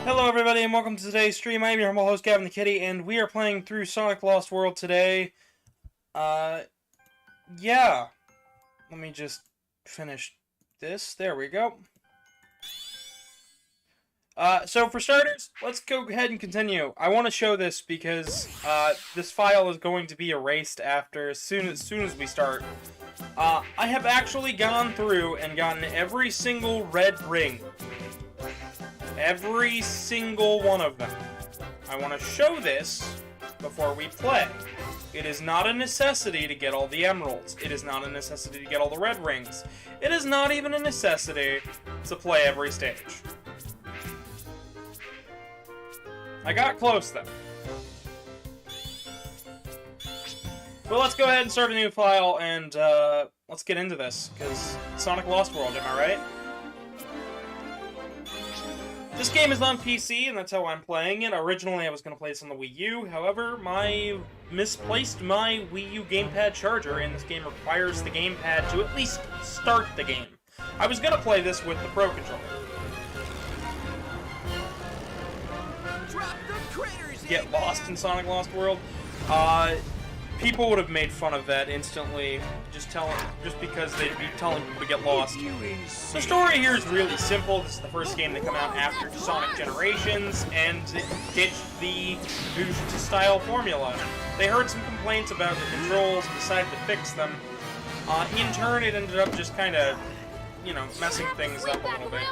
Hello everybody and welcome to today's stream. I'm your humble host Gavin the Kitty and we are playing through Sonic Lost World today. Yeah. Let me just finish this. There we go. So for starters, let's go ahead and continue. I want to show this because this file is going to be erased after as soon as we start. I have actually gone through and gotten every single red ring. Every single one of them. I want to show this before we play. It is not a necessity to get all the emeralds. It is not a necessity to get all the red rings. It is not even a necessity to play every stage. I got close though. Well, let's go ahead and start a new file and let's get into this, because Sonic Lost World, am I right? This game is on PC, and that's how I'm playing it. Originally, I was going to play this on the Wii U. However, misplaced my Wii U gamepad charger, and this game requires the gamepad to at least start the game. I was going to play this with the Pro Controller. Get lost in Sonic Lost World. People would have made fun of that instantly, just because they'd be telling people to get lost. The story here is really simple. This is the first game to come out after Sonic Generations, and it ditched the boost-style formula. They heard some complaints about the controls and decided to fix them. In turn, it ended up just kind of, messing things up a little bit.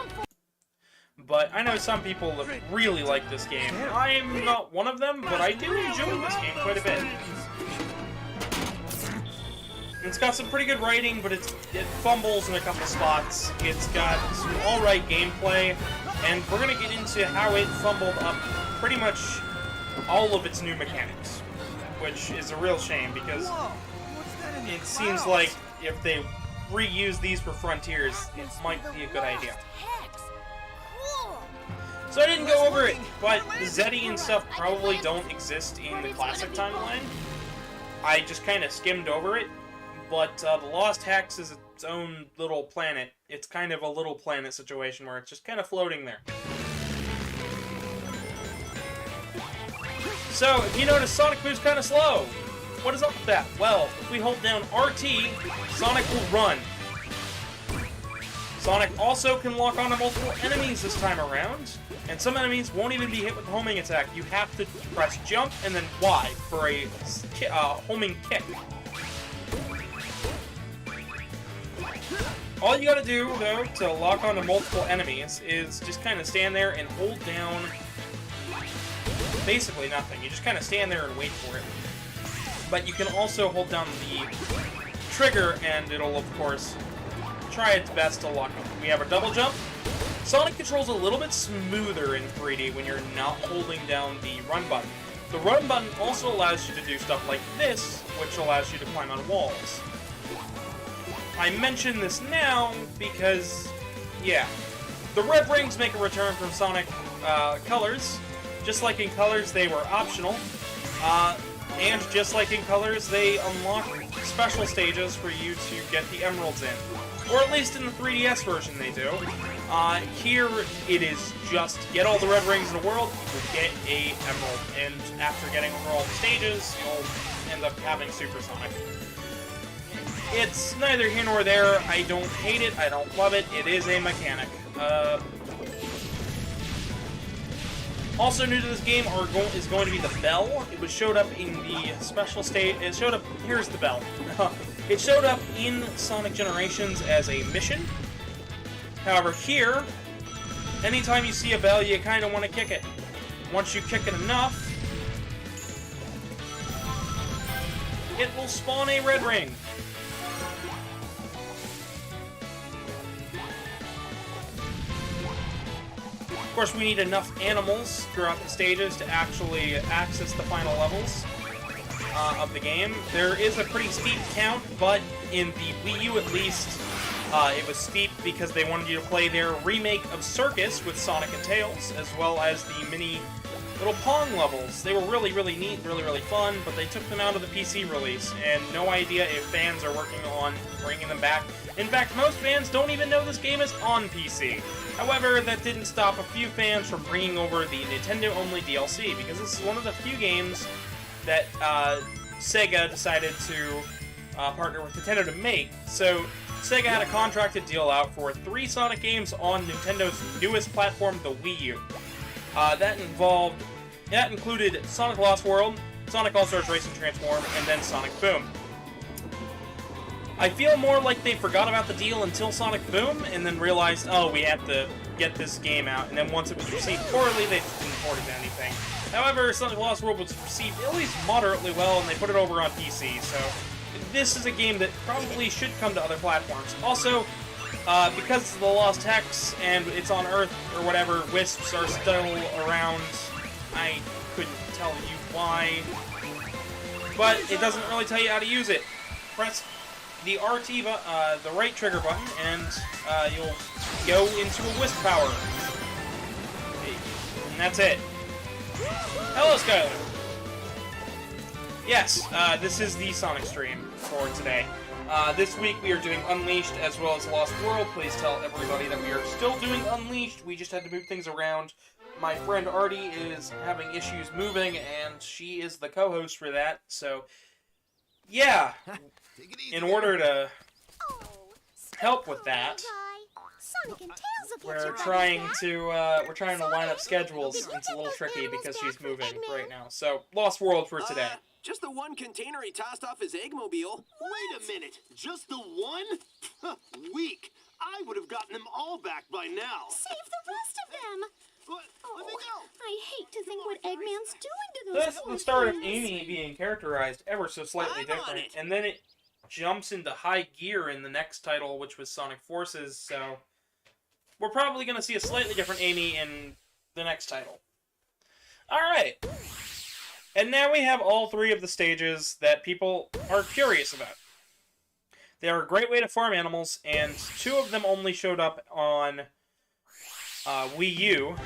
But I know some people that really like this game. I'm not one of them, but I do enjoy this game quite a bit. It's got some pretty good writing, but it fumbles in a couple spots. It's got some alright gameplay, and we're going to get into how it fumbled up pretty much all of its new mechanics. Which is a real shame, because it seems like if they reuse these for Frontiers, it might be a good idea. So I didn't go over it, but the Zeddy and stuff probably don't exist in the classic timeline. I just kind of skimmed over it. But the Lost Hex is its own little planet. It's kind of a little planet situation where it's just kind of floating there. So, if you notice, Sonic moves kind of slow. What is up with that? Well, if we hold down RT, Sonic will run. Sonic also can lock onto multiple enemies this time around, and some enemies won't even be hit with the homing attack. You have to press jump and then Y for a homing kick. All you gotta do, though, to lock onto multiple enemies is just kind of stand there and hold down basically nothing. You just kind of stand there and wait for it. But you can also hold down the trigger and it'll, of course, try its best to lock on. We have a double jump. Sonic controls a little bit smoother in 3D when you're not holding down the run button. The run button also allows you to do stuff like this, which allows you to climb on walls. I mention this now because, yeah, the red rings make a return from Sonic Colors. Just like in Colors, they were optional. And just like in Colors, they unlock special stages for you to get the emeralds in. Or at least in the 3DS version they do. Here, it is just get all the red rings in the world, you will get a emerald. And after getting over all the stages, you'll end up having Super Sonic. It's neither here nor there. I don't hate it. I don't love it. It is a mechanic. Also new to this game is going to be the bell. It showed up in the special state. It showed up. Here's the bell. It showed up in Sonic Generations as a mission. However, here, anytime you see a bell, you kind of want to kick it. Once you kick it enough, it will spawn a red ring. Of course, we need enough animals throughout the stages to actually access the final levels of the game. There is a pretty steep count, but in the Wii U at least, it was steep because they wanted you to play their remake of Circus with Sonic and Tails, as well as the mini little Pong levels. They were really, really neat, really, really fun, but they took them out of the PC release, and no idea if fans are working on bringing them back. In fact, most fans don't even know this game is on PC. However, that didn't stop a few fans from bringing over the Nintendo-only DLC, because this is one of the few games that Sega decided to partner with Nintendo to make. So, Sega had a contracted deal out for 3 Sonic games on Nintendo's newest platform, the Wii U. That included Sonic Lost World, Sonic All-Stars Racing Transform, and then Sonic Boom. I feel more like they forgot about the deal until Sonic Boom, and then realized, oh, we have to get this game out, and then once it was received poorly, they just didn't port it to anything. However, Sonic Lost World was received at least moderately well, and they put it over on PC, so this is a game that probably should come to other platforms. Also, because of the Lost Hex, and it's on Earth, or whatever, Wisps are still around. I couldn't tell you why, but it doesn't really tell you how to use it. Press the RT, the right trigger button, and you'll go into a Wisp power. And that's it. Hello, Skylar! Yes, this is the Sonic stream for today. This week we are doing Unleashed as well as Lost World. Please tell everybody that we are still doing Unleashed. We just had to move things around. My friend Artie is having issues moving, and she is the co-host for that. So, yeah, in order to help with that, we're trying to line up schedules. It's a little tricky because she's moving right now. So, Lost World for today. Just the one container he tossed off his Eggmobile. Wait a minute, just the one? Weak. I would have gotten them all back by now. Save the rest of them. What? Let me go. I hate to think what Eggman's doing to those That's the start of orphans. Amy being characterized ever so slightly different, and then it jumps into high gear in the next title, which was Sonic Forces, so we're probably going to see a slightly different Amy in the next title. Alright. And now we have all 3 of the stages that people are curious about. They are a great way to farm animals, and 2 of them only showed up on Wii U,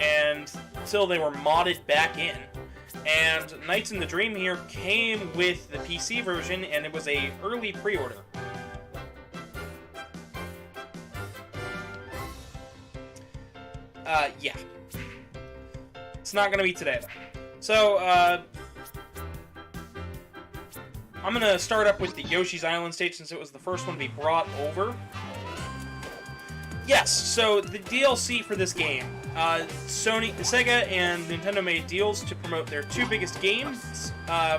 and until they were modded back in. And Nights in the Dream here came with the PC version, and it was a early pre-order. Yeah. It's not gonna be today, though. So, I'm gonna start up with the Yoshi's Island stage since it was the first one to be brought over. Yes, so the DLC for this game. Sega and Nintendo made deals to promote their 2 biggest games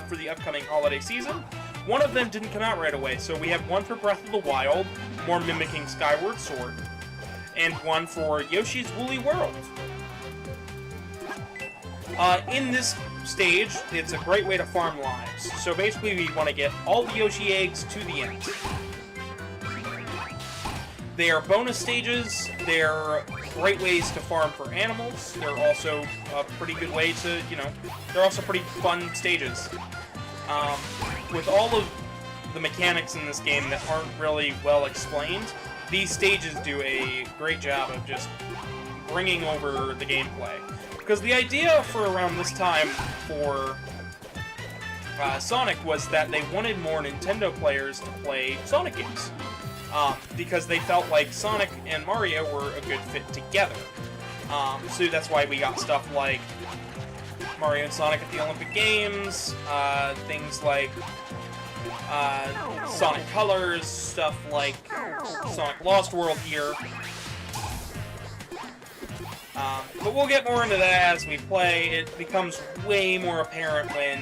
for the upcoming holiday season. One of them didn't come out right away, so we have one for Breath of the Wild, more mimicking Skyward Sword, and one for Yoshi's Woolly World. In this stage, it's a great way to farm lives. So basically, we want to get all the Yoshi eggs to the end. They are bonus stages. They're great ways to farm for animals. They're also a pretty good way to, they're also pretty fun stages. With all of the mechanics in this game that aren't really well explained, these stages do a great job of just bringing over the gameplay. Because the idea for around this time for Sonic was that they wanted more Nintendo players to play Sonic games. Because they felt like Sonic and Mario were a good fit together. So that's why we got stuff like Mario and Sonic at the Olympic Games, things like Sonic Colors, stuff like Sonic Lost World here. But we'll get more into that as we play. It becomes way more apparent when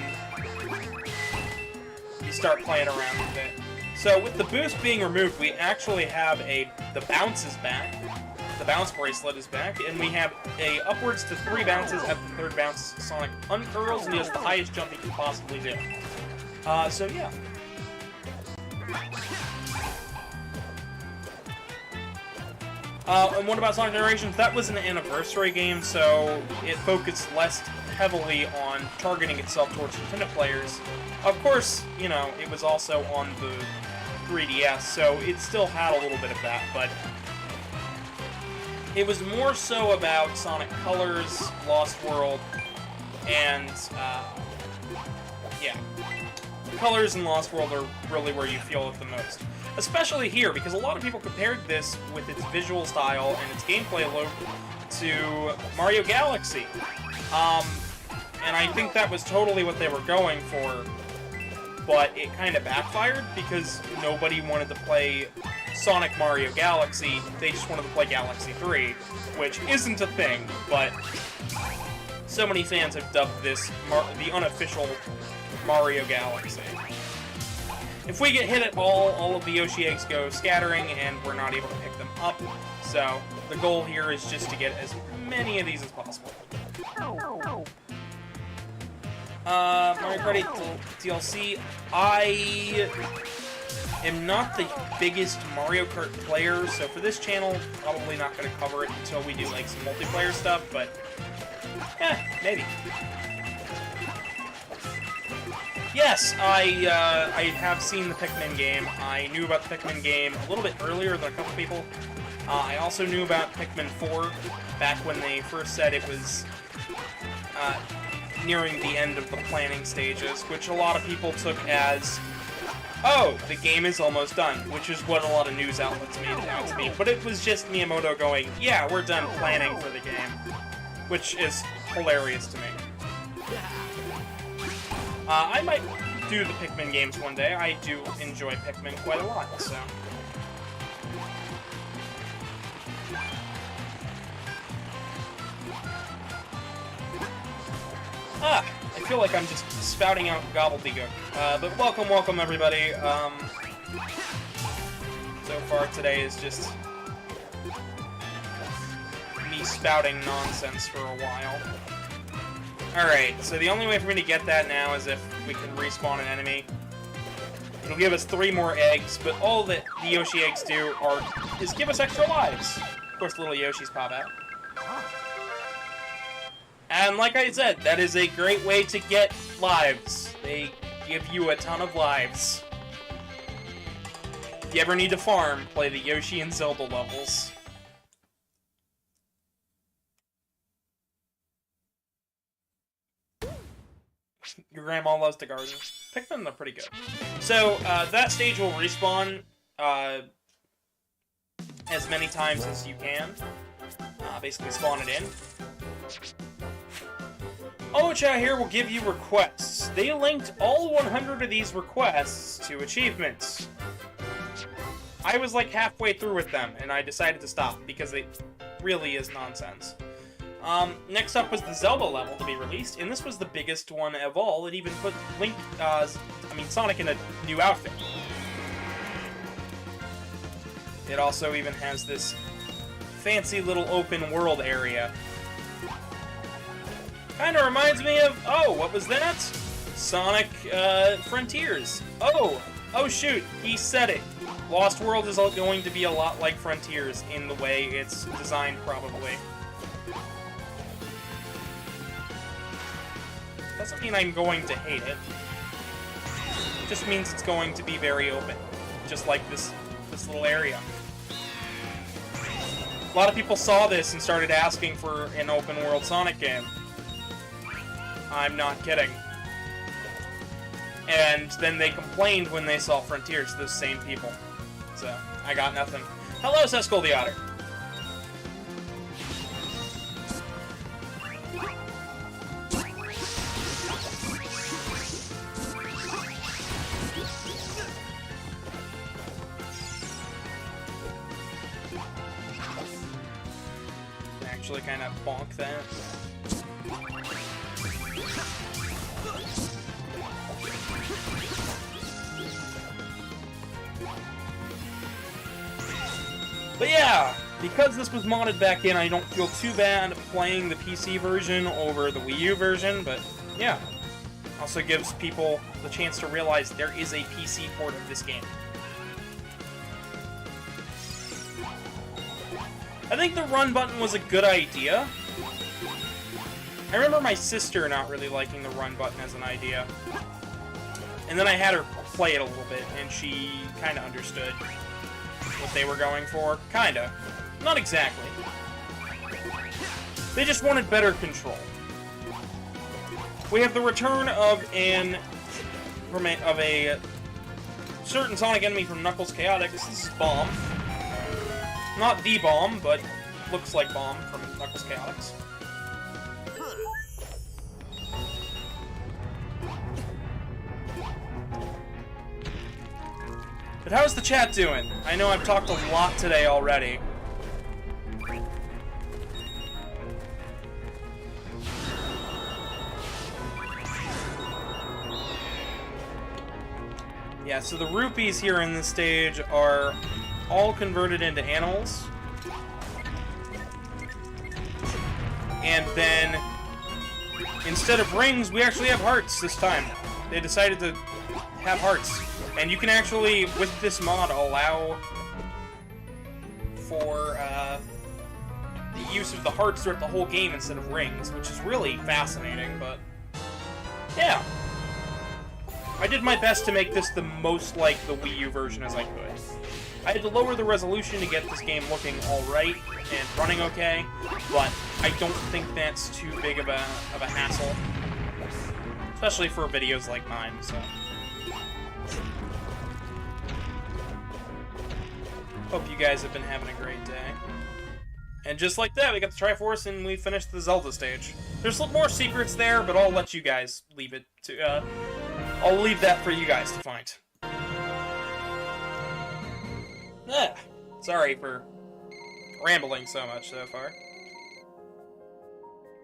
you start playing around with it. So with the boost being removed, we actually have the bounce is back. The bounce bracelet is back, and we have upwards to 3 bounces. At the 3rd bounce, Sonic uncurls and does the highest jump he can possibly do. So yeah. And what about Sonic Generations? That was an anniversary game, so it focused less heavily on targeting itself towards Nintendo players. Of course, it was also on the 3DS, so it still had a little bit of that, but it was more so about Sonic Colors, Lost World, And, yeah. Colors in Lost World are really where you feel it the most. Especially here, because a lot of people compared this with its visual style and its gameplay look to Mario Galaxy. And I think that was totally what they were going for, but it kind of backfired because nobody wanted to play Sonic Mario Galaxy, they just wanted to play Galaxy 3, which isn't a thing, but so many fans have dubbed this the unofficial Mario Galaxy. If we get hit at all of the Yoshi eggs go scattering, and we're not able to pick them up, so the goal here is just to get as many of these as possible. Mario Kart 8 DLC, I am not the biggest Mario Kart player, so for this channel, probably not going to cover it until we do like some multiplayer stuff, but maybe. Yes, I have seen the Pikmin game. I knew about the Pikmin game a little bit earlier than a couple people. I also knew about Pikmin 4 back when they first said it was nearing the end of the planning stages, which a lot of people took as, oh, the game is almost done, which is what a lot of news outlets made it out to be. But it was just Miyamoto going, yeah, we're done planning for the game, which is hilarious to me. I might do the Pikmin games one day. I do enjoy Pikmin quite a lot, so. I feel like I'm just spouting out gobbledygook. But welcome everybody. So far today is just me spouting nonsense for a while. Alright, so the only way for me to get that now is if we can respawn an enemy. It'll give us 3 more eggs, but all that the Yoshi eggs do is give us extra lives. Of course, little Yoshis pop out. And like I said, that is a great way to get lives. They give you a ton of lives. If you ever need to farm, play the Yoshi and Zelda levels. Your grandma loves to garden. Pikmin are pretty good. So, that stage will respawn as many times as you can. Basically spawn it in. Chat here will give you requests. They linked all 100 of these requests to achievements. I was like halfway through with them, and I decided to stop because it really is nonsense. Next up was the Zelda level to be released, and this was the biggest one of all. It even put Sonic in a new outfit. It also even has this fancy little open world area. Kinda reminds me of, oh, what was that? Sonic, Frontiers. Oh shoot, he said it. Lost World is going to be a lot like Frontiers in the way it's designed, probably. Doesn't mean I'm going to hate it. It just means it's going to be very open. Just like this little area. A lot of people saw this and started asking for an open world Sonic game. I'm not kidding. And then they complained when they saw Frontiers, those same people. So, I got nothing. Hello, Seskull the Otter. Actually kind of bonk that. But yeah, because this was modded back in, I don't feel too bad playing the PC version over the Wii U version, but yeah. Also gives people the chance to realize there is a PC port of this game. I think the run button was a good idea. I remember my sister not really liking the run button as an idea. And then I had her play it a little bit, and she kind of understood what they were going for. Kinda. Not exactly. They just wanted better control. We have the return of a certain Sonic enemy from Knuckles Chaotix. This is Bomb. Not the Bomb, but looks like Bomb from Knuckles Chaotix. But how's the chat doing? I know I've talked a lot today already. Yeah, so the rupees here in this stage are all converted into animals. And then, instead of rings, we actually have hearts this time. They decided to have hearts. And you can actually, with this mod, allow for the use of the hearts throughout the whole game instead of rings, which is really fascinating, but yeah. I did my best to make this the most like the Wii U version as I could. I had to lower the resolution to get this game looking alright and running okay, but I don't think that's too big of a hassle. Especially for videos like mine, so. Hope you guys have been having a great day. And just like that, we got the Triforce and we finished the Zelda stage. There's more secrets there, but I'll let you guys leave it to, I'll leave that for you guys to find. Sorry for rambling so much so far.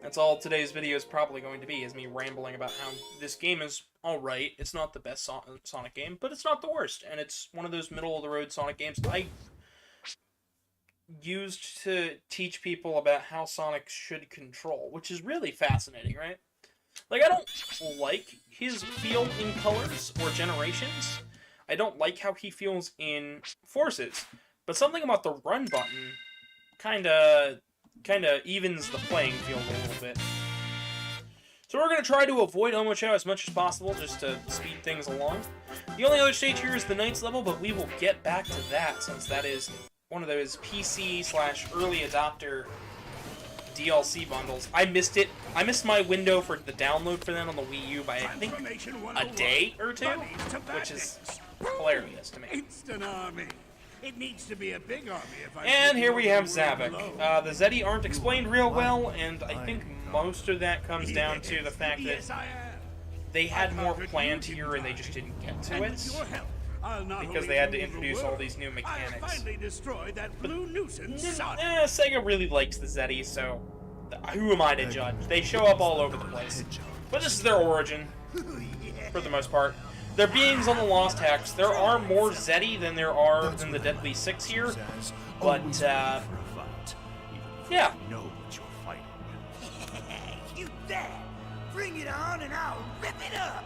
That's all today's video is probably going to be, is me rambling about how this game is alright. It's not the best Sonic game, but it's not the worst. And it's one of those middle-of-the-road Sonic games I used to teach people about how Sonic should control, which is really fascinating, right? Like, I don't like his feel in Colors or Generations. I don't like how he feels in Forces. But something about the run button kinda evens the playing field a little bit. So we're going to try to avoid Omochao as much as possible, just to speed things along. The only other stage here is the Knights level, but we will get back to that, since that is one of those PC/early adopter DLC bundles. I missed it. I missed my window for the download for that on the Wii U by, I think, a day or two, which is hilarious to me. Instant army. It needs to be a big army if I And here we have Zavek. The Zeti aren't explained real well, and I think most of that comes down to the fact that they had more planned here and they just didn't get to it, because they had to introduce all these new mechanics. But, Sega really likes the Zeti, so who am I to judge? They show up all over the place. But this is their origin, for the most part. They're beings on the Lost Hex. There are more Zeti than there are than the Deadly Six here, but, yeah. You bet! Bring it on and I'll rip it up!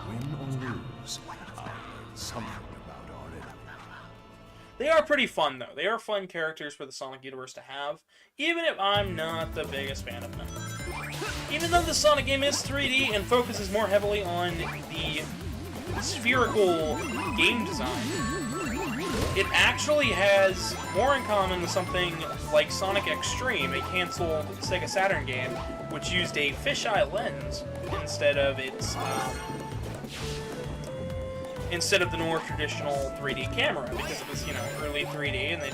Win or lose, I'll learn something about our enemy. They are pretty fun, though. They are fun characters for the Sonic universe to have, even if I'm not the biggest fan of them. Even though the Sonic game is 3D and focuses more heavily on the spherical game design, it actually has more in common with something like Sonic Extreme, a cancelled Sega Saturn game, which used a fisheye lens instead of its instead of the more traditional 3D camera, because it was, you know, early 3D and they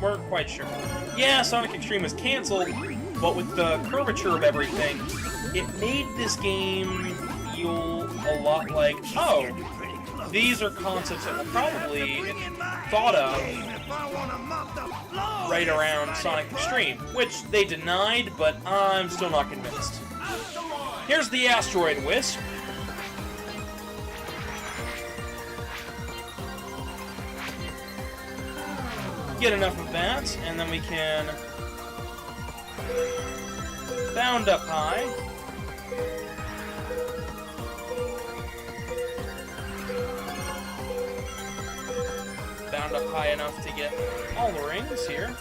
weren't quite sure. Yeah, Sonic Extreme was cancelled, but with the curvature of everything, it made this game feel a lot like, oh, these are concepts that were probably thought of right around Sonic Extreme, which they denied, but I'm still not convinced. Here's the Asteroid Whisk. Get enough of that, and then we can bound up high. Bound up high enough to get all the rings here.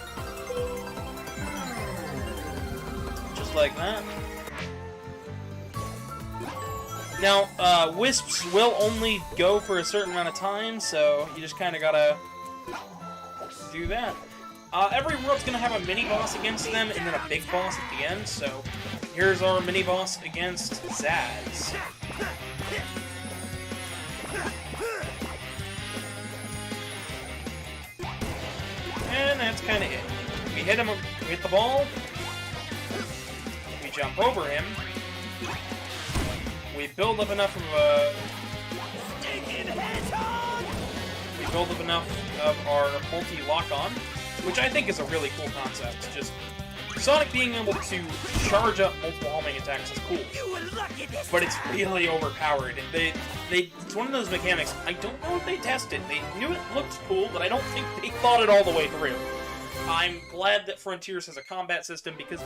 Just like that. Now, wisps will only go for a certain amount of time, so you just kind of gotta do that. Every world's gonna have a mini boss against them and then a big boss at the end, so here's our mini-boss against Zaz. And that's kind of it. We hit him, we hit the ball, we jump over him, we build up enough of our multi-lock-on, which I think is a really cool concept. Just Sonic being able to charge up multiple homing attacks is cool, but it's really overpowered. It's one of those mechanics. I don't know if they tested. They knew it looked cool, but I don't think they thought it all the way through. I'm glad that Frontiers has a combat system because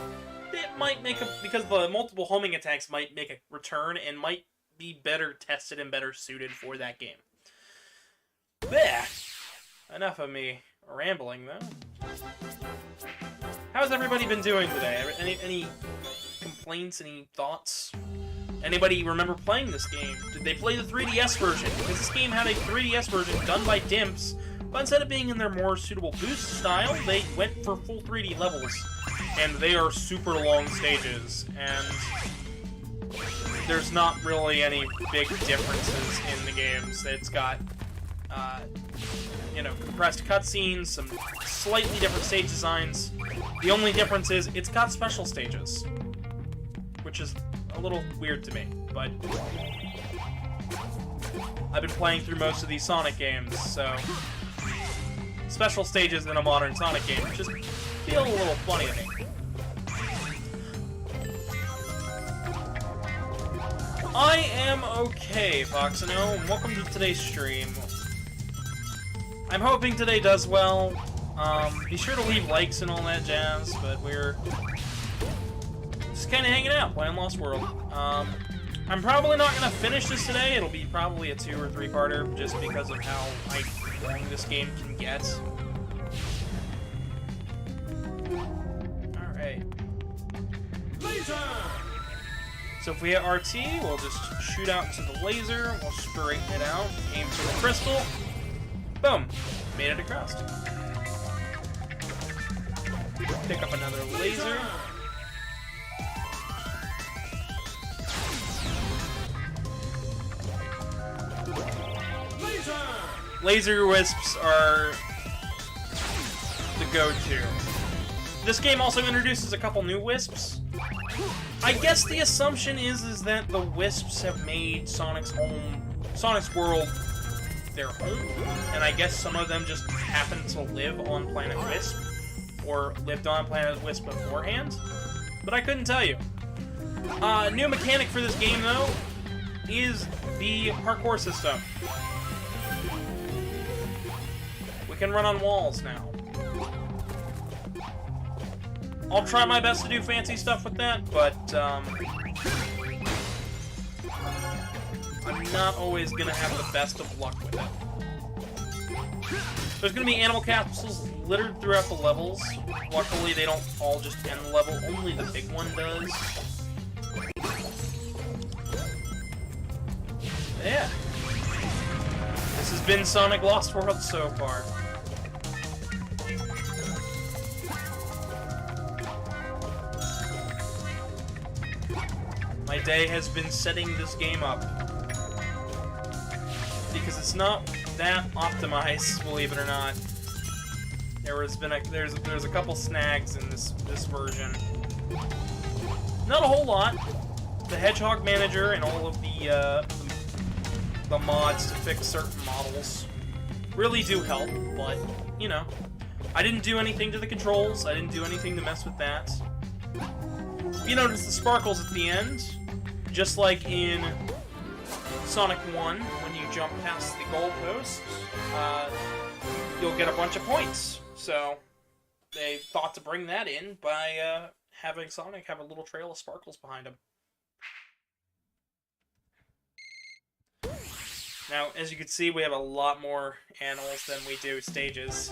it might make because the multiple homing attacks might make a return and might be better tested and better suited for that game. Blech. Enough of me rambling, though. How's everybody been doing today? Any complaints? Any thoughts? Anybody remember playing this game? Did they play the 3DS version? Because this game had a 3DS version done by Dimps, but instead of being in their more suitable boost style, they went for full 3D levels. And they are super long stages, and there's not really any big differences in the games. It's got, you know, compressed cutscenes, some slightly different stage designs. The only difference is it's got special stages, which is a little weird to me, but I've been playing through most of these Sonic games, so special stages in a modern Sonic game just feel a little funny to me. I am okay, Foxino, and welcome to today's stream. I'm hoping today does well. Be sure to leave likes and all that jazz, but we're just kind of hanging out, playing Lost World. I'm probably not going to finish this today. It'll be probably a 2 or 3-parter, just because of how long this game can get. Alright. Laser! So if we hit RT, we'll just shoot out to the laser, we'll straighten it out, aim for the crystal, boom! Made it across. Pick up another laser. Laser wisps are the go-to. This game also introduces a couple new wisps. I guess the assumption is that the wisps have made Sonic's world their home, and I guess some of them just happen to live on Planet Wisp, or lived on Planet Wisp beforehand, but I couldn't tell you. New mechanic for this game, though, is the parkour system. We can run on walls now. I'll try my best to do fancy stuff with that, but I'm not always going to have the best of luck with it. There's going to be animal capsules littered throughout the levels. Luckily, they don't all just end the level. Only the big one does. Yeah. This has been Sonic Lost World so far. My day has been setting this game up. Because it's not that optimized, believe it or not. There's a couple snags in this version. Not a whole lot. The Hedgehog Manager and all of the mods to fix certain models really do help, but, you know, I didn't do anything to the controls, I didn't do anything to mess with that. You notice the sparkles at the end, just like in Sonic 1, when you jump past the goalpost, you'll get a bunch of points. So, they thought to bring that in by having Sonic have a little trail of sparkles behind him. Now, as you can see, we have a lot more animals than we do stages.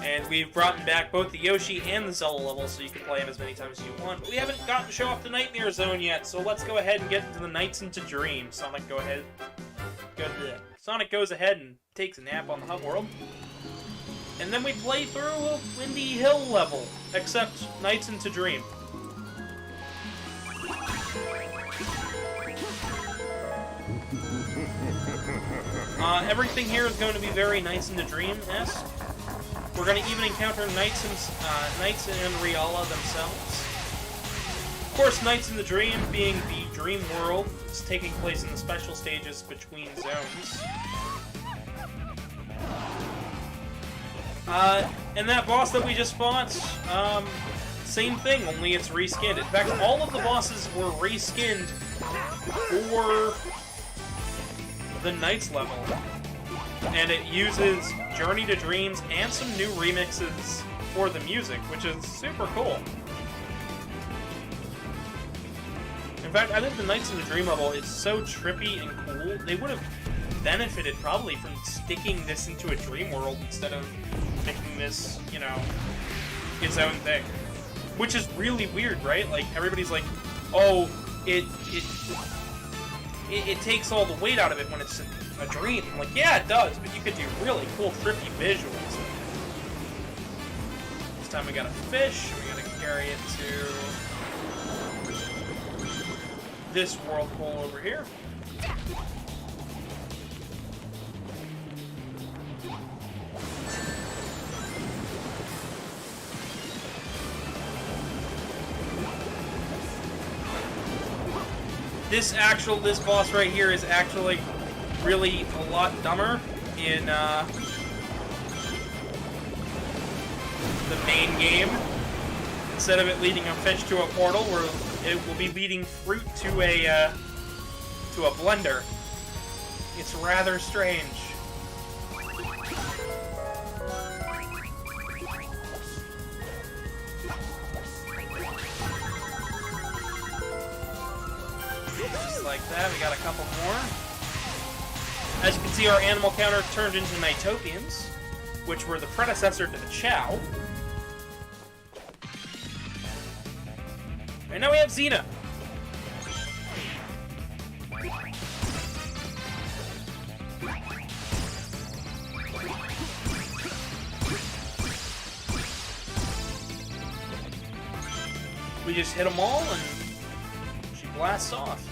And we've brought back both the Yoshi and the Zelda levels, so you can play them as many times as you want. But we haven't gotten to show off the Nightmare Zone yet, so let's go ahead and get into the Nights into Dream. Sonic goes ahead and takes a nap on the hub world. And then we play through a Windy Hill level, except Nights into Dream. Everything here is going to be very Nights in the Dream-esque. We're going to even encounter Knights and Riala themselves. Of course, Nights in the Dream being the dream world, it's taking place in the special stages between zones. And that boss that we just fought, same thing, only it's reskinned. In fact, all of the bosses were reskinned for the Knights level. And it uses Journey to Dreams and some new remixes for the music, which is super cool. In fact, I think the Knights in the Dream level is so trippy and cool, they would have benefited probably from sticking this into a dream world instead of making this, you know, its own thing. Which is really weird, right? Like, everybody's like, oh, it takes all the weight out of it when it's a dream. I'm like, yeah, it does, but you could do really cool, trippy visuals. This time we got a fish, we gotta carry it to this whirlpool over here. This boss right here is actually really a lot dumber in the main game. Instead of it leading a fish to a portal, where it will be leading fruit to a blender. It's rather strange. Just like that, we got a couple more. As you can see, our animal counter turned into Nighttopians, which were the predecessor to the Chow. And now we have Xena. We just hit them all and she blasts off.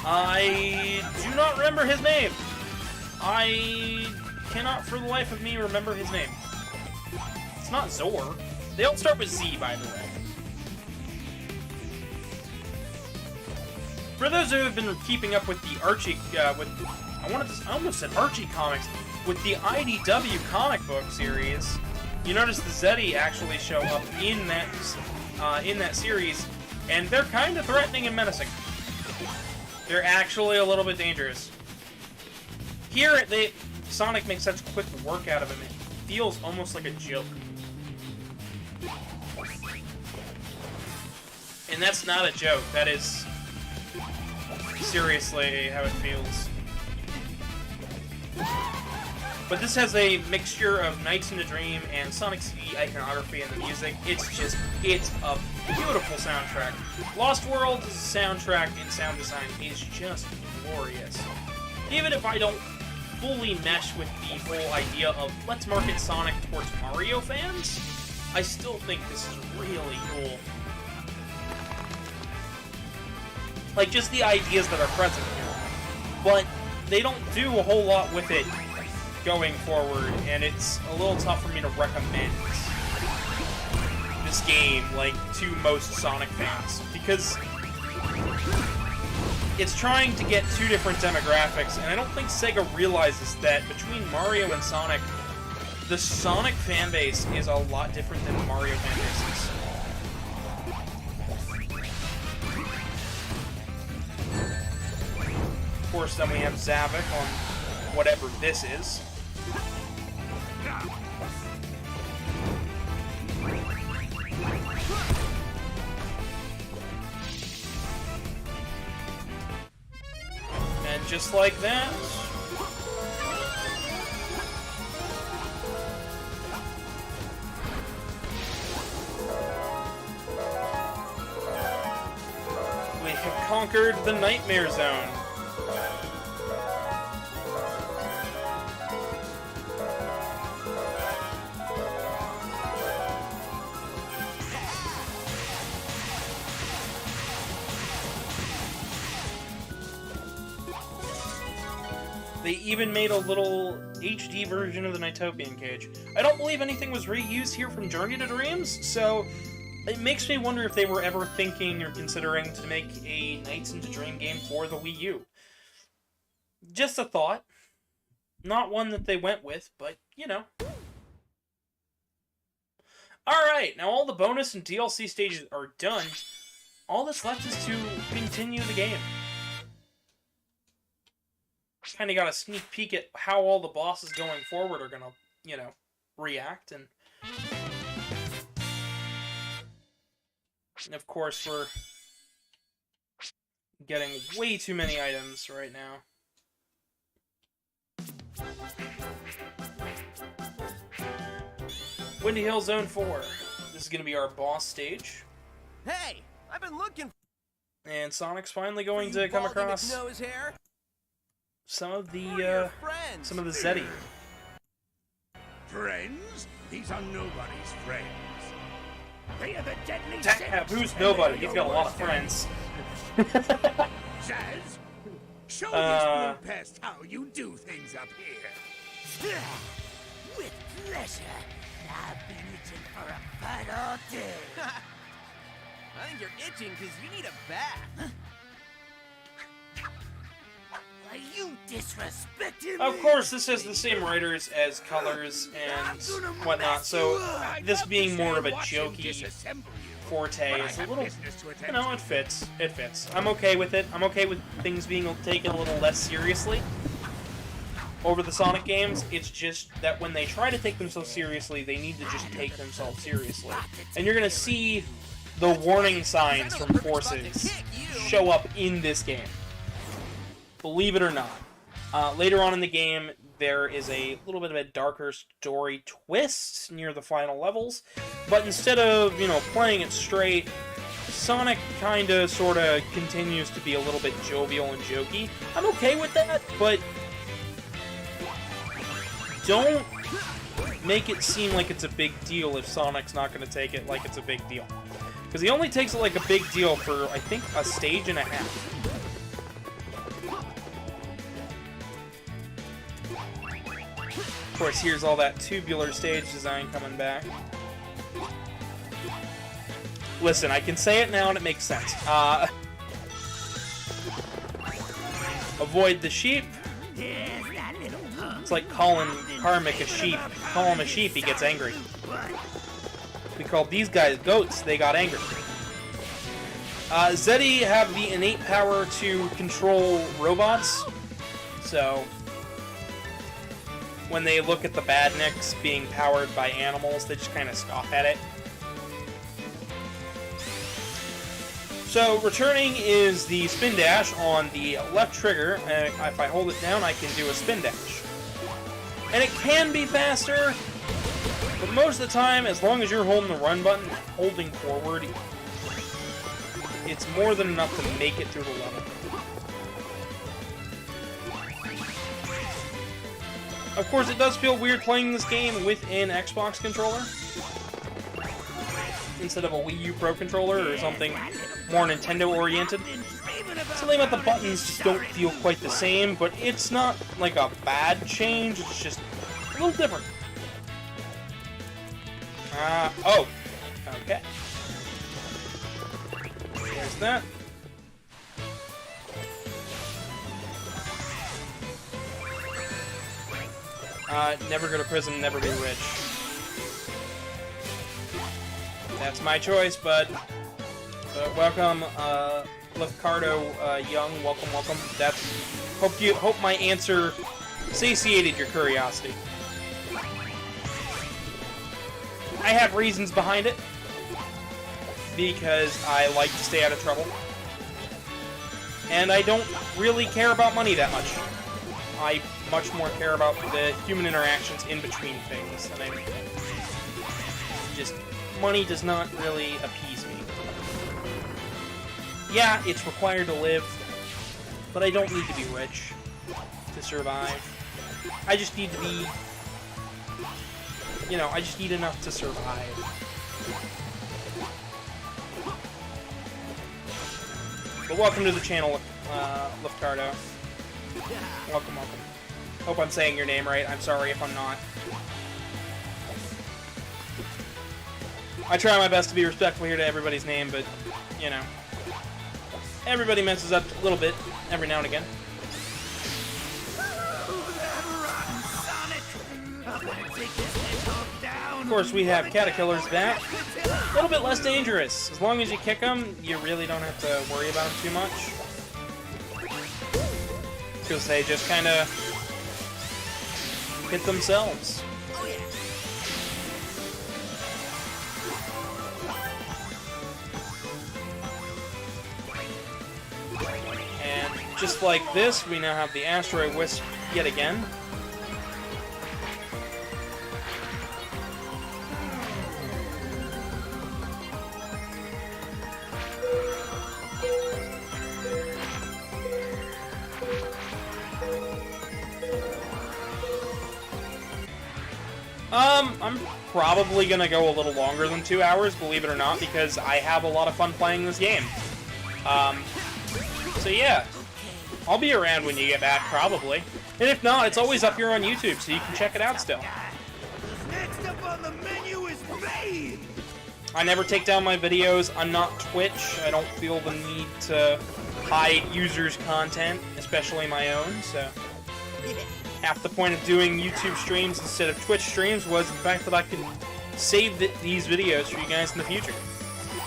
I do not remember his name. I cannot for the life of me remember his name. It's not Zor. They all start with Z, by the way. For those who have been keeping up with the Archie, I almost said Archie comics, with the IDW comic book series, you notice the Zeti actually show up in that series, and they're kind of threatening and menacing. They're actually a little bit dangerous. Here, Sonic makes such quick work out of him, it feels almost like a joke. And that's not a joke, that is seriously how it feels. But this has a mixture of Nights in the Dream and Sonic CD iconography and the music. It's a beautiful soundtrack. Lost World's soundtrack and sound design is just glorious. Even if I don't fully mesh with the whole idea of let's market Sonic towards Mario fans, I still think this is really cool. Like, just the ideas that are present here. But they don't do a whole lot with it going forward, and it's a little tough for me to recommend this game, like, to most Sonic fans, because it's trying to get two different demographics, and I don't think Sega realizes that between Mario and Sonic, the Sonic fanbase is a lot different than the Mario fanbases. Of course, then we have Zavek on whatever this is. And just like that, we have conquered the Nightmare Zone. They even made a little HD version of the Nighttopian cage. I don't believe anything was reused here from Journey to Dreams, so it makes me wonder if they were ever thinking or considering to make a Nights into Dream game for the Wii U. Just a thought. Not one that they went with, but, you know. Alright, now all the bonus and DLC stages are done. All that's left is to continue the game. Kind of got a sneak peek at how all the bosses going forward are gonna, you know, react. And of course, we're getting way too many items right now. Windy Hill Zone 4. This is going to be our boss stage. Hey, I've been looking. And Sonic's finally going to come across nose hair. some of the Friends. Zeddy. Friends? These are nobody's friends. They are the deadly Tab, who's nobody? He's got a lot of friends. Zaz, show this blue pest how you do things up here. With pleasure. I've been itching for a fight all day. I think you're itching because you need a bath. Are you disrespecting Of me? course, this has the same writers as Colors and whatnot, so this being more of a jokey forte is a little, you know, it fits. It fits. I'm okay with it. I'm okay with things being taken a little less seriously over the Sonic games. It's just that when they try to take themselves seriously, they need to just take themselves seriously. And you're going to see the warning signs from Forces show up in this game. Believe it or not. Later on in the game, there is a little bit of a darker story twist near the final levels, but instead of, you know, playing it straight, Sonic kinda sorta continues to be a little bit jovial and jokey. I'm okay with that, but don't make it seem like it's a big deal if Sonic's not gonna take it like it's a big deal. Because he only takes it like a big deal for, I think, a stage and a half. Of course, here's all that tubular stage design coming back. Listen, I can say it now and it makes sense. Avoid the sheep. It's like calling Karmic a sheep. Call him a sheep, he gets angry. We called these guys goats, they got angry. Zeddy have the innate power to control robots, so when they look at the badniks being powered by animals, they just kind of scoff at it. So, returning is the spin dash on the left trigger. If I hold it down, I can do a spin dash. And it can be faster, but most of the time, as long as you're holding the run button and holding forward, it's more than enough to make it through the level. Of course, it does feel weird playing this game with an Xbox controller instead of a Wii U Pro controller or something more Nintendo-oriented. Something about the buttons just don't feel quite the same, but it's not like a bad change, it's just a little different. Oh. Okay. There's that. Never go to prison, never be rich. That's my choice, but welcome, Lefcardo Young. Welcome, welcome. Hope my answer satiated your curiosity. I have reasons behind it, because I like to stay out of trouble, and I don't really care about money that much. I much more care about the human interactions in between things than anything. Just, money does not really appease me. Yeah, it's required to live, but I don't need to be rich to survive. I just need to be, you know, I just need enough to survive. But welcome to the channel, Lefcardo. Welcome, welcome. Hope I'm saying your name right. I'm sorry if I'm not. I try my best to be respectful here to everybody's name, but, you know, everybody messes up a little bit every now and again. Of course, we have Caterpillars that a little bit less dangerous. As long as you kick them, you really don't have to worry about them too much. Because they just kind of hit themselves. And just like this, we now have the Asteroid Whisk yet again. I'm probably gonna go a little longer than 2 hours, believe it or not, because I have a lot of fun playing this game. So yeah, I'll be around when you get back, probably. And if not, it's always up here on YouTube, so you can check it out still. Next up on the menu is Bane. I never take down my videos. I'm not Twitch. I don't feel the need to hide users' content, especially my own, so... Half the point of doing YouTube streams instead of Twitch streams was the fact that I could save these videos for you guys in the future.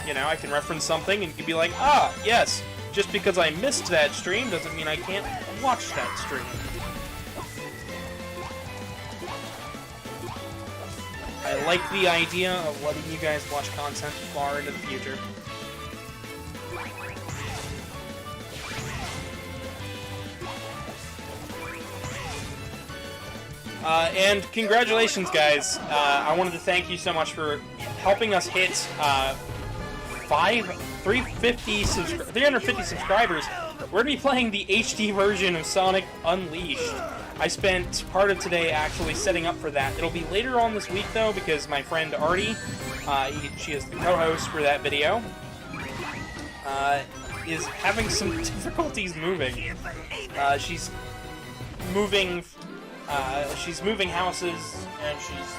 You know, I can reference something and you can be like, ah, yes, just because I missed that stream doesn't mean I can't watch that stream. I like the idea of letting you guys watch content far into the future. And congratulations, guys. I wanted to thank you so much for helping us hit 350 subscribers. We're going to be playing the HD version of Sonic Unleashed. I spent part of today actually setting up for that. It'll be later on this week, though, because my friend Artie, she is the co-host for that video, is having some difficulties moving. She's moving houses, and she's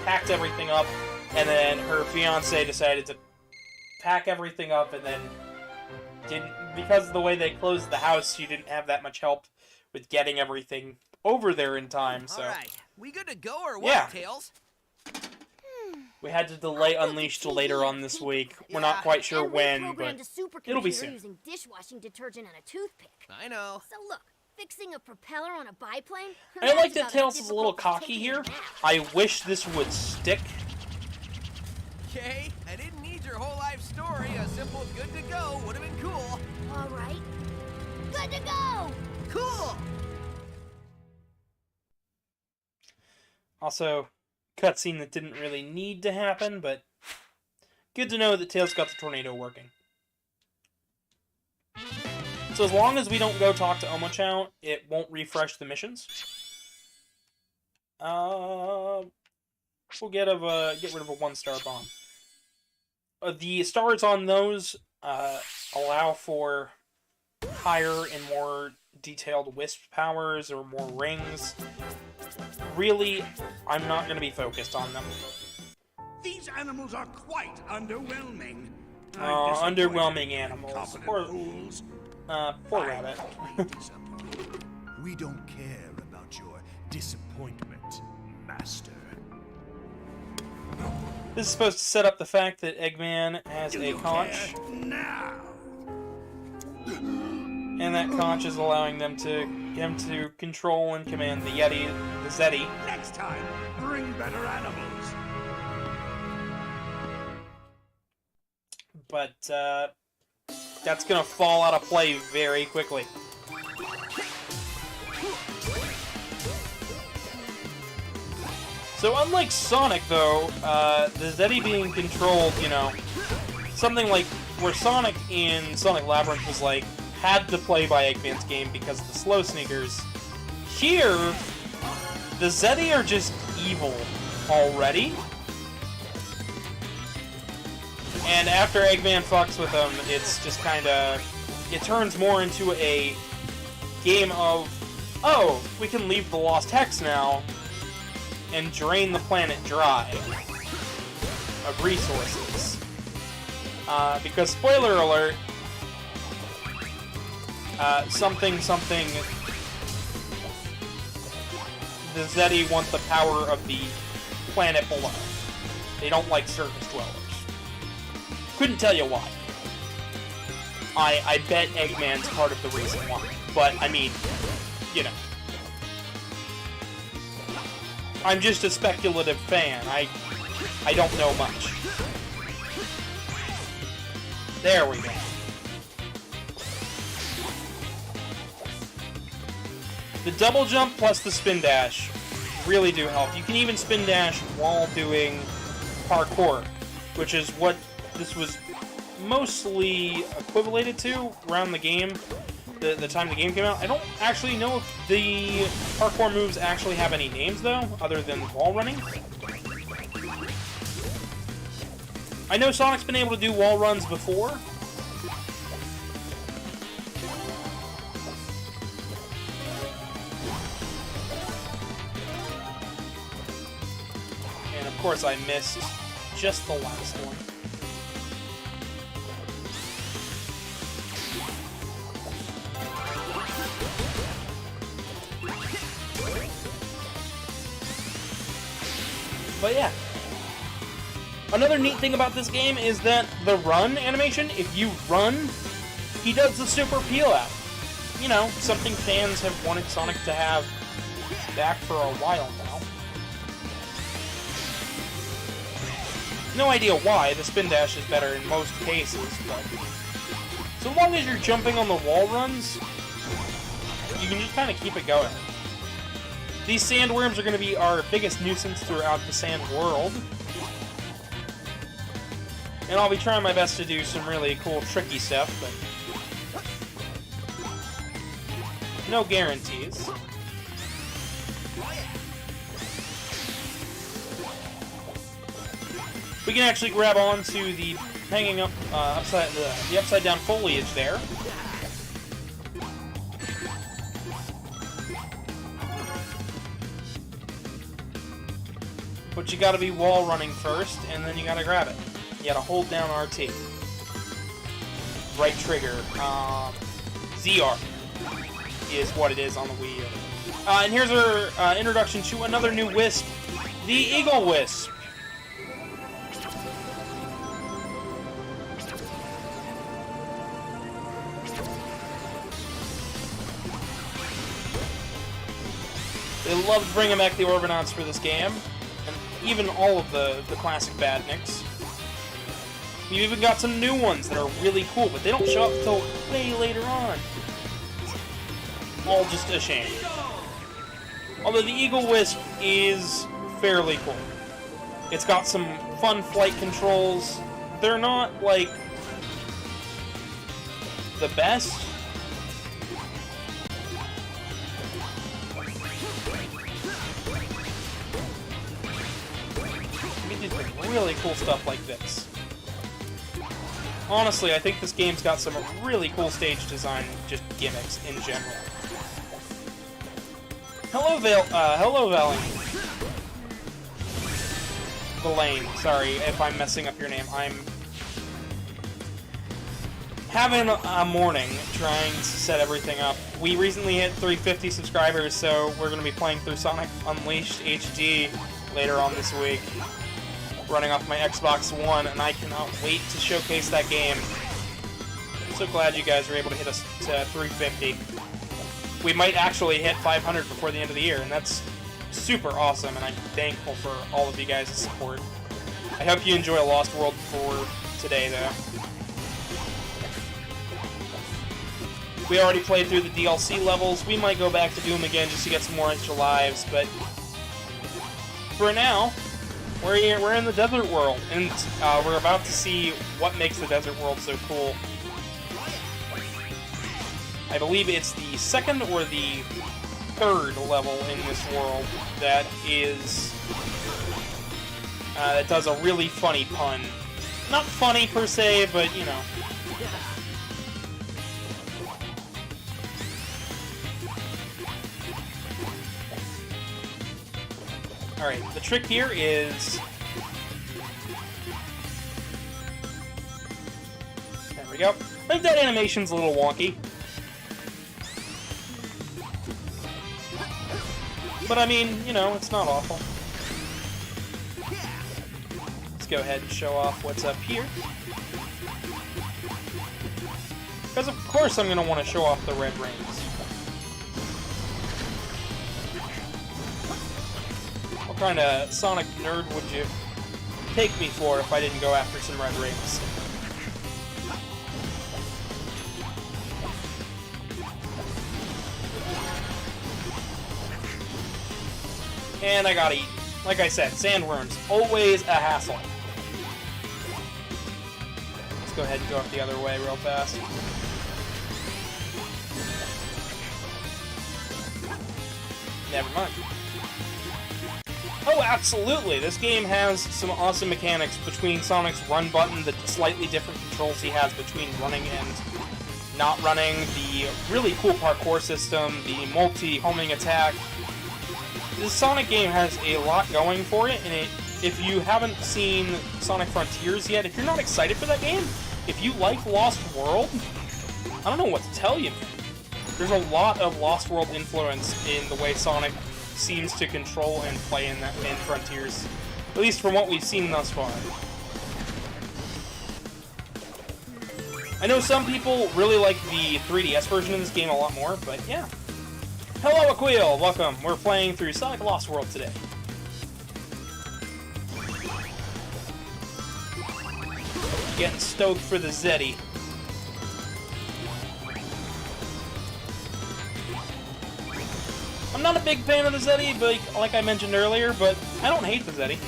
packed everything up, and then her fiance decided to pack everything up, and then because of the way they closed the house, she didn't have that much help with getting everything over there in time, so... Alright, we good to go or what, yeah. Tails? We had to delay Unleashed to later on this week. We're not quite sure when, but it'll be soon. Using dishwashing detergent and a toothpick. I know. So look, fixing a propeller on a biplane? I like that Tails is a little cocky here. I wish this would stick. Okay, I didn't need your whole life story. A simple good to go would have been cool. Alright. Good to go! Cool! Also, cutscene that didn't really need to happen, but good to know that Tails got the tornado working. So as long as we don't go talk to Omochao, it won't refresh the missions. We'll get rid of a 1-star bomb. The stars on those allow for higher and more detailed wisp powers or more rings. Really, I'm not going to be focused on them. These animals are quite underwhelming. Underwhelming animals. Poor rabbit. We don't care about your disappointment, Master. This is supposed to set up the fact that Eggman has a conch. Now. And that conch is allowing him to control and command the Zeddy. Next time, bring better animals. But that's gonna fall out of play very quickly. So unlike Sonic, though, the Zeddy being controlled, you know, something like where Sonic in Sonic Labyrinth was like, had to play by Eggman's game because of the slow sneakers. Here, the Zeddy are just evil already. And after Eggman fucks with them, it's just kind of... It turns more into a game of oh, we can leave the Lost Hex now and drain the planet dry of resources. Because, spoiler alert, something, the Zeti want the power of the planet below. They don't like surface dwellers. Couldn't tell you why. I bet Eggman's part of the reason why. But, I mean, you know. I'm just a speculative fan. I don't know much. There we go. The double jump plus the spin dash really do help. You can even spin dash while doing parkour, which is what this was mostly equivalated to around the game, the time the game came out. I don't actually know if the parkour moves actually have any names, though, other than wall running. I know Sonic's been able to do wall runs before. And of course I missed just the last one. But yeah. Another neat thing about this game is that the run animation, if you run, he does the super peel out. You know, something fans have wanted Sonic to have back for a while now. No idea why, the spin dash is better in most cases, but so long as you're jumping on the wall runs, you can just kind of keep it going. These sandworms are going to be our biggest nuisance throughout the sand world. And I'll be trying my best to do some really cool, tricky stuff, but no guarantees. We can actually grab onto the hanging up the upside down foliage there. But you gotta be wall running first, and then you gotta grab it. You gotta hold down RT. Right trigger. ZR is what it is on the Wii U. And here's our introduction to another new Wisp, the Eagle Whisk. They loved bringing back the Orbinauts for this game, and even all of the classic Badniks. You even got some new ones that are really cool, but they don't show up until way later on. All just a shame. Although the Eagle Whisk is fairly cool. It's got some fun flight controls. They're not, like, the best. We did really cool stuff like this. Honestly, I think this game's got some really cool stage design, just gimmicks in general. Hello, Valen. Valane, sorry if I'm messing up your name. I'm having a morning trying to set everything up. We recently hit 350 subscribers, so we're going to be playing through Sonic Unleashed HD later on this week, running off my Xbox One, and I cannot wait to showcase that game. I'm so glad you guys were able to hit us to 350. We might actually hit 500 before the end of the year, and that's super awesome, and I'm thankful for all of you guys' support. I hope you enjoy Lost World for today, though. We already played through the DLC levels. We might go back to do them again just to get some more extra lives, but for now, we're in the desert world, and we're about to see what makes the desert world so cool. I believe it's the second or the third level in this world that is that does a really funny pun. Not funny per se, but you know. Alright, the trick here is... There we go. I think that animation's a little wonky. But I mean, you know, it's not awful. Let's go ahead and show off what's up here. Because of course I'm going to want to show off the red rings. What kind of Sonic nerd would you take me for if I didn't go after some red rings? And I got eaten. Like I said, sandworms, always a hassle. Let's go ahead and go up the other way real fast. Never mind. Oh, absolutely! This game has some awesome mechanics between Sonic's run button, the slightly different controls he has between running and not running, the really cool parkour system, the multi-homing attack. This Sonic game has a lot going for it, and if you haven't seen Sonic Frontiers yet, if you're not excited for that game, if you like Lost World, I don't know what to tell you, man. There's a lot of Lost World influence in the way Sonic seems to control and play in Frontiers, at least from what we've seen thus far. I know some people really like the 3DS version of this game a lot more, but yeah. Hello, Aquil! Welcome. We're playing through Sonic Lost World today. Getting stoked for the Zeddy. I'm not a big fan of the Zeddy, but like I mentioned earlier, but I don't hate the Zeddy.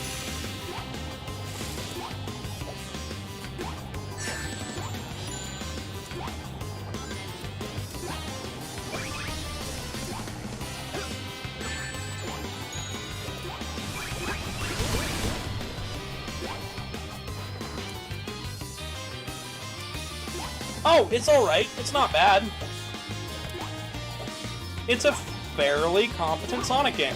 Oh, it's alright. It's not bad. It's a fairly competent Sonic game.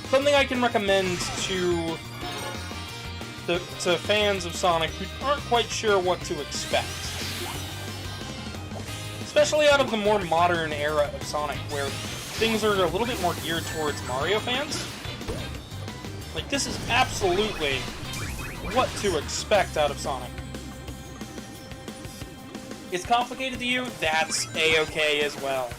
Something I can recommend to fans of Sonic who aren't quite sure what to expect. Especially out of the more modern era of Sonic, where things are a little bit more geared towards Mario fans. Like, this is absolutely what to expect out of Sonic. It's complicated to you? That's a-okay as well.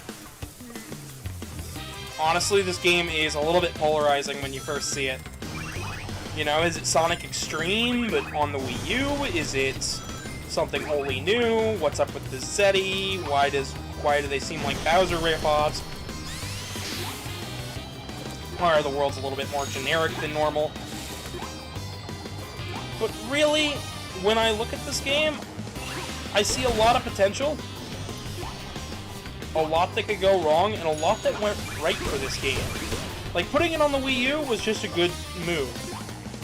Honestly, this game is a little bit polarizing when you first see it. You know, is it Sonic Extreme, but on the Wii U? Is it something wholly new? What's up with the Zeddy? Why do they seem like Bowser ripoffs? Why are the worlds a little bit more generic than normal? But really, when I look at this game, I see a lot of potential, a lot that could go wrong, and a lot that went right for this game. Like, putting it on the Wii U was just a good move.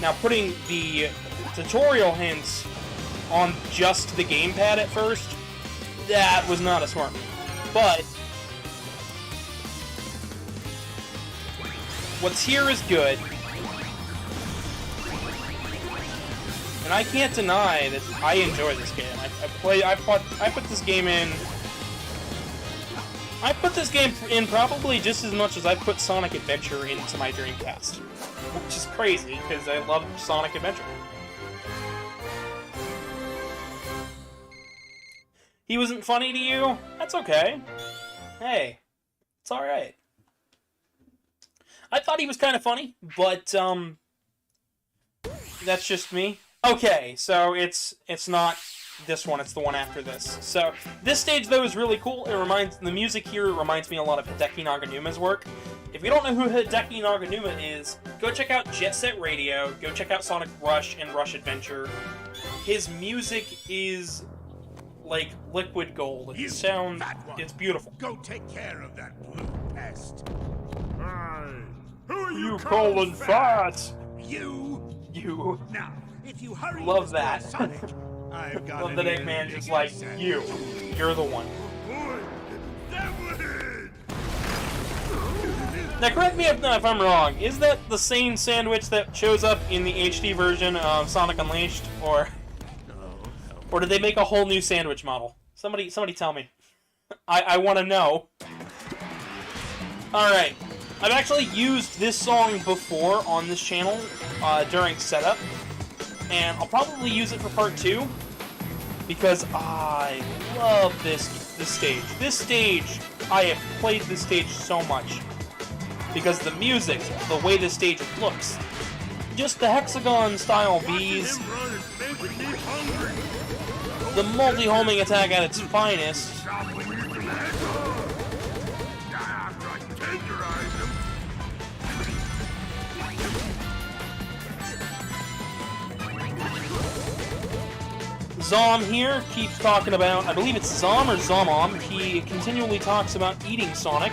Now, putting the tutorial hints on just the gamepad at first, that was not a smart move. But what's here is good. And I can't deny that I enjoy this game. I put this game in. I put this game in probably just as much as I put Sonic Adventure into my Dreamcast, which is crazy because I love Sonic Adventure. He wasn't funny to you? That's okay. Hey, it's all right. I thought he was kind of funny, but that's just me. Okay, so it's not this one, it's the one after this. So this stage though is really cool. The music here reminds me a lot of Hideki Naganuma's work. If you don't know who Hideki Naganuma is, go check out Jet Set Radio, go check out Sonic Rush and Rush Adventure. His music is like liquid gold. It's beautiful. Go take care of that blue pest. Who are You calling fat? You. Now, if you hurry, Love that. Sonic, I've got Love that Eggman just like, you're the one. Now, correct me if I'm wrong. Is that the same sandwich that shows up in the HD version of Sonic Unleashed, or did they make a whole new sandwich model? Somebody tell me. I want to know. All right, I've actually used this song before on this channel during setup, and I'll probably use it for part 2 because I love this stage. This stage, I have played this stage so much. Because the music, the way the stage looks, just the hexagon-style bees, the multi-homing attack at its finest. Zom here keeps talking about, I believe it's Zom or Zomom, he continually talks about eating Sonic.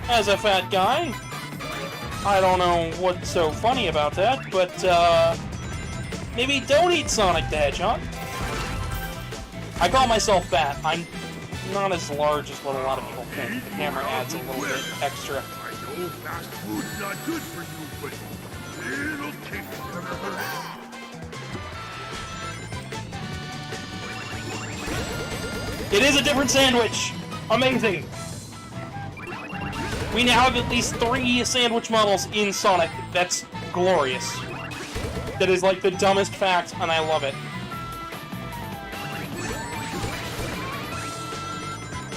As a fat guy, I don't know what's so funny about that, but maybe don't eat Sonic the Hedgehog. I call myself fat. I'm not as large as what a lot of people think. The camera adds a little bit extra. I know fast food's not good for you, but it'll take it. It is a different sandwich! Amazing! We now have at least 3 sandwich models in Sonic. That's glorious. That is like the dumbest fact, and I love it.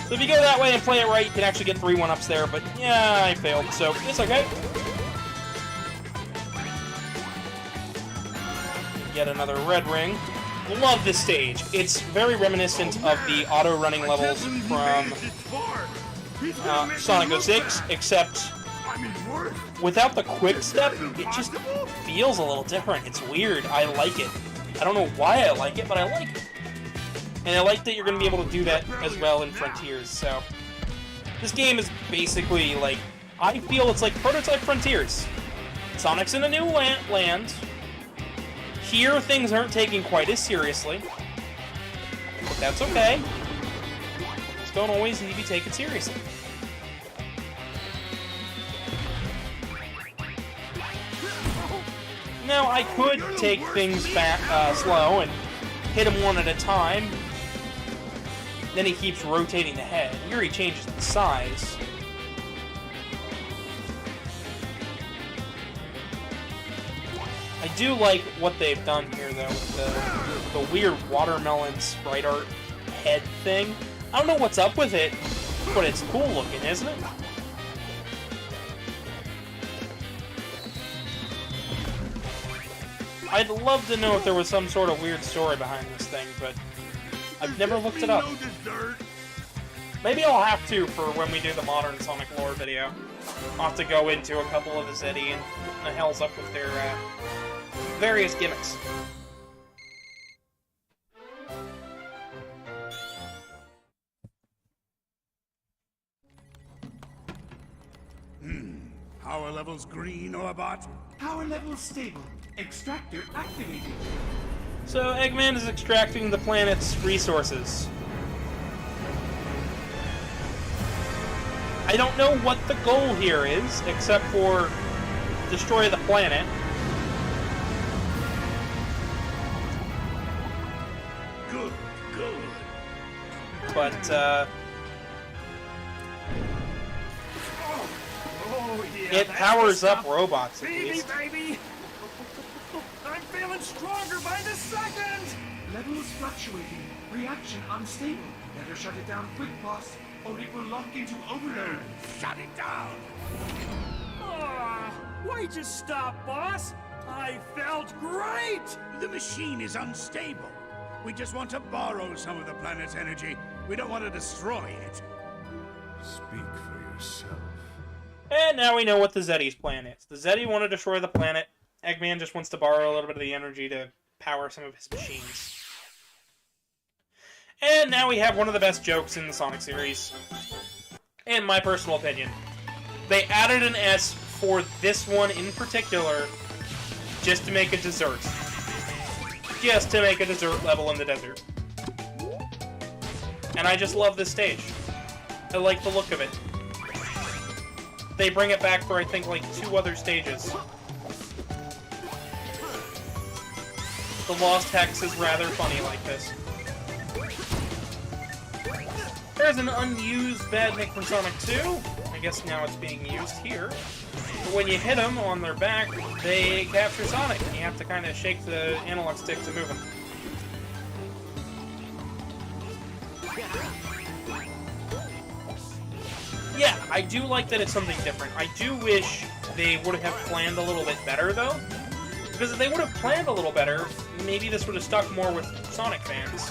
So if you go that way and play it right, you can actually get 3 1-ups there, but yeah, I failed, so it's okay. Get another red ring. Love this stage. It's very reminiscent of the auto-running levels from Sonic 06, except without the quick step, it just feels a little different. It's weird. I like it. I don't know why I like it, but I like it. And I like that you're going to be able to do that as well in Frontiers, so... This game is basically, like... I feel it's like Prototype Frontiers. Sonic's in a new land. Here, things aren't taken quite as seriously. But that's okay. Things don't always need to be taken seriously. Now, I could take things back slow and hit him one at a time. Then he keeps rotating the head. Here he changes the size. I do like what they've done here, though, with the weird watermelon sprite art head thing. I don't know what's up with it, but it's cool looking, isn't it? I'd love to know if there was some sort of weird story behind this thing, but I've never looked it up. Maybe I'll have to for when we do the modern Sonic lore video. I'll have to go into a couple of the Zeddy and the hell's up with their various gimmicks. Power levels green, Orbot? Power level stable. Extractor activated. So Eggman is extracting the planet's resources. I don't know what the goal here is, except for destroy the planet. Good, good. But, it powers up robots, at least. Baby! I'm feeling stronger by the second! Levels fluctuating. Reaction unstable. Better shut it down quick, boss, or it will lock into overload. Shut it down! Why'd you stop, boss? I felt great! The machine is unstable. We just want to borrow some of the planet's energy. We don't want to destroy it. Speak for yourself. And now we know what the Zeddy's plan is. The Zeddy want to destroy the planet. Eggman just wants to borrow a little bit of the energy to power some of his machines. And now we have one of the best jokes in the Sonic series. In my personal opinion. They added an S for this one in particular just to make a dessert. Just to make a dessert level in the desert. And I just love this stage. I like the look of it. they bring it back for, I think, like 2 other stages. The Lost Hex is rather funny like this. There's an unused Badnik from Sonic 2. I guess now it's being used here. But when you hit them on their back, they capture Sonic. You have to kind of shake the analog stick to move them. Yeah, I do like that it's something different. I do wish they would have planned a little bit better, though. Because if they would have planned a little better, maybe this would have stuck more with Sonic fans.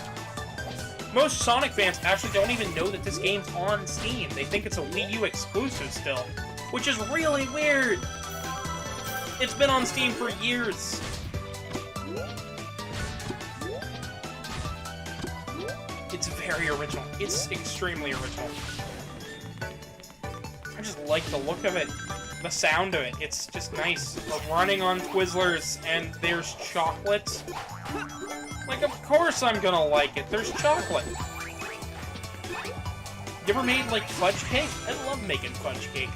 Most Sonic fans actually don't even know that this game's on Steam. They think it's a Wii U exclusive still, which is really weird. It's been on Steam for years. It's very original. It's extremely original. I just like the look of it. The sound of it. It's just nice. Like running on Twizzlers and there's chocolate. Like, of course I'm gonna like it. There's chocolate. You ever made, like, fudge cake? I love making fudge cake.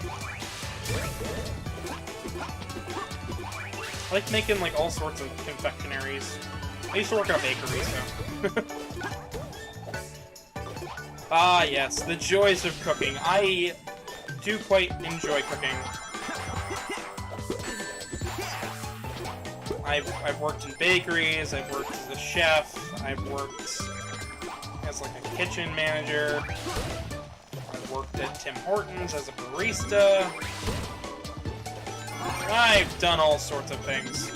I like making, like, all sorts of confectionaries. I used to work in a bakery, so... Ah, yes, the joys of cooking. I do quite enjoy cooking. I've worked in bakeries, I've worked as a chef, I've worked as like a kitchen manager, I've worked at Tim Hortons as a barista. I've done all sorts of things.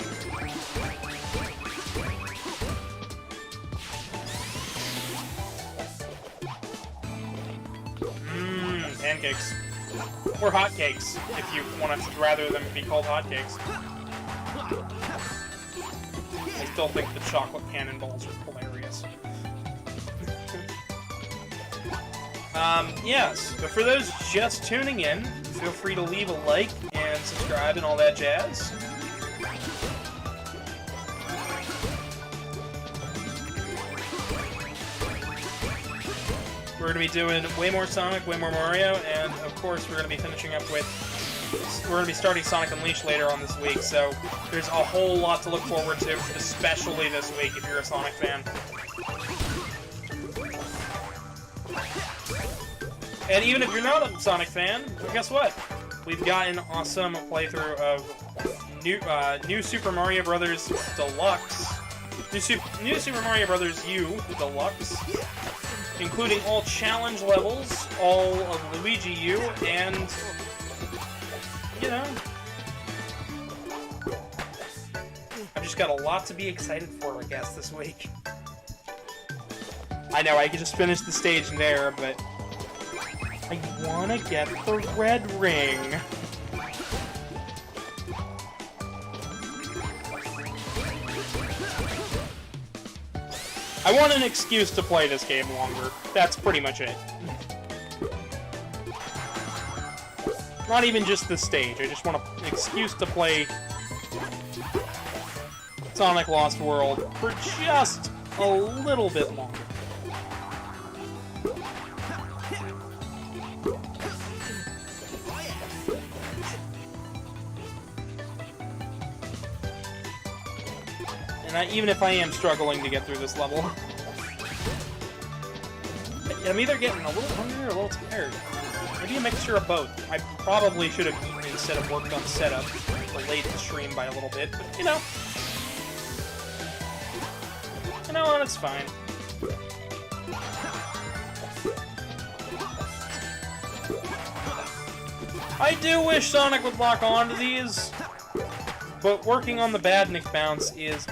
Pancakes. Or hotcakes, if you want to rather them be called hotcakes. I still think the chocolate cannonballs are hilarious. Yes, but for those just tuning in, feel free to leave a like and subscribe and all that jazz. We're going to be doing way more Sonic, way more Mario, and of course we're going to be finishing up with... We're going to be starting Sonic Unleashed later on this week, so there's a whole lot to look forward to, especially this week if you're a Sonic fan. And even if you're not a Sonic fan, well, guess what? We've got an awesome playthrough of New Super Mario Bros. Deluxe. New Super Mario Bros. U Deluxe. Including all challenge levels, all of Luigi U, and... you know... I've just got a lot to be excited for, I guess, this week. I know, I could just finish the stage there, but... I wanna get the red ring! I want an excuse to play this game longer. That's pretty much it. Not even just the stage. I just want an excuse to play Sonic Lost World for just a little bit longer. And even if I am struggling to get through this level, I'm either getting a little hungry or a little tired. Maybe a mixture of both. I probably should have eaten instead of worked on setup. Delayed the stream by a little bit, but you know. You know what, it's fine. I do wish Sonic would lock onto these, but working on the Badnik bounce is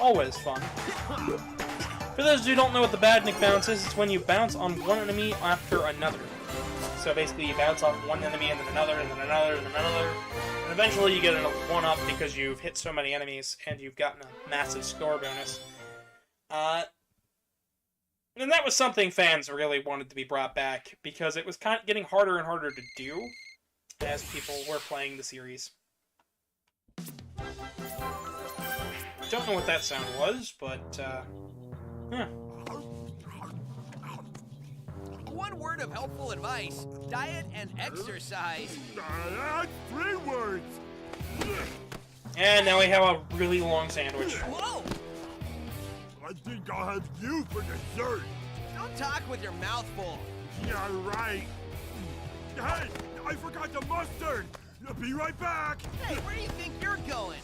always fun. For those who don't know what the Badnik bounce is, it's when you bounce on one enemy after another. So basically you bounce off one enemy and then another and then another and then another. And eventually you get a 1-up because you've hit so many enemies and you've gotten a massive score bonus. And that was something fans really wanted to be brought back because it was kind of getting harder and harder to do as people were playing the series. Don't know what that sound was, but, yeah. one word of helpful advice. Diet and exercise. That's 3 words. And now we have a really long sandwich. Whoa! I think I'll have you for dessert. Don't talk with your mouth full. Yeah, right. Hey, I forgot the mustard. Be right back. Hey, where do you think you're going?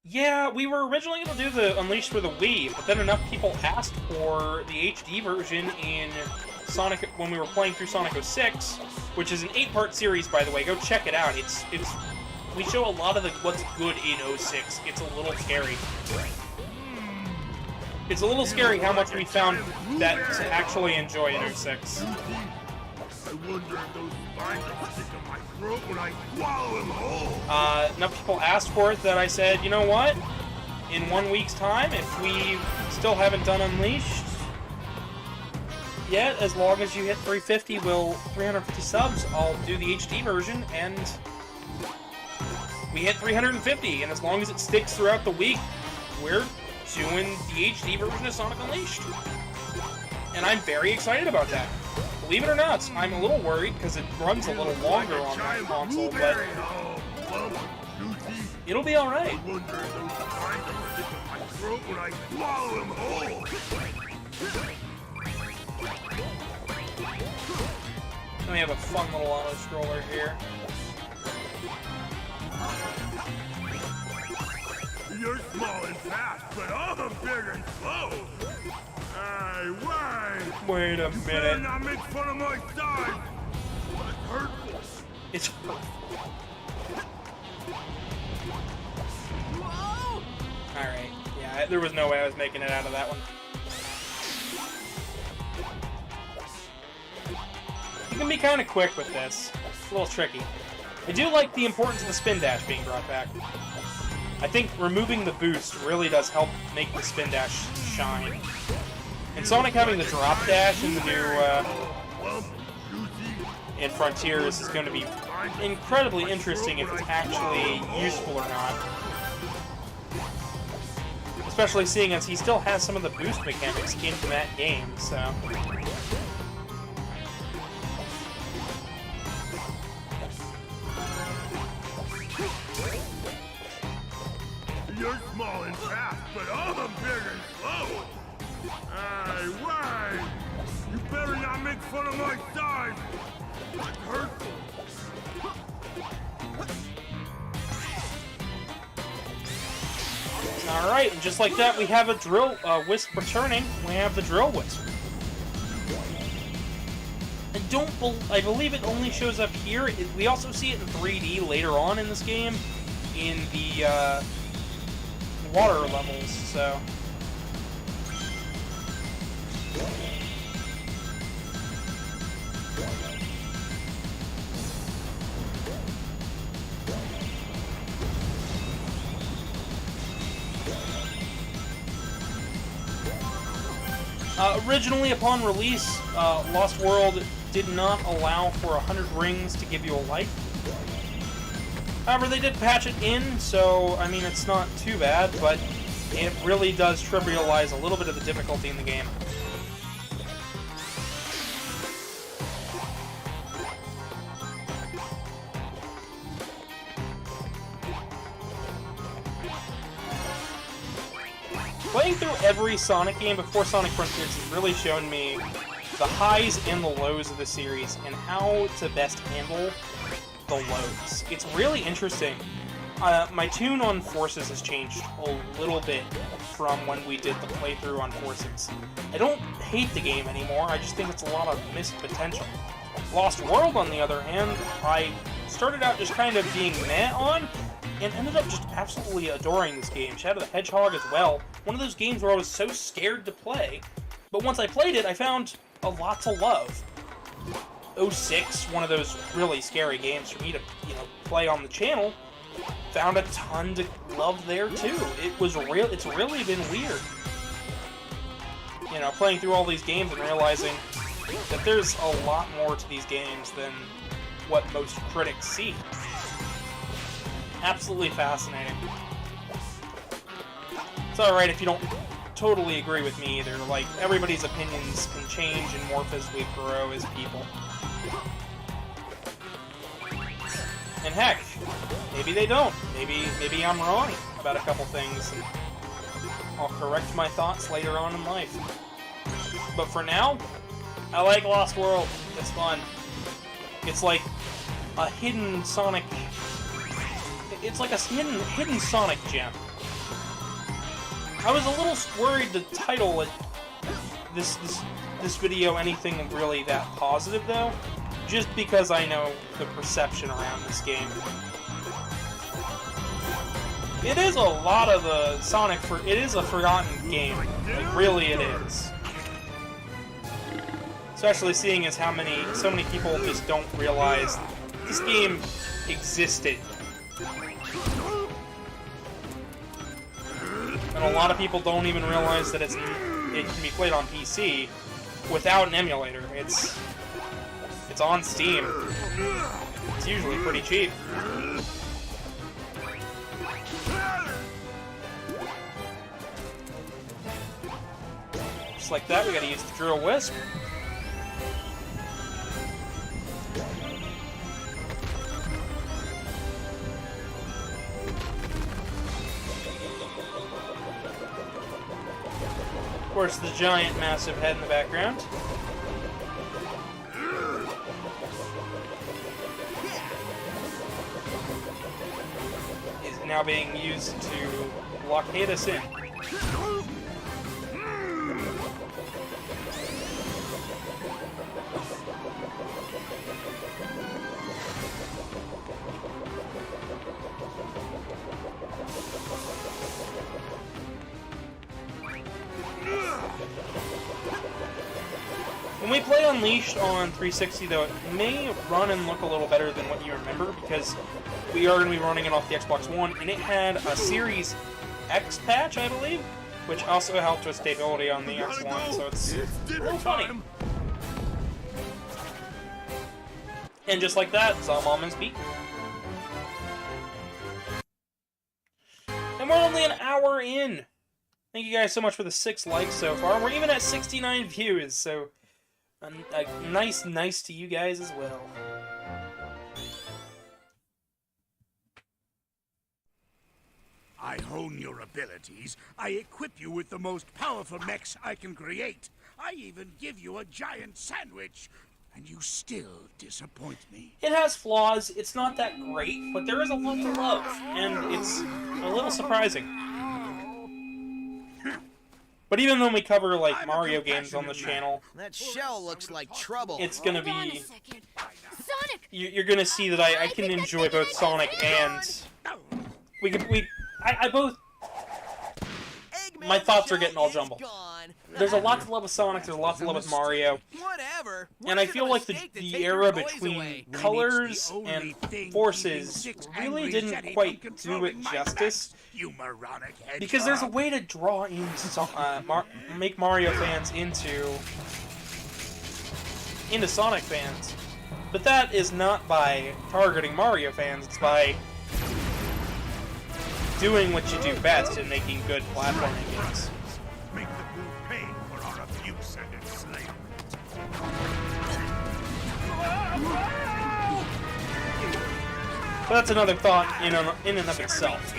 Yeah, we were originally going to do the Unleashed for the Wii, but then enough people asked for the HD version in Sonic when we were playing through Sonic 06, which is an 8-part series, by the way. Go check it out. It's we show a lot of what's good in 06. It's a little scary. It's a little scary how much we found that to actually enjoy in 06. I wonder if those spines will stick in my throat when I swallow them whole. Enough people asked for it that I said, you know what? In 1 week's time, if we still haven't done Unleashed yet, as long as you hit 350 subs, I'll do the HD version, and we hit 350, and as long as it sticks throughout the week, we're doing the HD version of Sonic Unleashed. And I'm very excited about that. Believe it or not, I'm a little worried because it runs a little longer on that console, but it'll be alright. I wonder if those spines will stick in my throat when I swallow them whole. And we have a fun little auto-scroller here. You're small and fast, but I'm big and slow. Why? Wait a You better minute. not make fun of my size. That's hurtful. It's hurtful. Whoa! Alright, yeah, there was no way I was making it out of that one. You can be kind of quick with this. It's a little tricky. I do like the importance of the spin dash being brought back. I think removing the boost really does help make the spin dash shine. And Sonic having the drop dash in the new, in Frontiers is going to be incredibly interesting if it's actually useful or not. Especially seeing as he still has some of the boost mechanics in that game, so... You're small and fast, but I'm big and slow. Why? You better not make fun of my size. That's hurtful. Alright, and just like that, we have a drill Whisk returning. We have the Drill Whisk. I believe it only shows up here. We also see it in 3D later on in this game, in the water levels, so... Originally, upon release, Lost World did not allow for 100 rings to give you a life. However, they did patch it in, so, I mean, it's not too bad, but it really does trivialize a little bit of the difficulty in the game. Playing through every Sonic game before Sonic Frontiers has really shown me the highs and the lows of the series and how to best handle the lows. It's really interesting. My tune on Forces has changed a little bit from when we did the playthrough on Forces. I don't hate the game anymore, I just think it's a lot of missed potential. Lost World, on the other hand, I started out just kind of being meh on, and ended up just absolutely adoring this game. Shadow the Hedgehog as well. One of those games where I was so scared to play, but once I played it, I found a lot to love. 06, one of those really scary games for me to, play on the channel, found a ton to love there too. It's really been weird. Playing through all these games and realizing that there's a lot more to these games than what most critics see. Absolutely fascinating. It's alright if you don't totally agree with me either. Like, everybody's opinions can change and morph as we grow as people. And heck, maybe they don't. Maybe I'm wrong about a couple things, and I'll correct my thoughts later on in life. But for now, I like Lost World. It's fun. It's like a hidden Sonic... It's like a hidden Sonic gem. I was a little worried to title it this video anything really that positive, though, just because I know the perception around this game. It is a lot of the Sonic it is a forgotten game. Like, really it is. Especially seeing as so many people just don't realize this game existed. And a lot of people don't even realize that it can be played on PC without an emulator. It's on Steam. It's usually pretty cheap. Just like that, we gotta use the drill whisk. Of course, the giant, massive head in the background. Is now being used to blockade us in. When we play Unleashed on 360, though, it may run and look a little better than what you remember, because we are going to be running it off the Xbox One, and it had a Series X patch, I believe, which also helped with stability on the X1, so it's a little funny. And just like that, Zalmom is beaten. And we're only an hour in. Thank you guys so much for the 6 likes so far. We're even at 69 views, so nice to you guys as well. I hone your abilities. I equip you with the most powerful mechs I can create. I even give you a giant sandwich. And you still disappoint me. It has flaws. It's not that great, but there is a lot to love. And it's a little surprising. But even when we cover, like, Mario games on the channel... That shell looks like trouble. It's gonna be... Sonic! You're gonna see that I can enjoy both Sonic and... I both... My thoughts are getting all jumbled. There's a lot to love with Sonic, there's a lot to love with Mario. Whatever. And I feel like the era between colors and forces really didn't quite do it justice. Because there's a way to draw in, make Mario fans into Sonic fans. But that is not by targeting Mario fans, it's by doing what you do best and making good platforming games. Make the fool pay for our abuse and enslavement. But that's another thought in and of itself.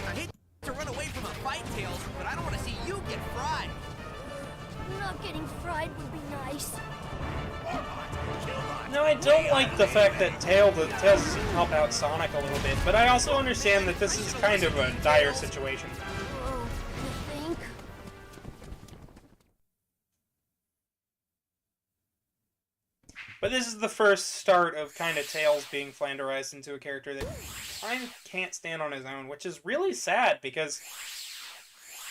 I hate to run away from a fight, Tails, but I don't want to see you get fried. Not getting fried would be nice. No, I don't like the fact that Tails doesn't help out Sonic a little bit, but I also understand that this is kind of a dire situation. Oh, you think? But this is the first start of kind of Tails being flanderized into a character that kind of can't stand on his own, which is really sad because,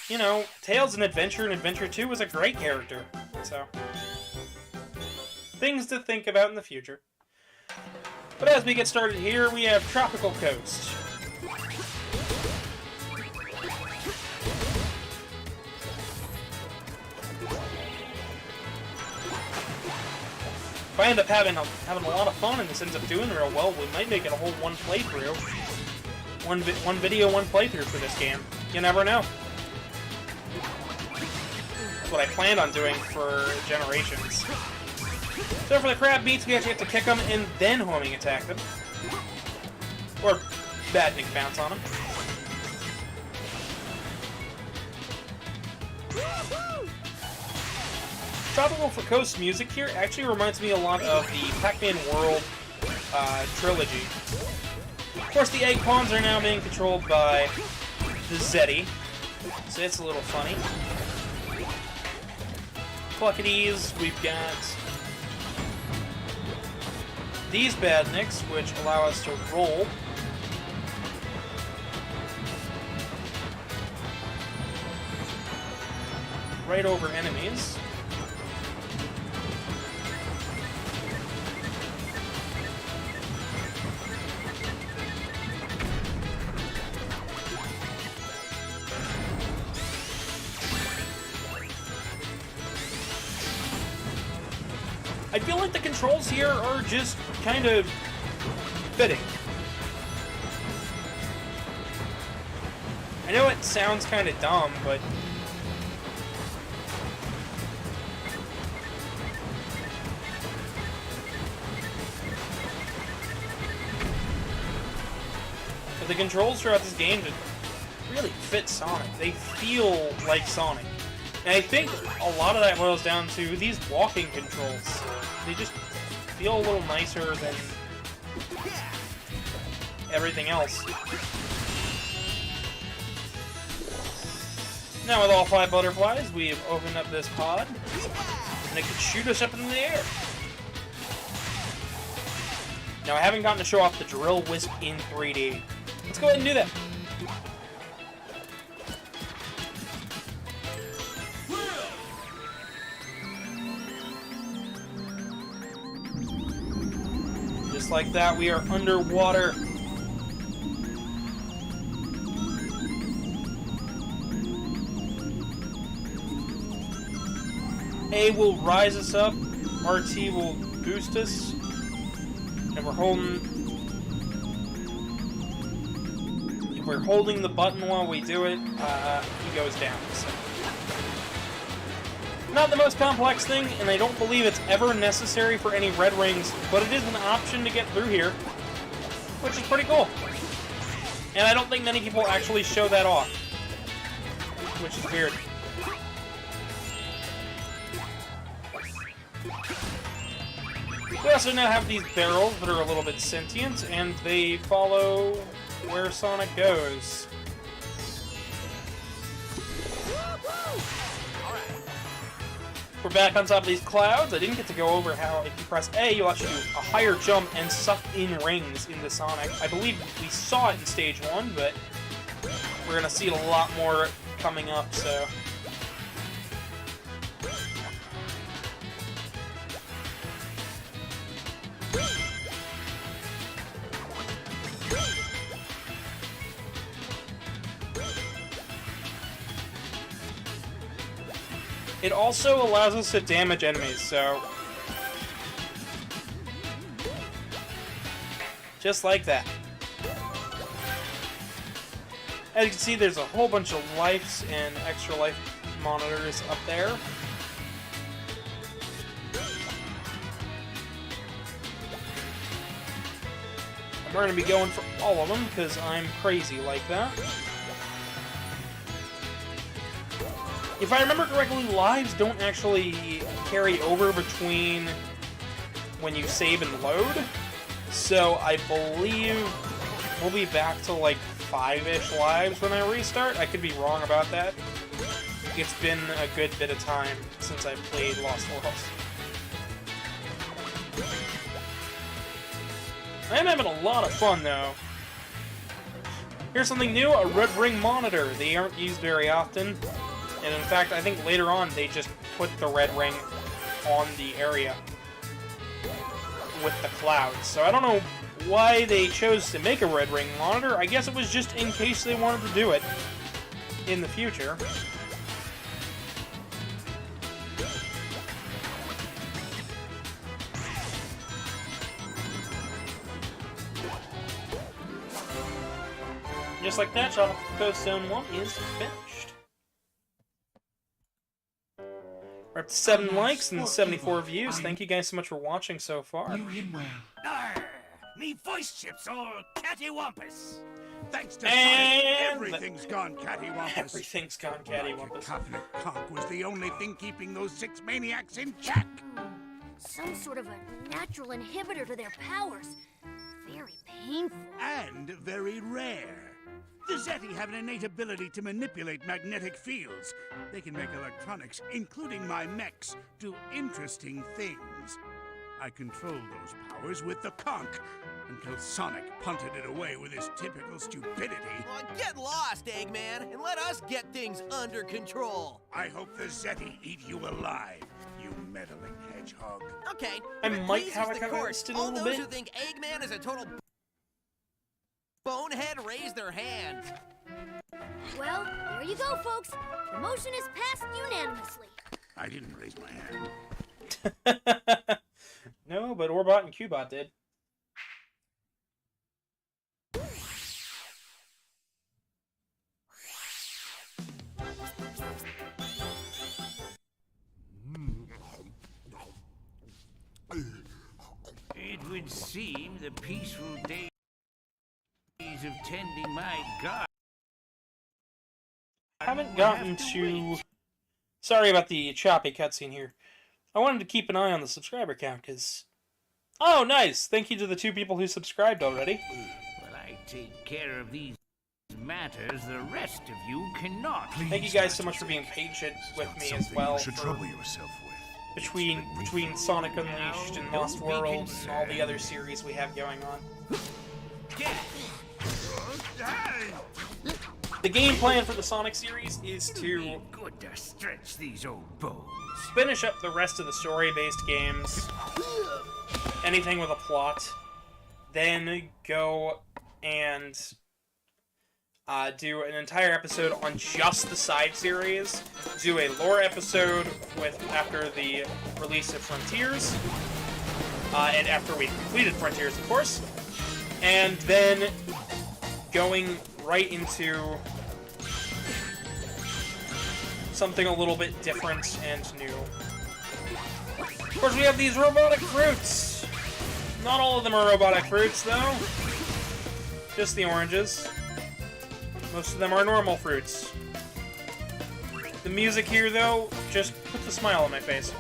you know, Tails in Adventure and Adventure 2 was a great character, so... things to think about in the future. But as we get started here, we have Tropical Coast. if I end up having a lot of fun and this ends up doing real well, we might make it a whole one playthrough. One video, one playthrough for this game. You never know. That's what I planned on doing for Generations. So for the crab beats, we actually have to kick them and then homing attack them. Or badnik bounce on them. Tropical for Coast music here actually reminds me a lot of the Pac-Man World trilogy. Of course, the egg pawns are now being controlled by the Zeddy, so it's a little funny. Pluckities, we've got these badniks, which allow us to roll. Right over enemies. I feel like the controls here are just kind of fitting. I know it sounds kind of dumb, but the controls throughout this game just really fit Sonic. They feel like Sonic. And I think a lot of that boils down to these walking controls. They just feel a little nicer than everything else. Now with all 5 butterflies, we've opened up this pod, and it can shoot us up in the air. Now I haven't gotten to show off the Drill Whisk in 3D. Let's go ahead and do that. Just like that, we are underwater. A will rise us up, RT will boost us, and we're holding the button while we do it, he goes down. So. Not the most complex thing, and I don't believe it's ever necessary for any red rings, but it is an option to get through here, which is pretty cool. And I don't think many people actually show that off, which is weird. We also now have these barrels that are a little bit sentient, and they follow where Sonic goes. We're back on top of these clouds. I didn't get to go over how if you press A, you'll actually do a higher jump and suck in rings into Sonic. I believe we saw it in Stage 1, but we're going to see a lot more coming up, so... It also allows us to damage enemies, so... Just like that. As you can see, there's a whole bunch of lives and extra life monitors up there. I'm going to be going for all of them, because I'm crazy like that. If I remember correctly, lives don't actually carry over between when you save and load. So I believe we'll be back to like 5-ish lives when I restart. I could be wrong about that. It's been a good bit of time since I played Lost Worlds. I am having a lot of fun though. Here's something new, a red ring monitor. They aren't used very often. And in fact, I think later on they just put the red ring on the area with the clouds. So I don't know why they chose to make a red ring monitor. I guess it was just in case they wanted to do it in the future. Just like that, Tropical Coast Zone 1 is finished. We're up to 7 likes and 74 views. Thank you guys so much for watching so far. Knew him well. Arr, me voice chips all cattywampus. Thanks to And Sonic, everything's gone cattywampus. Everything's gone cattywampus. Covenant Conk was the only thing keeping those 6 maniacs in check. Some sort of a natural inhibitor to their powers. Very painful. And very rare. The Zeti have an innate ability to manipulate magnetic fields. They can make electronics, including my mechs, do interesting things. I controlled those powers with the conch until Sonic punted it away with his typical stupidity. Well, get lost, Eggman, and let us get things under control. I hope the Zeti eat you alive, you meddling hedgehog. Okay. I if it might pleases have a the cover court, listed a all little those bit. who think Eggman is a total bonehead raise their hands. Well, there you go, folks. The motion is passed unanimously. I didn't raise my hand. No, but Orbot and Cubot did. It would seem the peaceful days of tending my garden. I haven't gotten to... Sorry about the choppy cutscene here. I wanted to keep an eye on the subscriber count, because... Oh, nice! Thank you to the 2 people who subscribed already. Well, I take care of these matters the rest of you cannot. Thank you guys so much for being patient with me as well. You should trouble yourself with. Between Sonic Unleashed and Lost World and all the other series we have going on. Get The game plan for the Sonic series is to good to stretch these old bones. finish up the rest of the story-based games, anything with a plot, then go and do an entire episode on just the side series, do a lore episode after the release of Frontiers, and after we've completed Frontiers, of course, and then going right into something a little bit different and new. Of course, we have these robotic fruits. Not all of them are robotic fruits, though. Just the oranges. Most of them are normal fruits. The music here, though, just puts a smile on my face.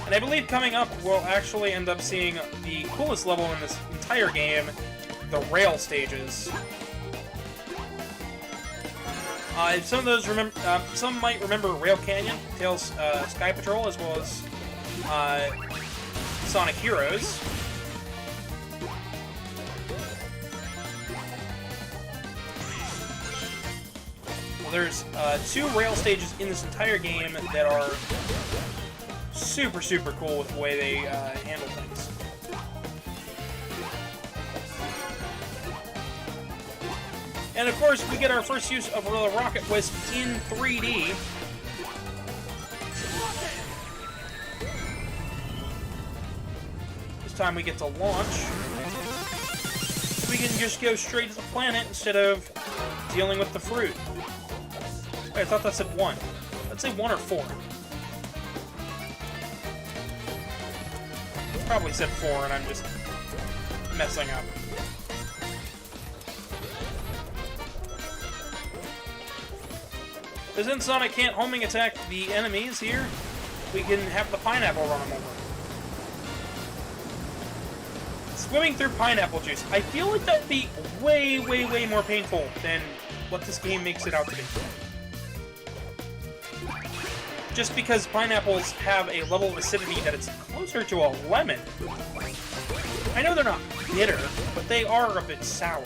And I believe coming up, we'll actually end up seeing the coolest level in this entire game, the rail stages. Some of those some might remember Rail Canyon, Tails Sky Patrol, as well as Sonic Heroes. There's 2 rail stages in this entire game that are super, super cool with the way they handle things. And of course, we get our first use of the Rocket Whisk in 3D. This time we get to launch. We can just go straight to the planet instead of dealing with the fruit. Wait, I thought that said 1. Let's say 1 or 4. It probably said 4 and I'm just messing up. Since Sonic can't homing attack the enemies here, we can have the pineapple run them over. Swimming through pineapple juice. I feel like that would be way, way, way more painful than what this game makes it out to be. Just because pineapples have a level of acidity that it's closer to a lemon. I know they're not bitter, but they are a bit sour.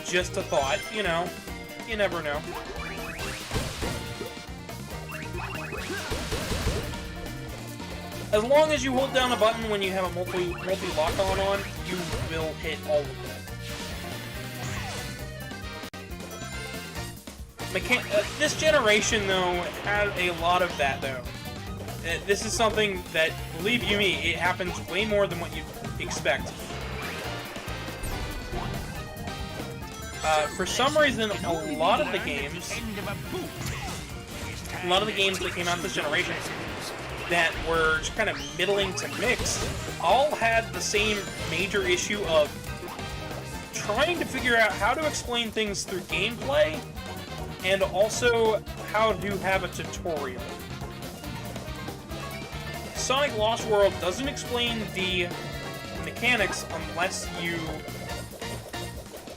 Just a thought, you know. You never know. As long as you hold down a button when you have a multi-lock on, you will hit all of them. This generation, though, had a lot of that, though. This is something that, believe you me, it happens way more than what you expect. For some reason, a lot of the games that came out this generation that were just kind of middling to mixed all had the same major issue of trying to figure out how to explain things through gameplay and also how to have a tutorial. Sonic Lost World doesn't explain the mechanics unless you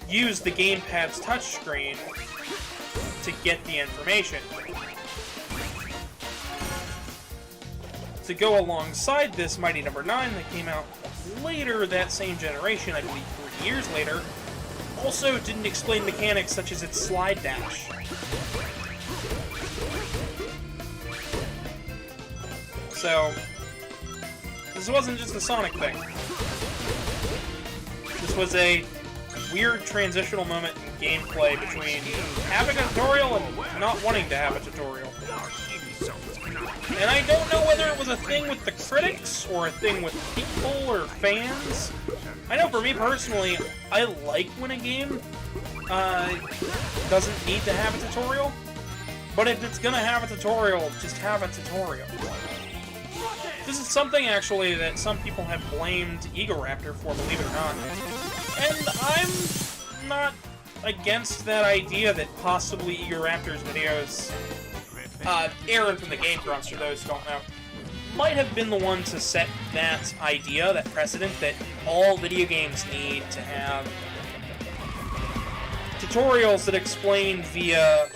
use the gamepad's touchscreen to get the information. To go alongside this, Mighty No. 9 that came out later that same generation, I believe 3 years later, also didn't explain mechanics such as its slide dash. So, this wasn't just a Sonic thing. This was a weird transitional moment in gameplay between having a tutorial and not wanting to have a tutorial. And I don't know whether it was a thing with the critics, or a thing with people, or fans. I know for me personally, I like when a game doesn't need to have a tutorial. But if it's gonna have a tutorial, just have a tutorial. This is something, actually, that some people have blamed Eagle Raptor for, believe it or not. And I'm not against that idea that possibly Eagle Raptor's videos, Aaron from the Game Grunts, for those who don't know, might have been the one to set that idea, that precedent, that all video games need to have tutorials that explain via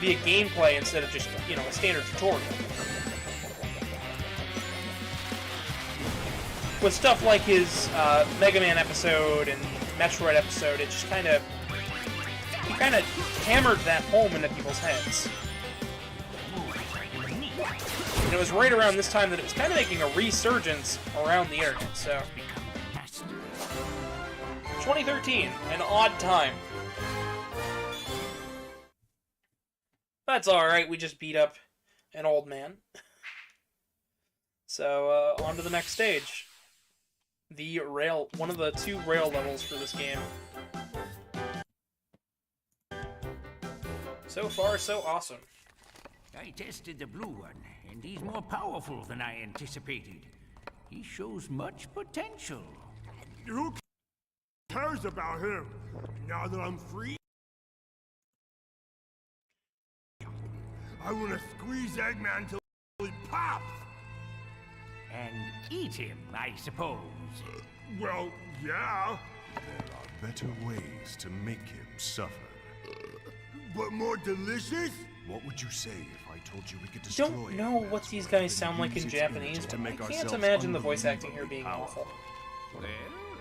gameplay instead of just, you know, a standard tutorial. With stuff like his Mega Man episode and Metroid episode, it just kind of hammered that home into people's heads. And it was right around this time that it was kind of making a resurgence around the internet, so... 2013, an odd time. That's alright, we just beat up an old man. So, on to the next stage. One of the 2 rail levels for this game. So far, so awesome. I tested the blue one, and he's more powerful than I anticipated. He shows much potential. Who cares about him? Now that I'm free, I want to squeeze Eggman till he pops! And eat him, I suppose. Well, yeah. There are better ways to make him suffer. But more delicious? What would you say if I told you we could destroy Don't know what these guys sound like in Japanese, but I can't imagine the voice acting here being awful. Well,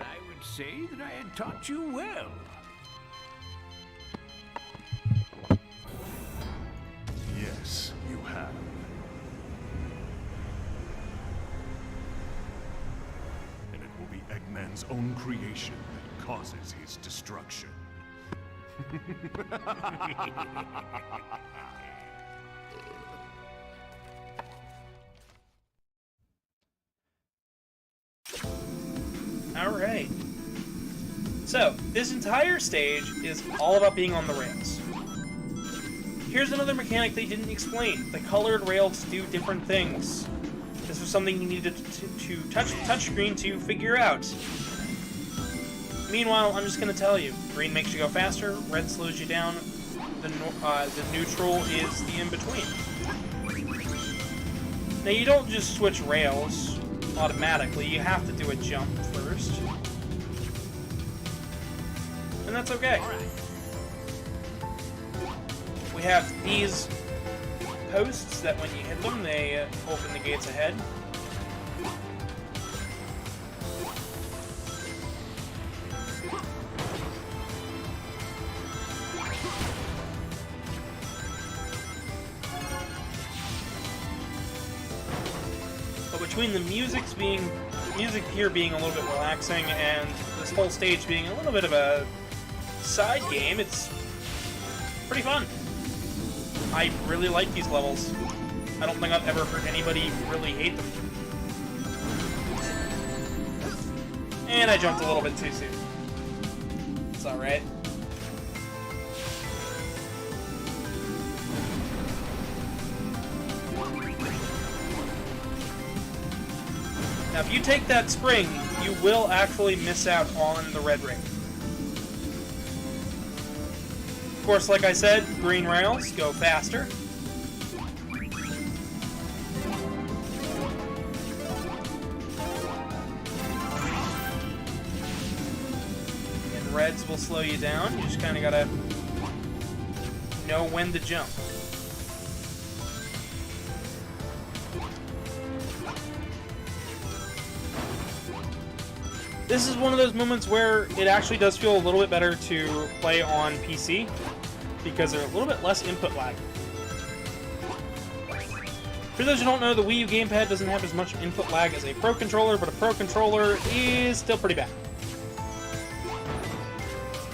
I would say that I had taught you well. Yes, you have. And it will be Eggman's own creation that causes his destruction. Alright. So, this entire stage is all about being on the rails. Here's another mechanic they didn't explain. The colored rails do different things. This was something you needed to touch the touchscreen to figure out. Meanwhile, I'm just going to tell you. Green makes you go faster, red slows you down, the neutral is the in-between. Now, you don't just switch rails automatically. You have to do a jump first. And that's okay. We have these posts that when you hit them, they open the gates ahead. But between the music here being a little bit relaxing and this whole stage being a little bit of a side game, it's pretty fun. I really like these levels. I don't think I've ever heard anybody really hate them. And I jumped a little bit too soon. It's alright. Now, if you take that spring, you will actually miss out on the red ring. Of course, like I said, green rails go faster. And reds will slow you down. You just kind of gotta know when to jump. This is one of those moments where it actually does feel a little bit better to play on PC because they're a little bit less input lag. For those who don't know, the Wii U gamepad doesn't have as much input lag as a Pro Controller, but a Pro Controller is still pretty bad.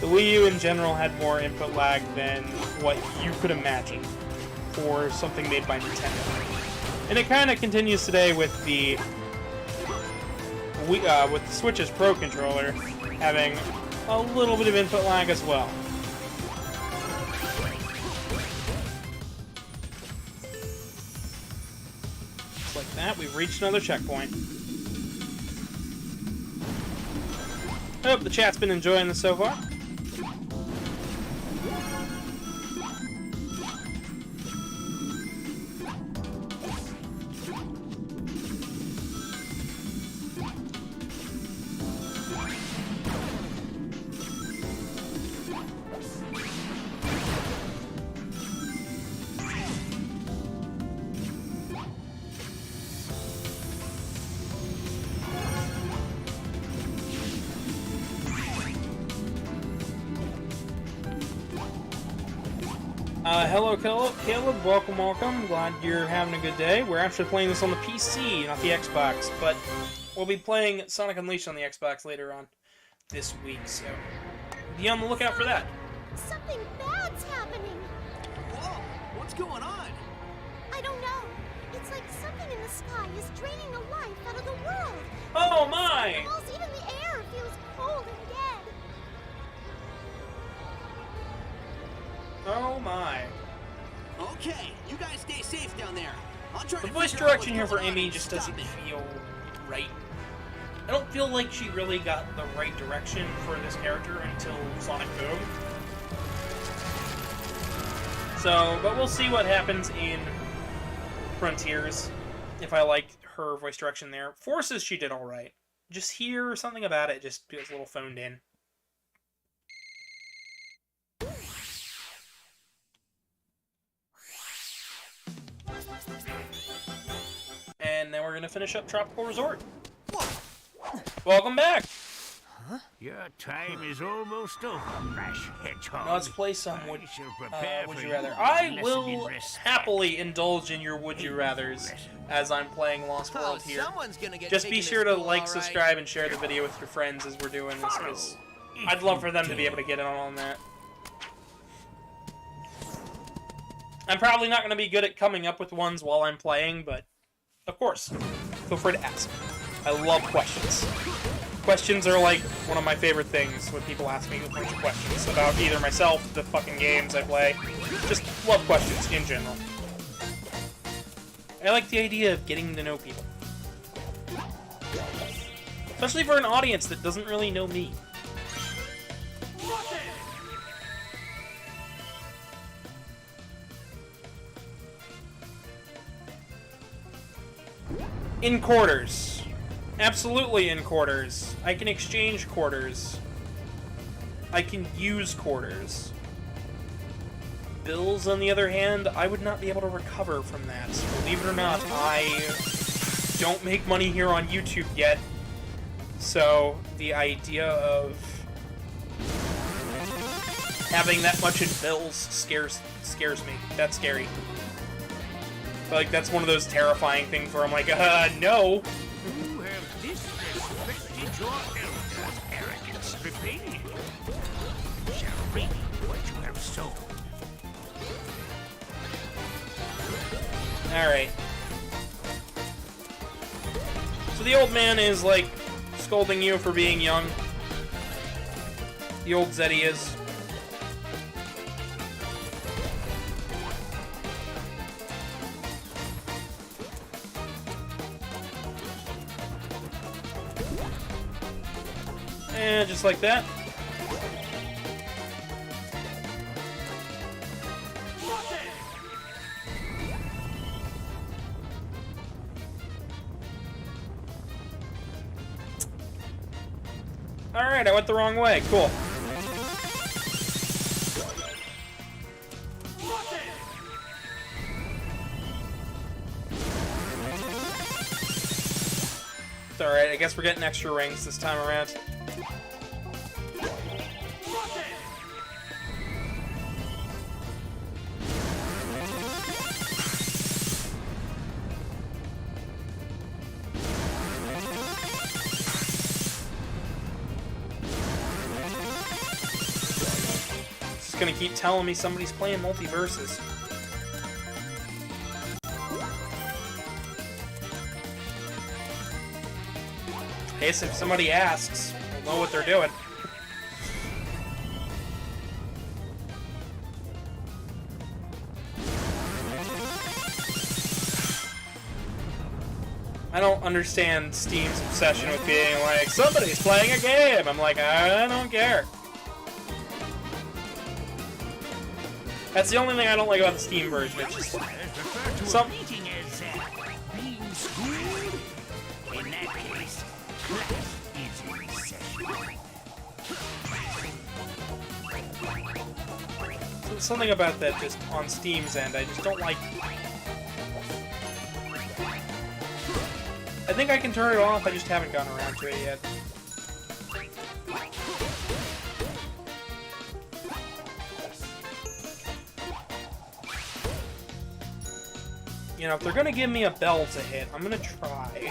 The Wii U in general had more input lag than what you could imagine for something made by Nintendo. And it kind of continues today with the Switch's Pro Controller having a little bit of input lag as well. Just like that, we've reached another checkpoint. I hope the chat's been enjoying this so far. Hello, Caleb. Welcome, welcome. Glad you're having a good day. We're actually playing this on the PC, not the Xbox, but we'll be playing Sonic Unleashed on the Xbox later on this week, so be on the lookout for that. Something bad's happening. Whoa, what's going on? I don't know. It's like something in the sky is draining the life out of the world. Oh my! Almost even the air feels cold and dead. Oh my. Okay, you guys stay safe down there. I'll try The to voice figure out direction here what's for going on Amy and just stop doesn't it. feel right. I don't feel like she really got the right direction for this character until Sonic Boom. So, but we'll see what happens in Frontiers, if I like her voice direction there. Forces, she did alright. Just here, something about it just feels a little phoned in. And then we're going to finish up Tropical Resort. Welcome back! Your time is almost over, rash hedgehog. Now let's play some Would for You you Rather. a I lesson will in respect. happily indulge in your Would You Rathers as I'm playing Lost World here. Someone's gonna get Just be taken sure to school, like, all right. subscribe, and share the video with your friends as we're doing this, because I'd love for them to be able to get in on that. I'm probably not going to be good at coming up with ones while I'm playing, but of course, feel free to ask. I love questions. Questions are like one of my favorite things when people ask me a bunch of questions about either myself, the fucking games I play. Just love questions in general. I like the idea of getting to know people. Especially for an audience that doesn't really know me. In quarters. Absolutely in quarters. I can exchange quarters. I can use quarters. Bills, on the other hand, I would not be able to recover from that. Believe it or not, I don't make money here on YouTube yet. So, the idea of having that much in bills scares me. That's scary. But, like, that's one of those terrifying things where I'm like, no. You have disrespected your elders' arrogance repeatedly. You shall reap what you have sown. Alright. So the old man is, like, scolding you for being young. The old Zeddy is. And just like that. Alright, I went the wrong way. Cool. It's alright, I guess we're getting extra rings this time around. Gonna keep telling me somebody's playing multiverses. I guess if somebody asks, we'll know what they're doing. I don't understand Steam's obsession with being like, somebody's playing a game! I'm like, I don't care. That's the only thing I don't like about the Steam version. It's just some. Being schooled? In that case, class is in session. Something about that just on Steam's end, I just don't like. I think I can turn it off. I just haven't gotten around to it yet. You know, if they're gonna give me a bell to hit, I'm gonna try.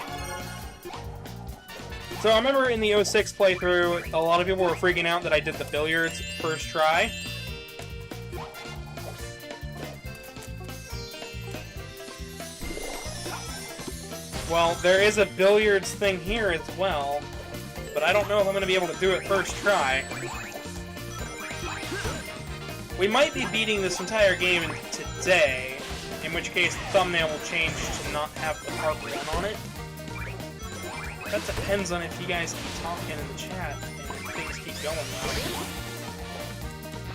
So I remember in the 06 playthrough, a lot of people were freaking out that I did the billiards first try. Well, there is a billiards thing here as well, but I don't know if I'm gonna be able to do it first try. We might be beating this entire game today. In which case, the thumbnail will change to not have the part 1 on it. That depends on if you guys keep talking in the chat and things keep going well.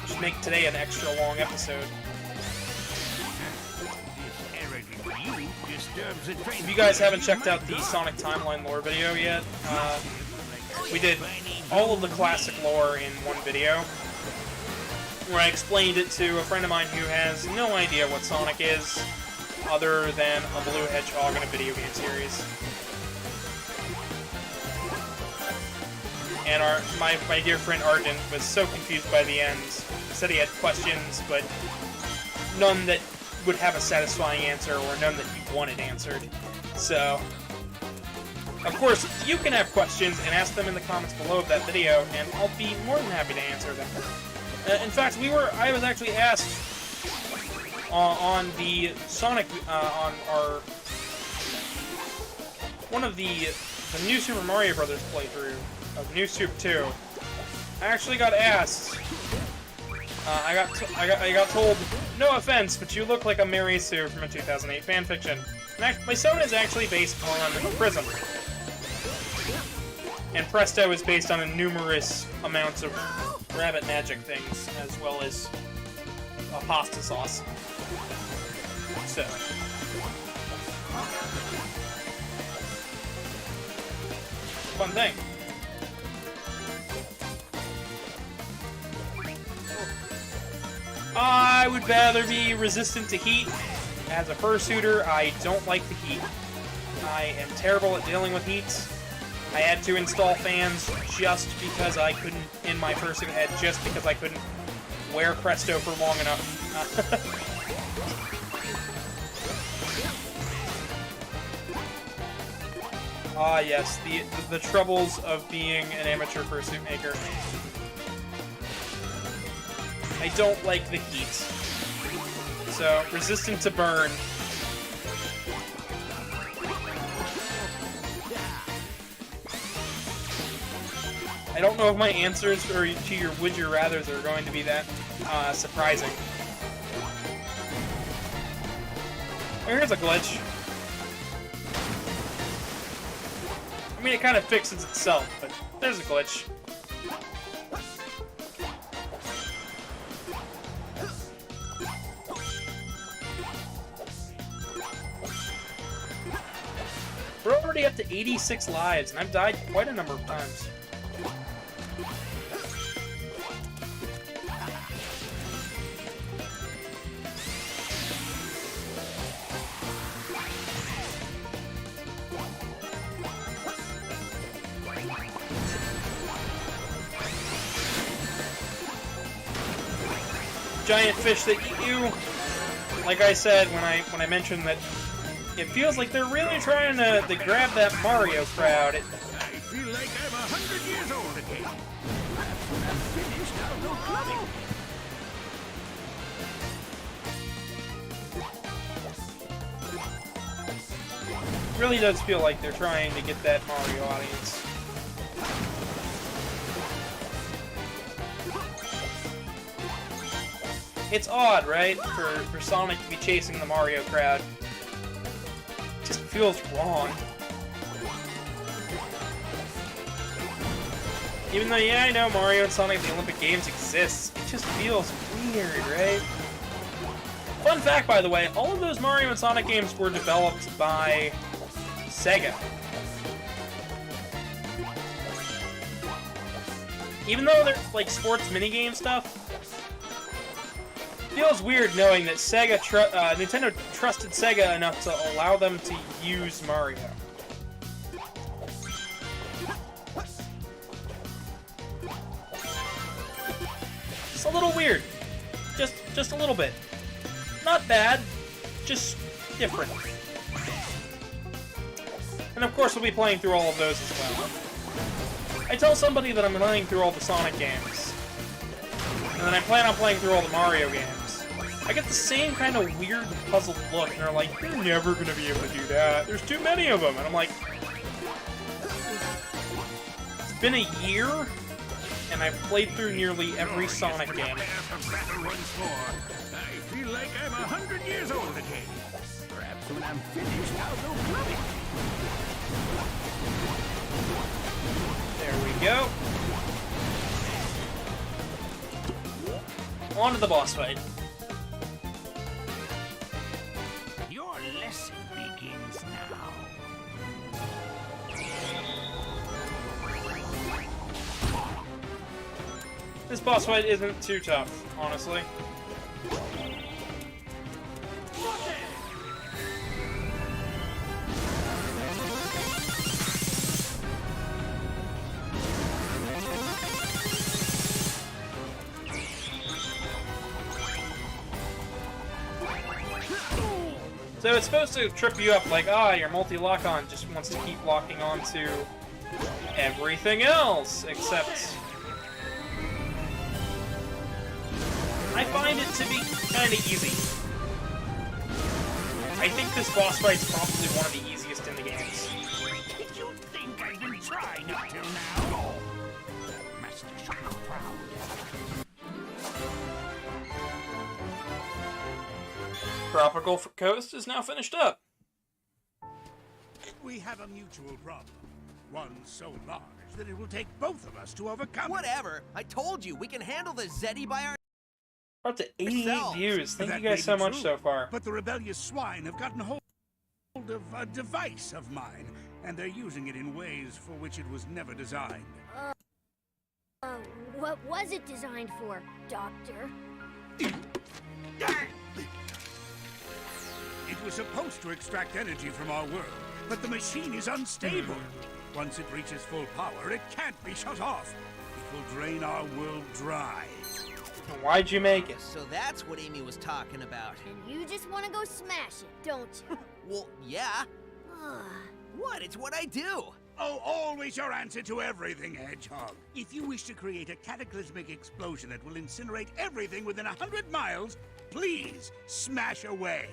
Just make today an extra long episode. If you guys haven't checked out the Sonic Timeline lore video yet, we did all of the classic lore in one video, where I explained it to a friend of mine who has no idea what Sonic is, other than a blue hedgehog in a video game series. And my dear friend Argent was so confused by the end. He said he had questions, but none that would have a satisfying answer, or none that he wanted answered. So, of course, you can have questions and ask them in the comments below of that video, and I'll be more than happy to answer them. In fact, I was actually asked on the Sonic, on our, one of the new Super Mario Brothers playthrough of New Soup 2. I actually got asked, I got told, no offense, but you look like a Mary Sue from a 2008 fanfiction. And my Sona is actually based on Prism. And Presto is based on numerous amounts of rabbit magic things, as well as a pasta sauce. So. Fun thing. I would rather be resistant to heat. As a fursuiter, I don't like the heat. I am terrible at dealing with heat. I had to install fans just because I couldn't, in my fursuit head, just because I couldn't wear Presto for long enough. Ah, yes, the troubles of being an amateur fursuit maker. I don't like the heat. So, resistant to burn I don't know if my answers to your would you rathers are going to be that surprising. Oh, here's a glitch. I mean, it kind of fixes itself, but there's a glitch. We're already up to 86 lives, and I've died quite a number of times. Giant fish that eat you. Like I said when I mentioned that it feels like they're really trying to grab that Mario crowd. I feel like I'm 100 years old again. I'm finished, I'll go clubbing. Really does feel like they're trying to get that Mario audience. It's odd, right, for Sonic to be chasing the Mario crowd. It just feels wrong. Even though, yeah, I know Mario and Sonic at the Olympic Games exists, it just feels weird, right? Fun fact, by the way, all of those Mario and Sonic games were developed by Sega. Even though they're like sports minigame stuff, feels weird knowing that Nintendo trusted Sega enough to allow them to use Mario. Just a little weird. Just a little bit. Not bad, just different. And of course we'll be playing through all of those as well. I tell somebody that I'm playing through all the Sonic games, and then I plan on playing through all the Mario games. I get the same kind of weird, puzzled look, and they're like, you're never going to be able to do that. There's too many of them. And I'm like, it's been a year, and I've played through nearly every Sonic game. I feel like I'm 100 years old again. Perhaps when I'm finished, I'll go clubbing. There we go. On to the boss fight. Your lesson begins now. This boss fight isn't too tough, honestly. So it's supposed to trip you up like, your multi-lock-on just wants to keep locking on to everything else, except I find it to be kind of easy. I think this boss fight's probably one of the easiest in the games. Did you think I've been trying up till now? Master should be proud. Tropical Coast is now finished up. We have a mutual problem. One so large that it will take both of us to overcome. Whatever. I told you, we can handle the Zeddy by our... Up to 88 Ourselves. views. Thank That you guys may so be much true, so far. But the rebellious swine have gotten hold of a device of mine, and they're using it in ways for which it was never designed. What was it designed for, Doctor? It was supposed to extract energy from our world, but the machine is unstable. Once it reaches full power, it can't be shut off. It will drain our world dry. Why'd you make it? So that's what Amy was talking about. And you just want to go smash it, don't you? Well, yeah. What? It's what I do. Oh, always your answer to everything, Hedgehog. If you wish to create a cataclysmic explosion that will incinerate everything within 100 miles, please smash away.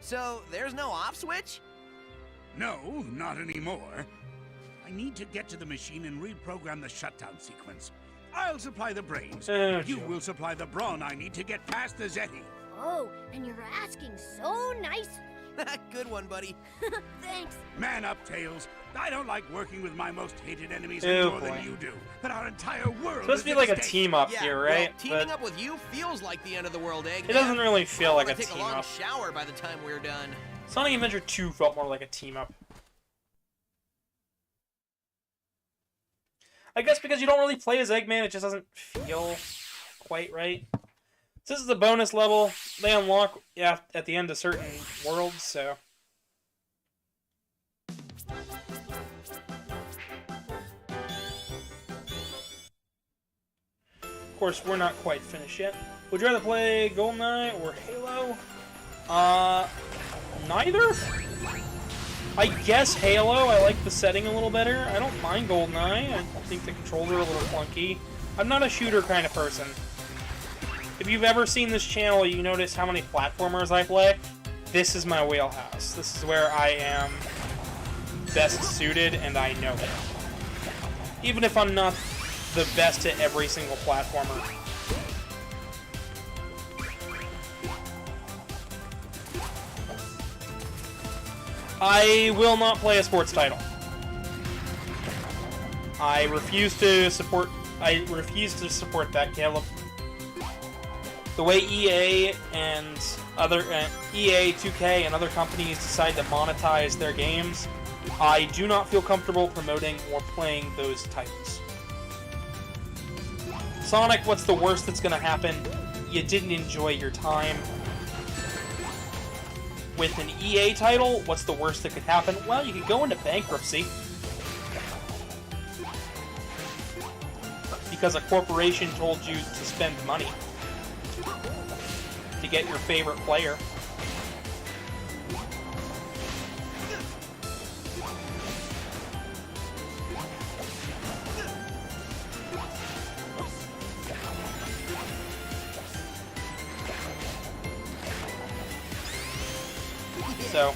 So there's no off switch? No, not anymore. I need to get to the machine and reprogram the shutdown sequence. I'll supply the brains. Oh, You will supply the brawn I need to get past the Zeti. Oh, and you're asking so nicely. Good one, buddy. Thanks. Man up, Tails. I don't like working with my most hated enemies any Oh, more boy. than you do. But our entire world Supposed to be is like at a stake. team up Yeah, here, well, right? teaming But up with you feels like the end of the world, Eggman. it doesn't really feel like a take team a long up. shower by the time we're done. Sonic Adventure 2 felt more like a team up. I guess because you don't really play as Eggman, it just doesn't feel quite right. So this is the bonus level. They unlock at the end of certain worlds, so... Of course, we're not quite finished yet. Would you rather play GoldenEye or Halo? Neither? I guess Halo. I like the setting a little better. I don't mind GoldenEye. I think the controls are a little clunky. I'm not a shooter kind of person. If you've ever seen this channel, you notice how many platformers I play. This is my wheelhouse. This is where I am best suited, and I know it. Even if I'm not the best at every single platformer. I will not play a sports title. I refuse to support that, Caleb. The way EA and other EA, 2K, and other companies decide to monetize their games, I do not feel comfortable promoting or playing those titles. Sonic, what's the worst that's going to happen? You didn't enjoy your time. With an EA title, what's the worst that could happen? Well, you could go into bankruptcy. Because a corporation told you to spend money to get your favorite player. So,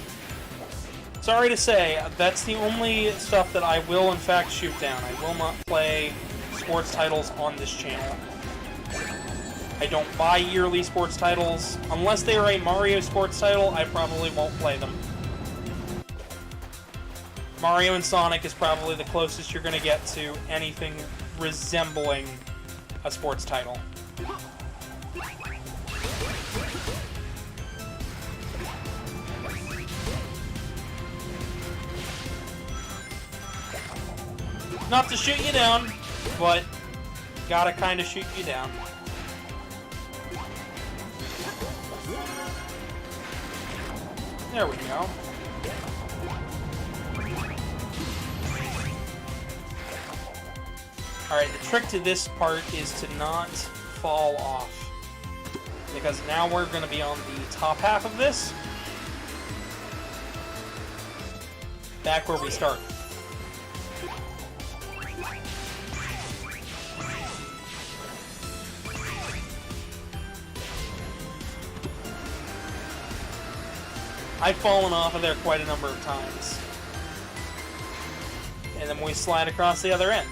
sorry to say, that's the only stuff that I will in fact shoot down. I will not play sports titles on this channel. I don't buy yearly sports titles. Unless they are a Mario sports title, I probably won't play them. Mario and Sonic is probably the closest you're going to get to anything resembling a sports title. Not to shoot you down, but gotta kind of shoot you down. There we go. Alright, the trick to this part is to not fall off. Because now we're going to be on the top half of this. Back where we start. I've fallen off of there quite a number of times. And then we slide across the other end.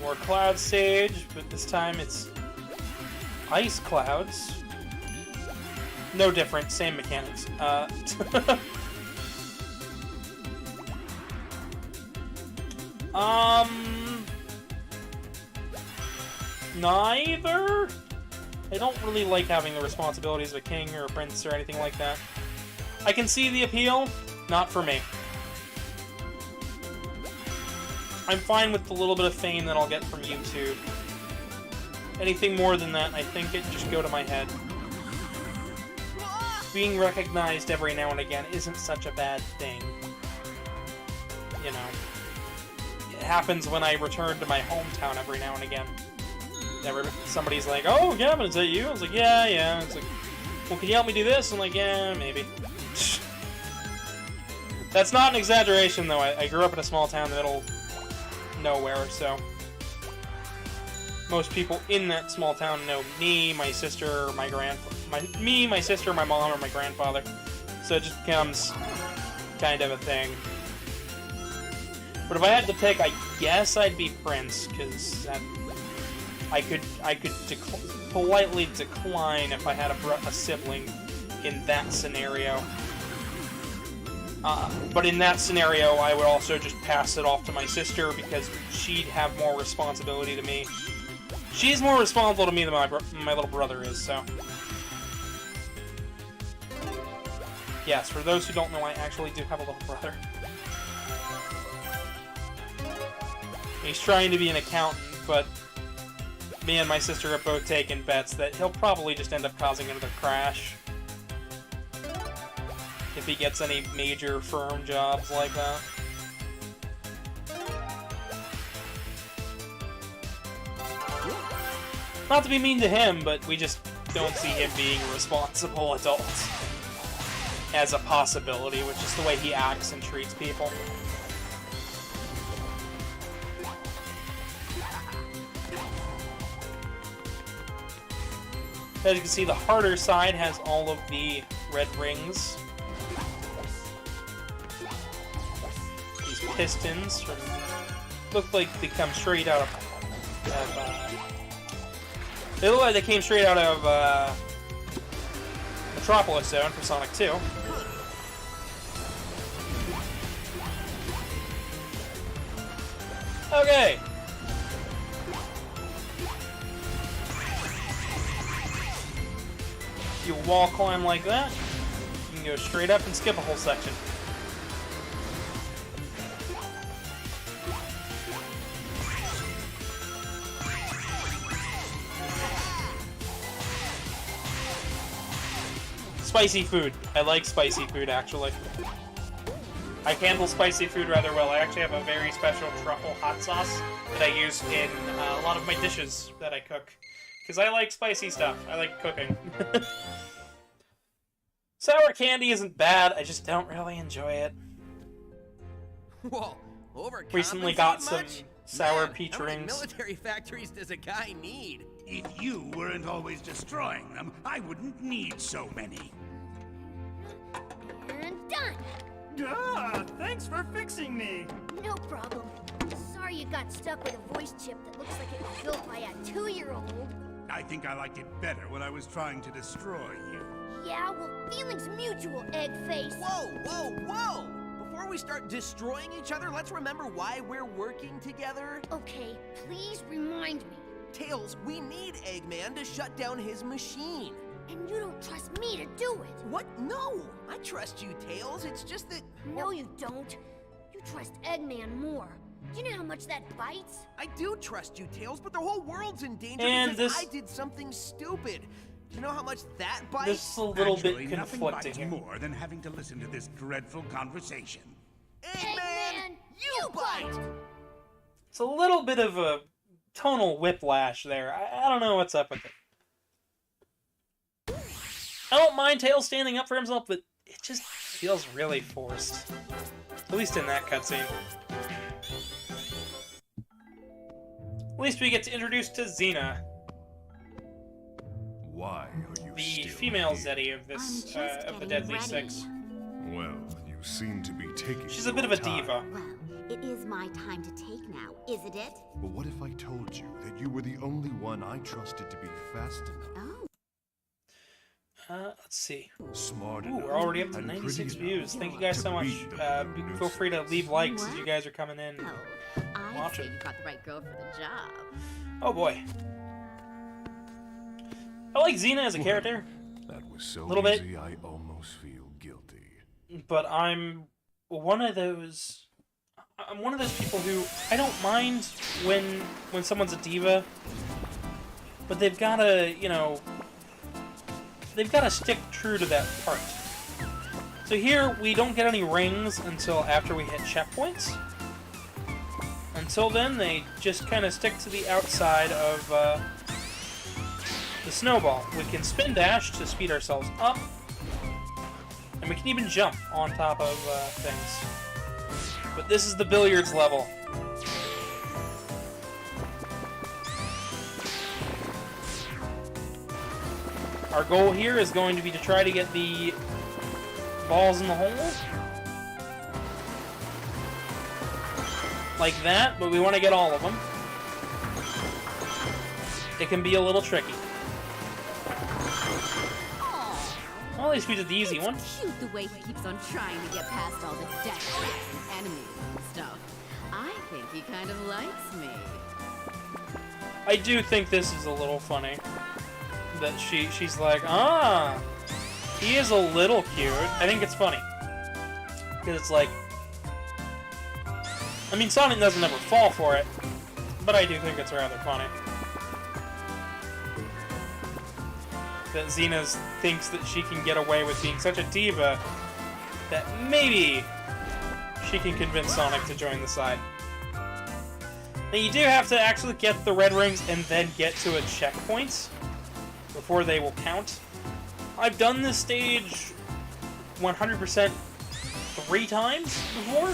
More cloud stage, but this time it's ice clouds. No different, same mechanics. Neither? I don't really like having the responsibilities of a king or a prince or anything like that. I can see the appeal, not for me. I'm fine with the little bit of fame that I'll get from YouTube. Anything more than that, I think it just go to my head. Being recognized every now and again isn't such a bad thing. You know. It happens when I return to my hometown every now and again. Somebody's like, "Oh, Gavin, is that you?" I was like, yeah. It's like, "Well, can you help me do this?" I'm like, "Yeah, maybe." That's not an exaggeration, though. I grew up in a small town in the middle of nowhere, so most people in that small town know me, my sister, my sister, my mom, or my grandfather. So it just becomes kind of a thing. But if I had to pick, I guess I'd be Prince, because I could politely decline if I had a sibling in that scenario. But in that scenario, I would also just pass it off to my sister, because she'd have more responsibility to me. She's more responsible to me than my little brother is, so... Yes, for those who don't know, I actually do have a little brother. He's trying to be an accountant, but me and my sister have both taken bets that he'll probably just end up causing another crash. If he gets any major firm jobs like that. Not to be mean to him, but we just don't see him being a responsible adult as a possibility, which is the way he acts and treats people. As you can see, the harder side has all of the red rings. These pistons look like they come straight out of they look like they came straight out of Metropolis Zone for Sonic 2. Okay. If you wall climb like that, you can go straight up and skip a whole section. Spicy food. I like spicy food, actually. I handle spicy food rather well. I actually have a very special truffle hot sauce that I use in a lot of my dishes that I cook. Because I like spicy stuff. I like cooking. Sour candy isn't bad, I just don't really enjoy it. Whoa, Recently got some much? sour Man, peach how many rings. military factories does a guy need? If you weren't always destroying them, I wouldn't need so many. And done! Ah, thanks for fixing me. No problem. Sorry you got stuck with a voice chip that looks like it was built by a 2-year-old. I think I liked it better when I was trying to destroy you. Yeah, well, feelings mutual, egg face. Whoa, whoa, whoa! Before we start destroying each other, let's remember why we're working together. Okay, please remind me. Tails, we need Eggman to shut down his machine. And you don't trust me to do it. What? No! I trust you, Tails. It's just that... No, you don't. You trust Eggman more. Do you know how much that bites? I do trust you, Tails, but the whole world's in danger And because I did something stupid. Do you know how much that bites? This is a little Actually, bit nothing conflicting bites here. more than having to listen to this dreadful conversation. Eggman, you bite! It's a little bit of a tonal whiplash there. I don't know what's up with it. I don't mind Tails standing up for himself, but it just feels really forced. At least in that cutscene. At least we get to introduce to Xena, Why are you the still female here? Zeddy of this of the Deadly Six. Well, you seem to be taking She's a bit of a your time. diva. Well, it is my time to take now, isn't it? But what if I told you that you were the only one I trusted to be fast enough? Oh. Let's see. Smart Ooh, enough, we're already up to and 96 pretty views. Thank you enough guys so to much. beat the Feel free to leave likes as What? you guys are coming in. Oh, I'd Watching. say you got the right girl for the job. Oh boy. I like Xena as a character, That was so Little bit. easy, I almost feel guilty. but I'm one of those people who I don't mind when someone's a diva, but they've gotta, you know, they've gotta stick true to that part. So here, we don't get any rings until after we hit checkpoints. Until then, they just kind of stick to the outside of the snowball. We can spin dash to speed ourselves up. And we can even jump on top of things. But this is the billiards level. Our goal here is going to be to try to get the balls in the hole. Like that, but we want to get all of them. It can be a little tricky. Well, at least we did the easy one. Cute the way he keeps on trying to get past all the death traps and enemies and stuff. I think he kind of likes me. I do think this is a little funny. That she's like, ah, he is a little cute. I think it's funny. Because it's like, I mean, Sonic doesn't ever fall for it, but I do think it's rather funny. That Xena thinks that she can get away with being such a diva that maybe she can convince Sonic to join the side. Now you do have to actually get the red rings and then get to a checkpoint before they will count. I've done this stage 100% 3 times before,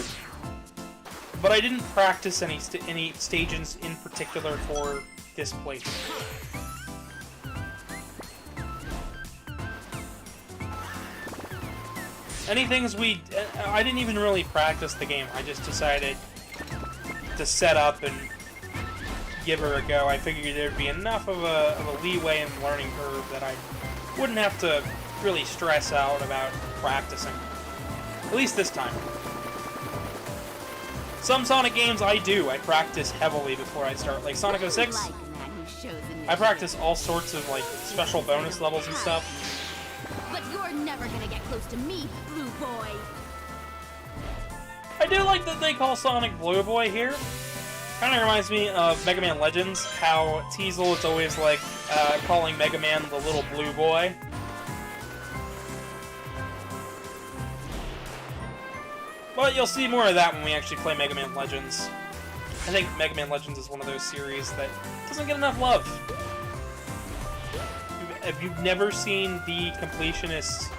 but I didn't practice any stages in particular for this playthrough. I didn't even really practice the game. I just decided to set up and give her a go. I figured there'd be enough of a leeway in the learning curve that I wouldn't have to really stress out about practicing. At least this time. Some Sonic games I do. I practice heavily before I start. Like Sonic 06, I practice all sorts of like special bonus levels and stuff. But you're never gonna get close to me, Blue Boy. I do like that they call Sonic Blue Boy here. Kind of reminds me of Mega Man Legends, how Teasel is always like calling Mega Man the little blue boy. But you'll see more of that when we actually play Mega Man Legends. I think Mega Man Legends is one of those series that doesn't get enough love. If you've never seen the completionists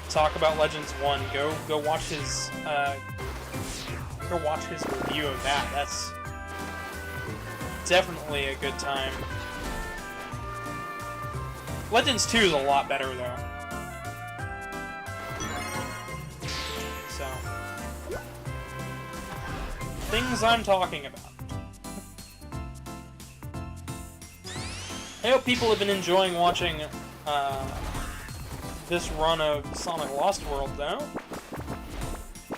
talk about Legends 1, go watch his review of that. That's definitely a good time. Legends 2 is a lot better though. So, things I'm talking about. I hope people have been enjoying watching this run of Sonic Lost World, though.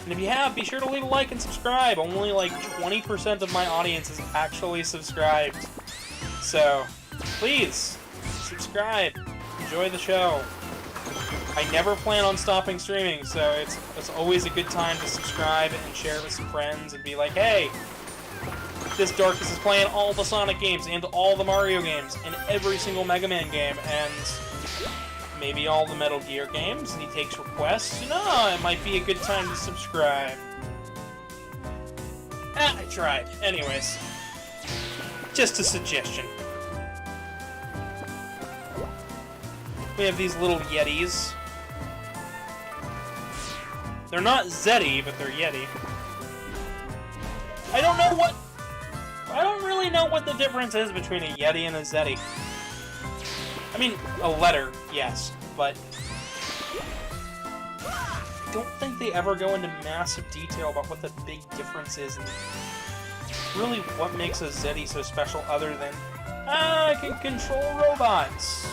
And if you have, be sure to leave a like and subscribe. Only like 20% of my audience is actually subscribed. So, please, subscribe. Enjoy the show. I never plan on stopping streaming, so it's always a good time to subscribe and share it with some friends and be like, hey, this Darkus is playing all the Sonic games and all the Mario games and every single Mega Man game and maybe all the Metal Gear games, and he takes requests. You know, it might be a good time to subscribe. I tried. Anyways, just a suggestion. We have these little Yetis. They're not Zeti, but they're Yeti. I don't really know what the difference is between a Yeti and a Zeti. I mean, a letter, yes, but I don't think they ever go into massive detail about what the big difference is and really what makes a Zeti so special other than, I can control robots.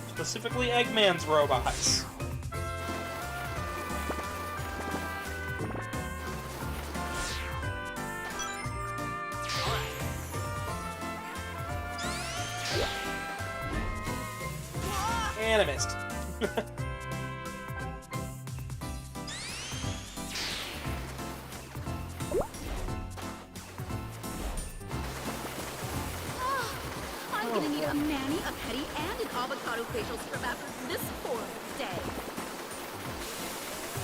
Specifically Eggman's robots. And I missed. I'm gonna need a mani, a petty, and an avocado facial scrub after this horrible day.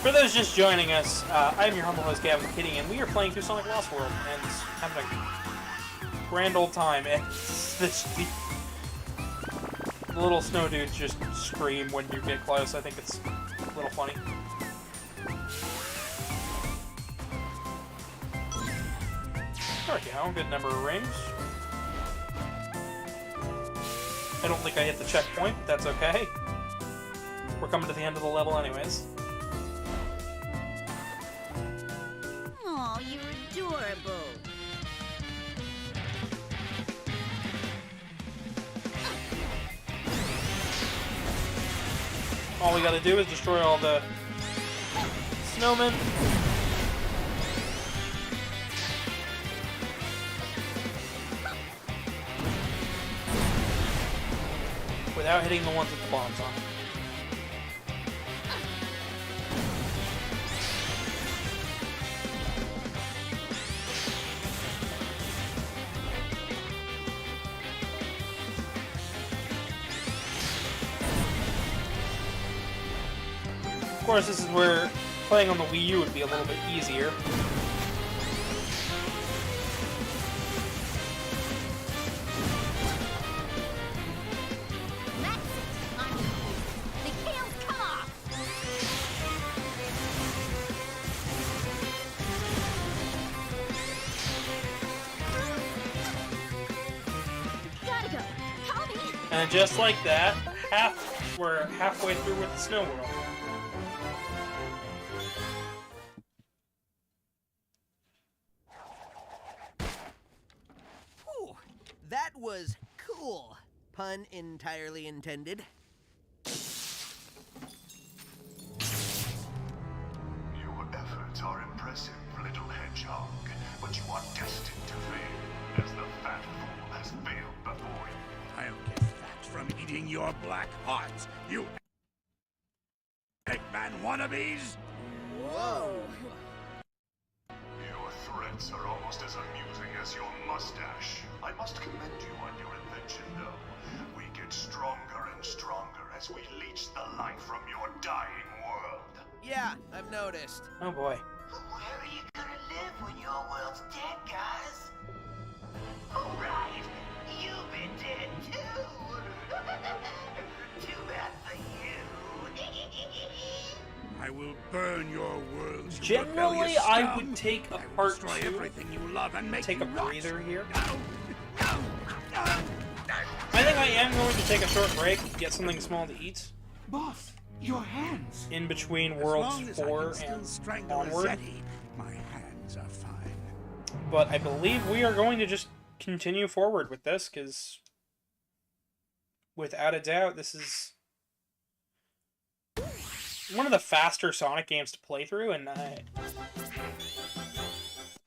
For those just joining us, I am your humble host, Gavin Kitty, and we are playing through Sonic Lost World and having a grand old time. And The little snow dudes just scream when you get close. I think it's a little funny. There we go, good number of rings. I don't think I hit the checkpoint, but that's okay. We're coming to the end of the level anyways. Oh, you're adorable. All we gotta do is destroy all the snowmen. Without hitting the ones with the bombs on. Of course, this is where playing on the Wii U would be a little bit easier. And just like that, we're halfway through with the snow world. Whew, that was cool. Pun entirely intended. Your efforts are impressive, little hedgehog, but you are destined to fail, as the fat fool has failed before you. I'll get fat from eating your black hearts, you Eggman wannabes! Whoa! Your threats are almost as amusing as your mustache. I must commend you on your invention, though. We get stronger and stronger as we leech the life from your dying world. Yeah, I've noticed. Oh boy. Where are you gonna live when your world's dead, guys? Oh, right. You've been dead, too. Too bad for you. I will burn your worlds. You Generally, rebellious I scum. would take a I will part destroy 2. everything you love and make Take a you rot. breather here. No. I think I am going to take a short break, get something small to eat. Boss, your hands. In between As Worlds long as I 4 can still and strangle onward. Zeddy, my hands are fine. But I believe we are going to just continue forward with this, because without a doubt, this is one of the faster Sonic games to play through, and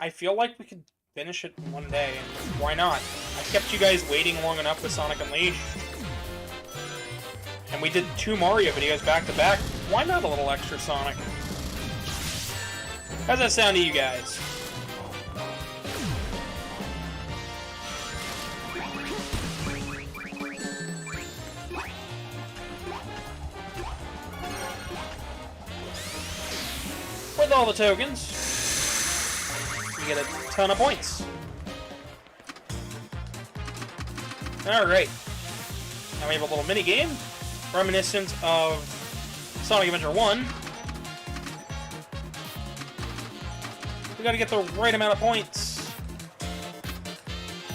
I feel like we could finish it in one day, and why not? I kept you guys waiting long enough with Sonic Unleashed. And we did 2 Mario videos back to back. Why not a little extra Sonic? How's that sound to you guys? With all the tokens, you get a ton of points. Alright. Now we have a little mini game, reminiscent of Sonic Adventure 1. We gotta get the right amount of points.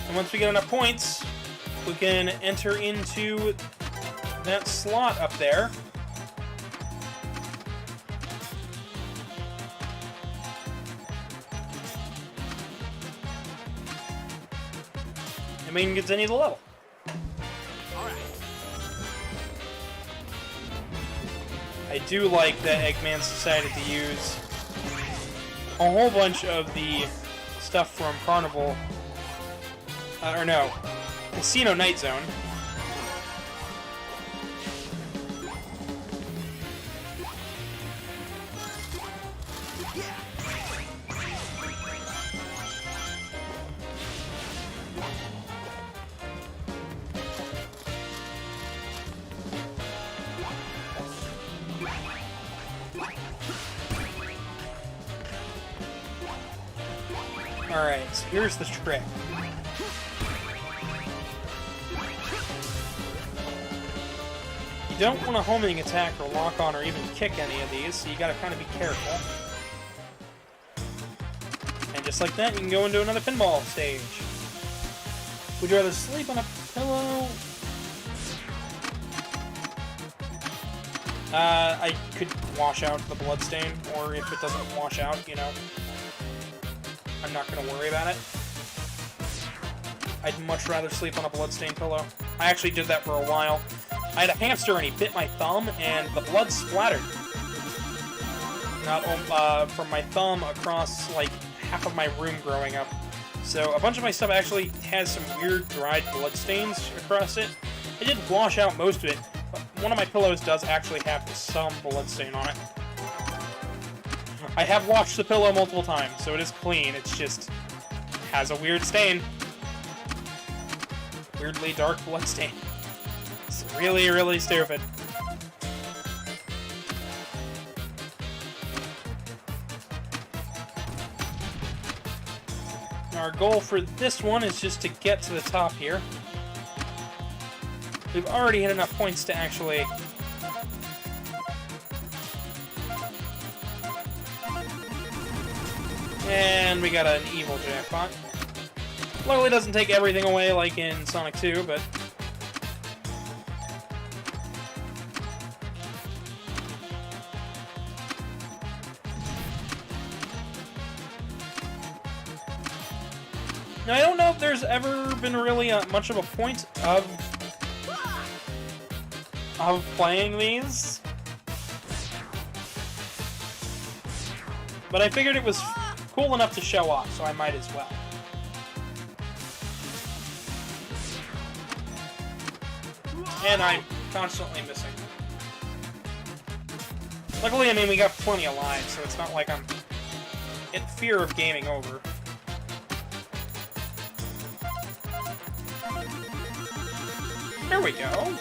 And once we get enough points, we can enter into that slot up there. And we can continue the level. I do like that Eggman's decided to use a whole bunch of the stuff from Carnival, or no, Casino Night Zone. Alright, so here's the trick. You don't want a homing attack or lock on or even kick any of these, so you gotta kind of be careful. And just like that, you can go into another pinball stage. Would you rather sleep on a pillow? I could wash out the bloodstain, or if it doesn't wash out, you know, I'm not gonna worry about it. I'd much rather sleep on a bloodstained pillow. I actually did that for a while. I had a hamster and he bit my thumb, and the blood splattered. From my thumb across, like, half of my room growing up. So a bunch of my stuff actually has some weird dried blood stains across it. It didn't wash out most of it, but one of my pillows does actually have some blood stain on it. I have washed the pillow multiple times, so it is clean. It's just has a weird stain. Weirdly dark blood stain. It's really, really stupid. Our goal for this one is just to get to the top here. We've already hit enough points to actually... And we got an evil jackpot. Luckily it doesn't take everything away like in Sonic 2, but... Now, I don't know if there's ever been really much of a point of playing these. But I figured it was cool enough to show off, so I might as well. And I'm constantly missing. Luckily, I mean, we got plenty of lives, so it's not like I'm in fear of gaming over. There we go.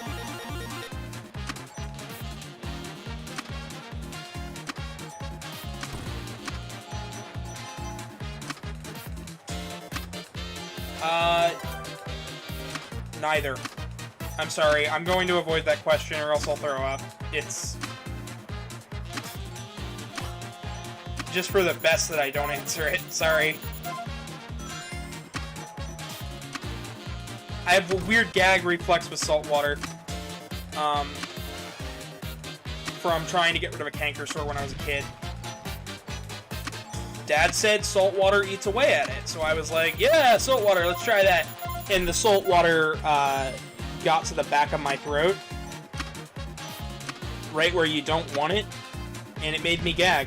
Neither. I'm sorry, I'm going to avoid that question or else I'll throw up. It's... just for the best that I don't answer it, sorry. I have a weird gag reflex with salt water. From trying to get rid of a canker sore when I was a kid. Dad said salt water eats away at it, so I was like, yeah, salt water, let's try that. And the salt water got to the back of my throat, right where you don't want it, and it made me gag.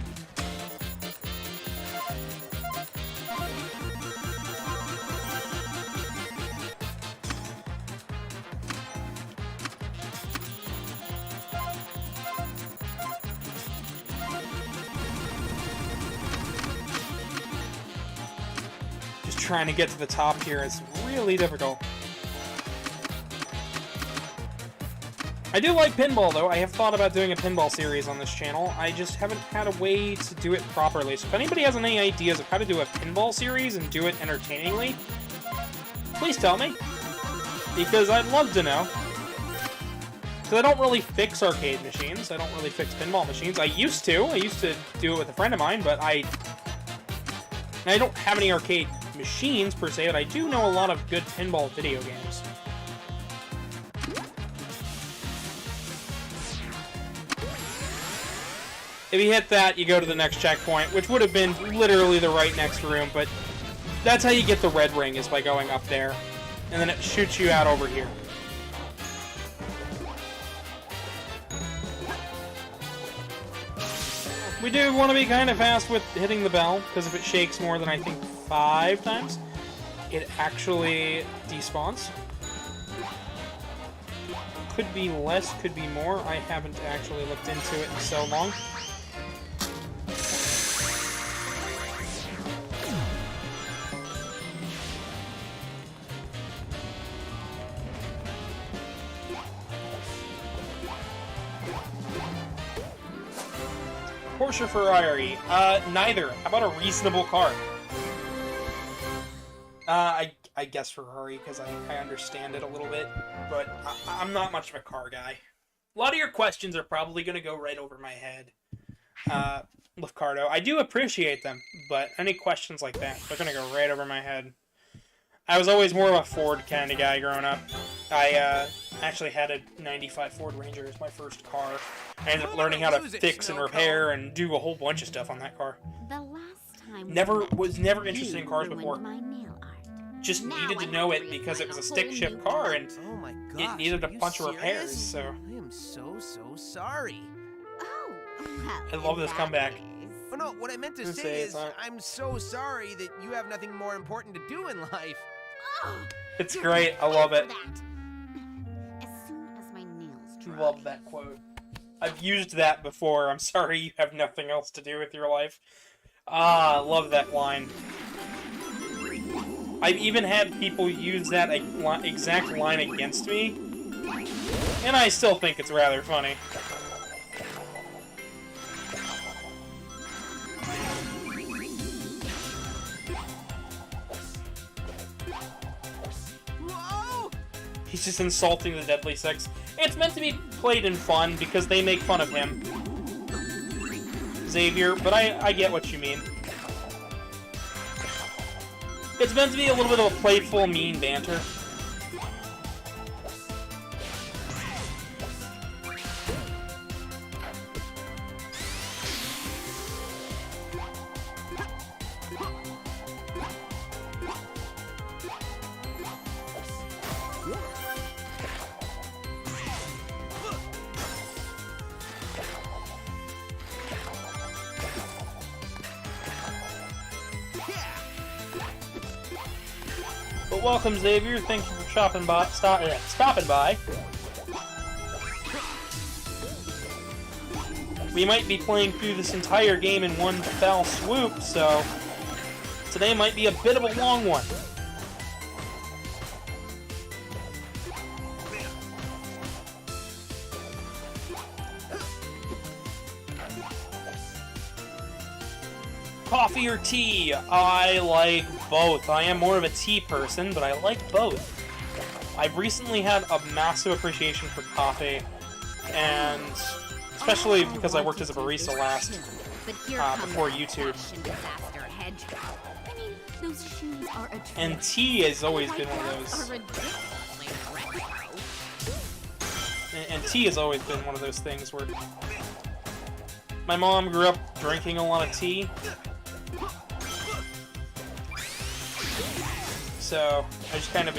Trying to get to the top here is really difficult. I do like pinball, though. I have thought about doing a pinball series on this channel. I just haven't had a way to do it properly. So if anybody has any ideas of how to do a pinball series and do it entertainingly, please tell me. Because I'd love to know. Because I don't really fix arcade machines. I don't really fix pinball machines. I used to. I used to do it with a friend of mine, but I don't have any arcade machines per se, but I do know a lot of good pinball video games. If you hit that, you go to the next checkpoint, which would have been literally the right next room, but that's how you get the red ring, is by going up there. And then it shoots you out over here. We do want to be kind of fast with hitting the bell, because if it shakes more than, I think, 5 times, it actually despawns. Could be less, could be more. I haven't actually looked into it in so long. Porsche or Ferrari? Neither. How about a reasonable car? I guess Ferrari, because I understand it a little bit, but I'm not much of a car guy. A lot of your questions are probably going to go right over my head, Lefcardo. I do appreciate them, but any questions like that, they're going to go right over my head. I was always more of a Ford kind of guy growing up. I actually had a 95 Ford Ranger as my first car. I ended up learning how to fix and repair and do a whole bunch of stuff on that car. The last time Was never interested in cars before. my nail art. Just needed to know it because it was a stick shift car and Oh my gosh, it needed a are you bunch of repairs, serious? so I am so sorry. Oh, well, I love in this that comeback. case- Oh no, what I meant to Let's say say is it's not- I'm so sorry that you have nothing more important to do in life. Oh, It's you're great. I gonna love pay it. for that. As soon as my nails dry. Love that quote. I've used that before. I'm sorry you have nothing else to do with your life. Ah, I love that line. I've even had people use that exact line against me, and I still think it's rather funny. Whoa! He's just insulting the Deadly Six. It's meant to be played in fun because they make fun of him, Xavier, but I get what you mean. It's meant to be a little bit of a playful, mean banter. But welcome, Xavier. Thank you for stopping by. We might be playing through this entire game in one fell swoop, so today might be a bit of a long one. Coffee or tea? I like both. I am more of a tea person, but I like both. I've recently had a massive appreciation for coffee, and especially because I worked as a barista last, before YouTube. And tea has always been one of those. And tea has always been one of those things where my mom grew up drinking a lot of tea. So I just kind of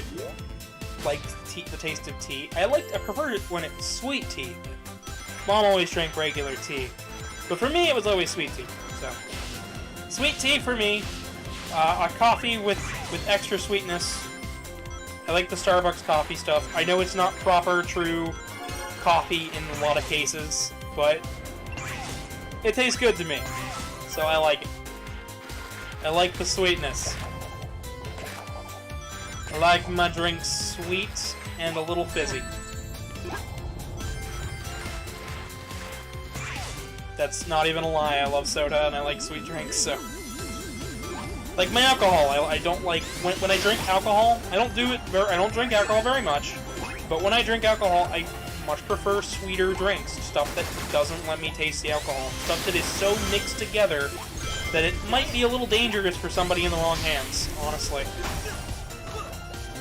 liked the taste of tea. I preferred it when it was sweet tea. Mom always drank regular tea, but for me it was always sweet tea. So sweet tea for me. A coffee with extra sweetness. I like the Starbucks coffee stuff. I know it's not proper, true coffee in a lot of cases, but it tastes good to me, so I like it. I like the sweetness. I like my drinks sweet and a little fizzy. That's not even a lie. I love soda and I like sweet drinks, so. Like my alcohol, I don't like when I drink alcohol. I don't drink alcohol very much, but when I drink alcohol, I much prefer sweeter drinks, stuff that doesn't let me taste the alcohol, stuff that is so mixed together that it might be a little dangerous for somebody in the wrong hands, honestly.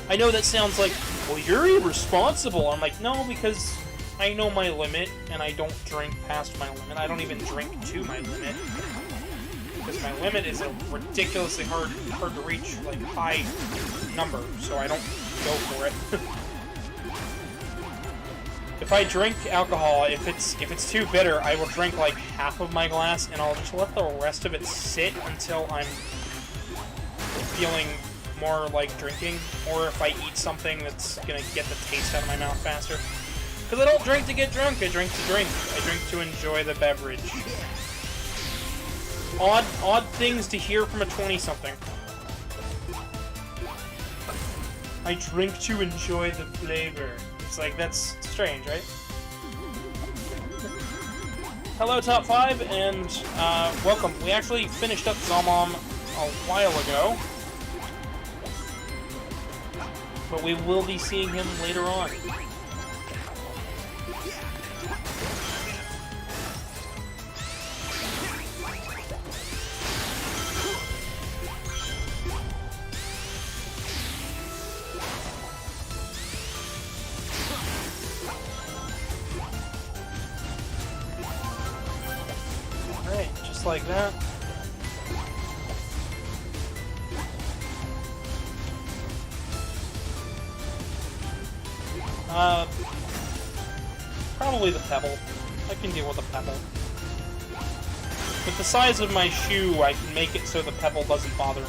I know that sounds like, well, you're irresponsible. I'm like, no, because I know my limit, and I don't drink past my limit. I don't even drink to my limit, because my limit is a ridiculously hard to reach, like, high number, so I don't go for it. If I drink alcohol, if it's too bitter, I will drink like half of my glass, and I'll just let the rest of it sit until I'm feeling more like drinking, or if I eat something that's gonna get the taste out of my mouth faster. Because I don't drink to get drunk, I drink to drink. I drink to enjoy the beverage. Odd things to hear from a 20-something. I drink to enjoy the flavor. It's like, that's strange, right? Hello, Top 5, and welcome. We actually finished up Zalmom a while ago, but we will be seeing him later on. just like that. Probably the pebble. I can deal with the pebble. With the size of my shoe, I can make it so the pebble doesn't bother me.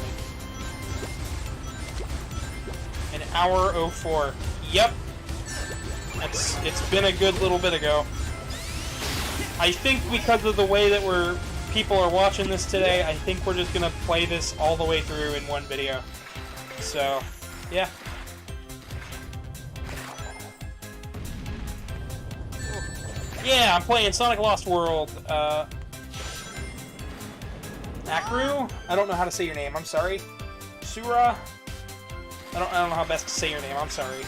An hour 04. Yep. It's been a good little bit ago. I think because of the way that people are watching this today, I think we're just gonna play this all the way through in one video. So, yeah. Yeah, I'm playing Sonic Lost World. Akru? I don't know how to say your name, I'm sorry. Sura? I don't know how best to say your name, I'm sorry.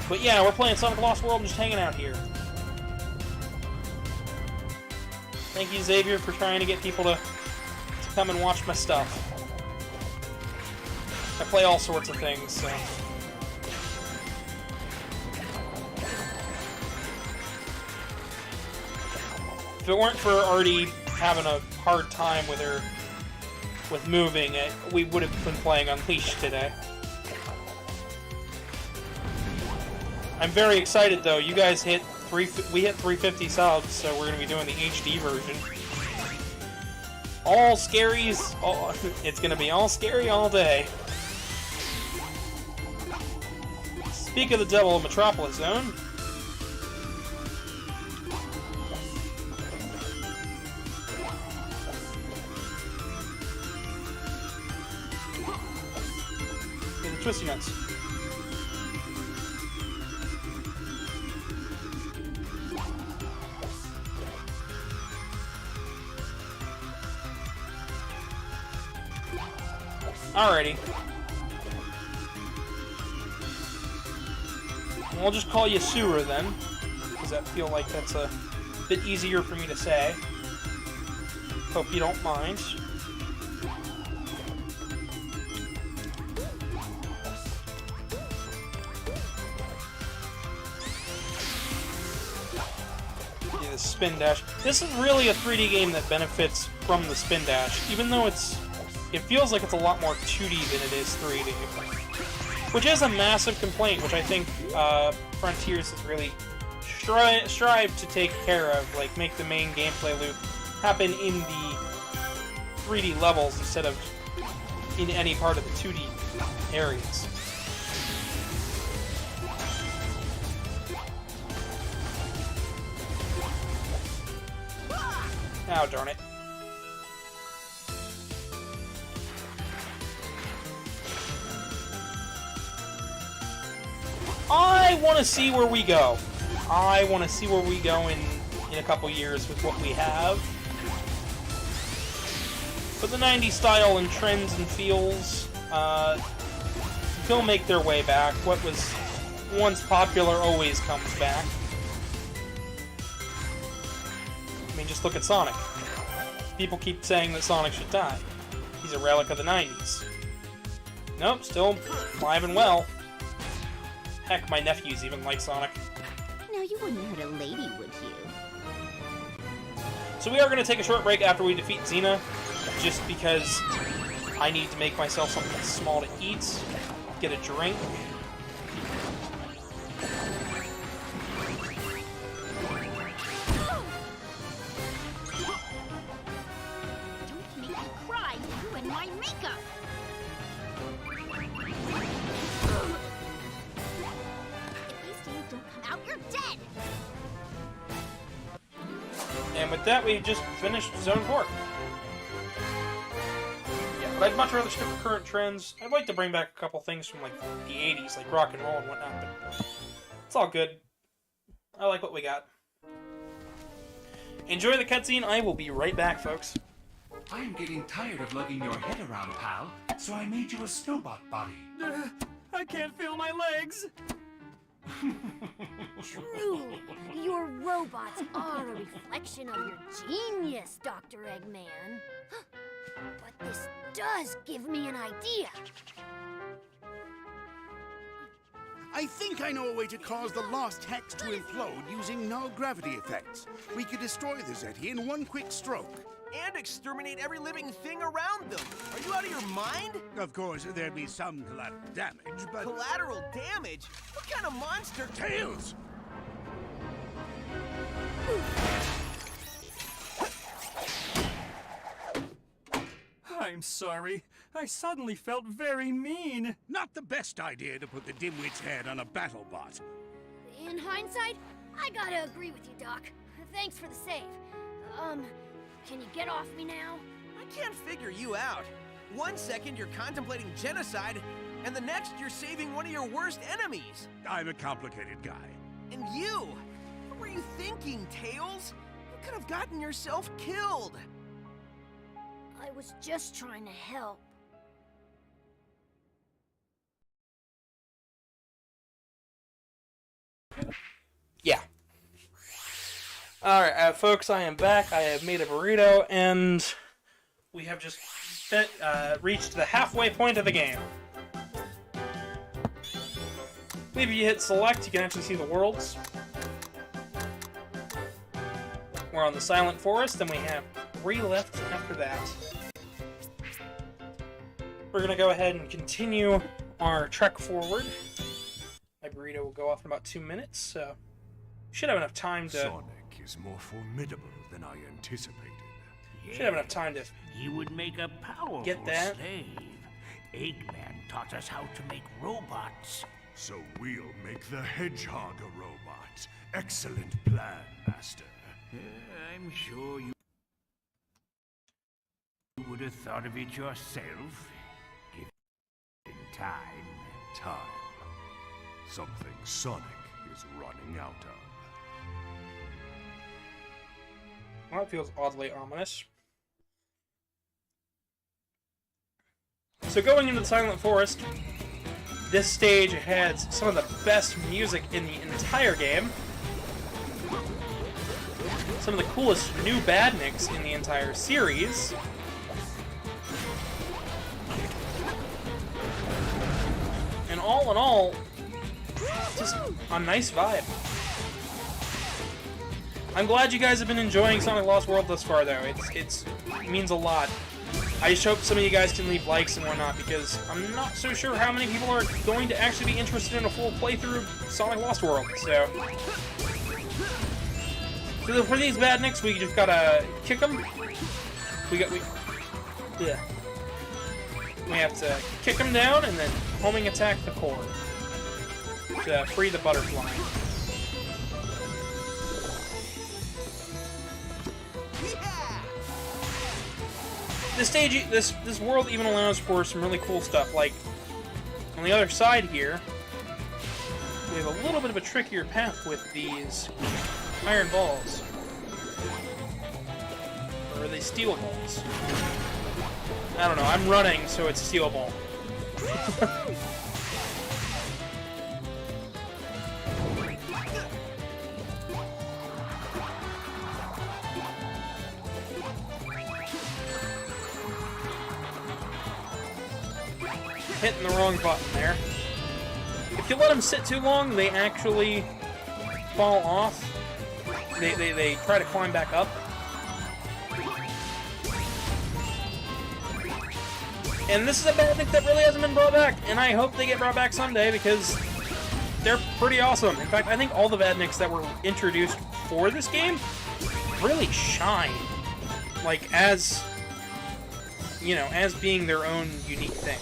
But yeah, we're playing Sonic Lost World and just hanging out here. Thank you, Xavier, for trying to get people to come and watch my stuff. I play all sorts of things, so... If it weren't for Artie having a hard time with moving, we would have been playing Unleashed today. I'm very excited though. You guys we hit 350 subs, so we're gonna be doing the HD version. All scaries. It's gonna be all scary all day. Speak of the devil, Metropolis Zone. Twisty nuts. Alrighty. We'll just call you Sura then, because I feel like that's a bit easier for me to say. Hope you don't mind. Spin dash. This is really a 3D game that benefits from the spin dash, even though it feels like it's a lot more 2D than it is 3D. Which is a massive complaint, which I think Frontiers has really strived to take care of, like make the main gameplay loop happen in the 3D levels instead of in any part of the 2D areas. Oh, darn it. I want to see where we go. I want to see where we go in a couple years with what we have. But the 90s style and trends and feels, they'll make their way back. What was once popular always comes back. I mean, just look at Sonic. People keep saying that Sonic should die. He's a relic of the 90s. Nope, still alive and well. Heck, my nephews even like Sonic. Now, you wouldn't hurt a lady, would you? So we are going to take a short break after we defeat Xena, just because I need to make myself something small to eat, get a drink. And with that, we've just finished Zone 4. Yeah, but I'd much rather stick with current trends. I'd like to bring back a couple things from like the 80s, like rock and roll and whatnot, but it's all good. I like what we got. Enjoy the cutscene. I will be right back, folks. I'm getting tired of lugging your head around, pal, so I made you a snowbot body. I can't feel my legs. Truly, your robots are a reflection of your genius, Dr. Eggman. But this does give me an idea. I think I know a way to cause the lost hex to implode using null gravity effects. We could destroy the Zeti in one quick stroke. And exterminate every living thing around them. Are you out of your mind? Of course, there'd be some collateral damage, but... Collateral damage? What kind of monster? Tails! I'm sorry. I suddenly felt very mean. Not the best idea to put the dimwit's head on a battle bot. In hindsight, I gotta agree with you, Doc. Thanks for the save. Can you get off me now? I can't figure you out. 1 second you're contemplating genocide, and the next you're saving one of your worst enemies. I'm a complicated guy. And you? What were you thinking, Tails? You could have gotten yourself killed. I was just trying to help. Yeah. Alright, folks, I am back. I have made a burrito, and we have just reached the halfway point of the game. If you hit select, you can actually see the worlds. We're on the Silent Forest, and we have 3 left after that. We're going to go ahead and continue our trek forward. My burrito will go off in about 2 minutes, so we should have enough time to... Sonic is more formidable than I anticipated. Should have enough time to... He would make a powerful get that. slave. Eggman taught us how to make robots. So we'll make the hedgehog a robot. Excellent plan, Master. I'm sure you would have thought of it yourself. Given time. Time. Something Sonic is running out of. Well, it feels oddly ominous. So going into the Silent Forest, this stage has some of the best music in the entire game. Some of the coolest new badniks in the entire series. And all in all, just a nice vibe. I'm glad you guys have been enjoying Sonic Lost World thus far, though. It means a lot. I just hope some of you guys can leave likes and whatnot, because I'm not so sure how many people are going to actually be interested in a full playthrough of Sonic Lost World, so for these badniks, we just gotta kick them. We have to kick them down and then homing attack the core to free the butterfly. This stage, this world even allows for some really cool stuff. Like on the other side here, we have a little bit of a trickier path with these iron balls. Or are they steel balls? I don't know, I'm running, so it's steel ball. Hitting the wrong button there. If you let them sit too long, they actually fall off. They try to climb back up. And this is a badnik that really hasn't been brought back, and I hope they get brought back someday, because they're pretty awesome. In fact, I think all the badniks that were introduced for this game really shine. Like, as, you know, as being their own unique thing.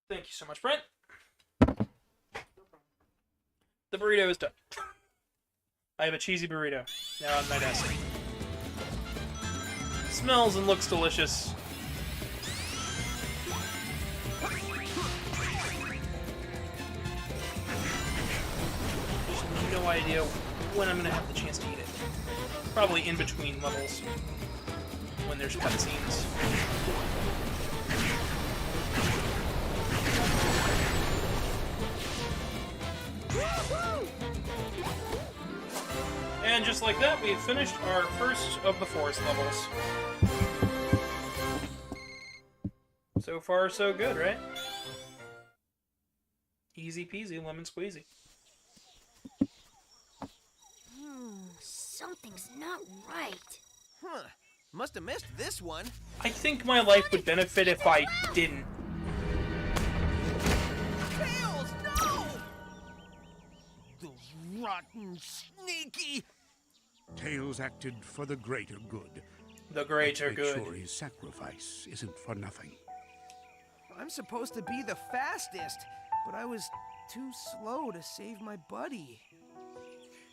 Thank you so much, Brent. The burrito is done. I have a cheesy burrito now on my desk. Smells and looks delicious. Just no idea when I'm gonna have the chance to eat it. Probably in between levels when there's cutscenes. And just like that, we've finished our first of the forest levels. So So far, so good, right? Easy peasy, lemon squeezy. Something's not right. Huh. Must have missed this one. I think my life would benefit if I didn't. Tails, no! Those rotten, sneaky... Tails acted for the greater good. The greater Make good. sure his sacrifice isn't for nothing. I'm supposed to be the fastest, but I was too slow to save my buddy.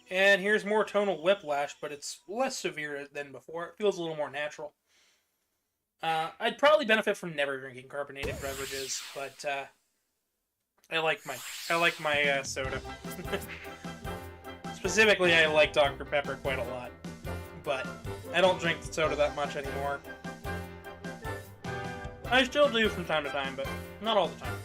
And here's more tonal whiplash, but it's less severe than before. It feels a little more natural. I'd probably benefit from never drinking carbonated beverages, but I like my soda. Specifically, I like Dr. Pepper quite a lot, but I don't drink the soda that much anymore. I still do from time to time, but not all the time.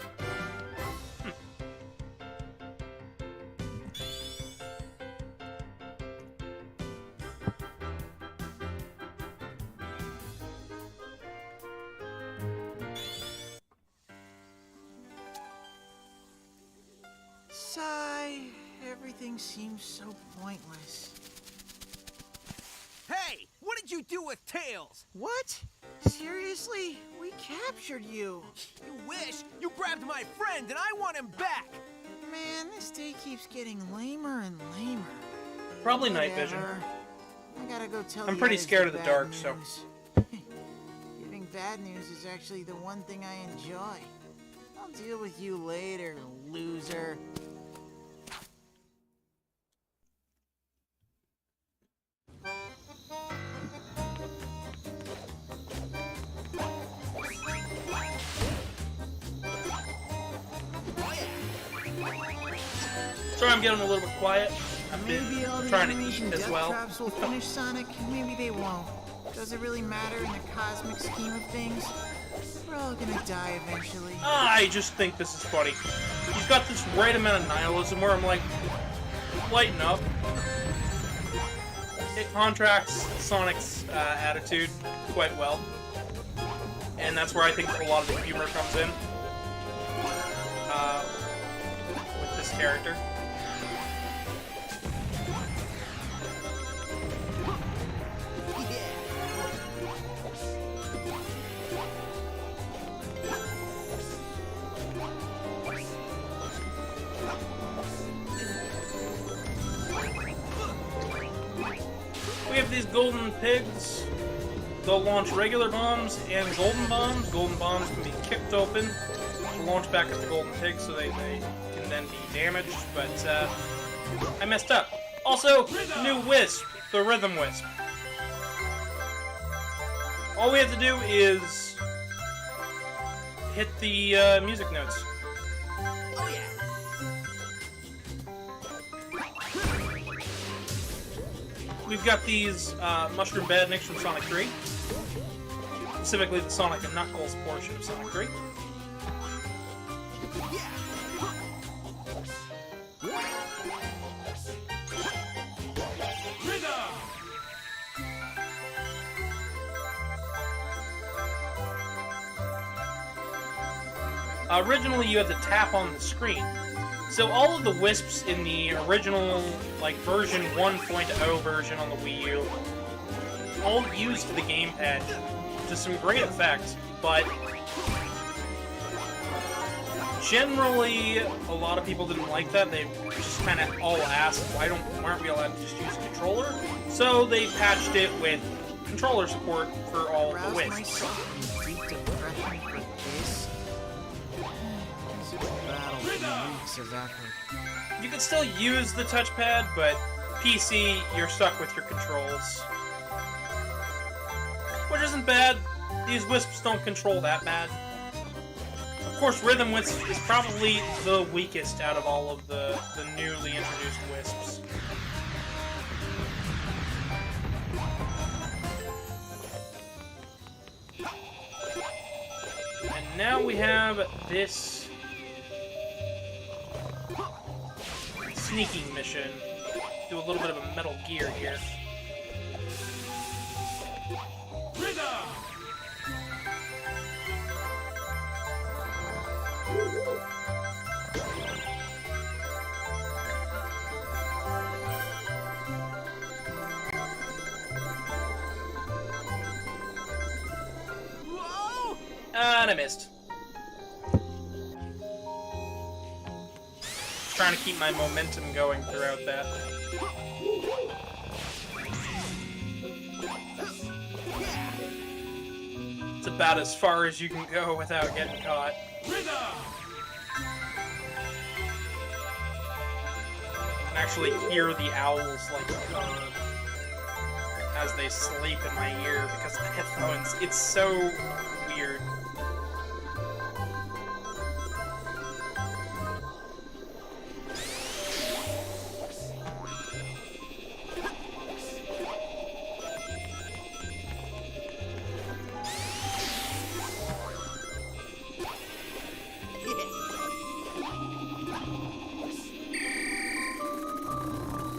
Sigh. Everything seems so pointless. Hey! What did you do with Tails? What? Seriously? We captured you. You wish! You grabbed my friend and I want him back! Man, this day keeps getting lamer and lamer. Probably night vision. Whatever. I gotta go tell I'm the pretty others scared of the bad dark, news. so... Giving bad news is actually the one thing I enjoy. I'll deal with you later, loser. Sorry I'm getting a little bit quiet. I've Maybe all been the trying to enemies eat and as death well. traps will finish Sonic. Maybe they won't. Does it really matter in the cosmic scheme of things? We're all gonna die eventually. I just think this is funny. He's got this right amount of nihilism where I'm like, lighten up. It contracts Sonic's attitude quite well. And that's where I think a lot of the humor comes in. With this character. We have these golden pigs. They'll launch regular bombs and golden bombs. Golden bombs can be kicked open to launch back at the golden pigs so they can then be damaged, but I messed up. Also, new Wisp, the Rhythm Wisp. All we have to do is hit the music notes. Oh yeah! We've got these mushroom badniks from Sonic 3. Specifically the Sonic and Knuckles portion of Sonic 3. Originally, you had to tap on the screen. So all of the wisps in the original, like, version 1.0 version on the Wii U all used the gamepad to some great effect, but generally a lot of people didn't like that. They just kind of all asked, why aren't we allowed to just use a controller? So they patched it with controller support for all of the wisps. You can still use the touchpad, but PC, you're stuck with your controls. Which isn't bad. These wisps don't control that bad. Of course, Rhythm Wisp is probably the weakest out of all of the newly introduced wisps. And now we have this sneaking mission. Do a little bit of a Metal Gear here. Whoa! And I missed. Trying to keep my momentum going throughout that. It's about as far as you can go without getting caught. I can actually hear the owls like as they sleep in my ear because of the headphones. It's so weird.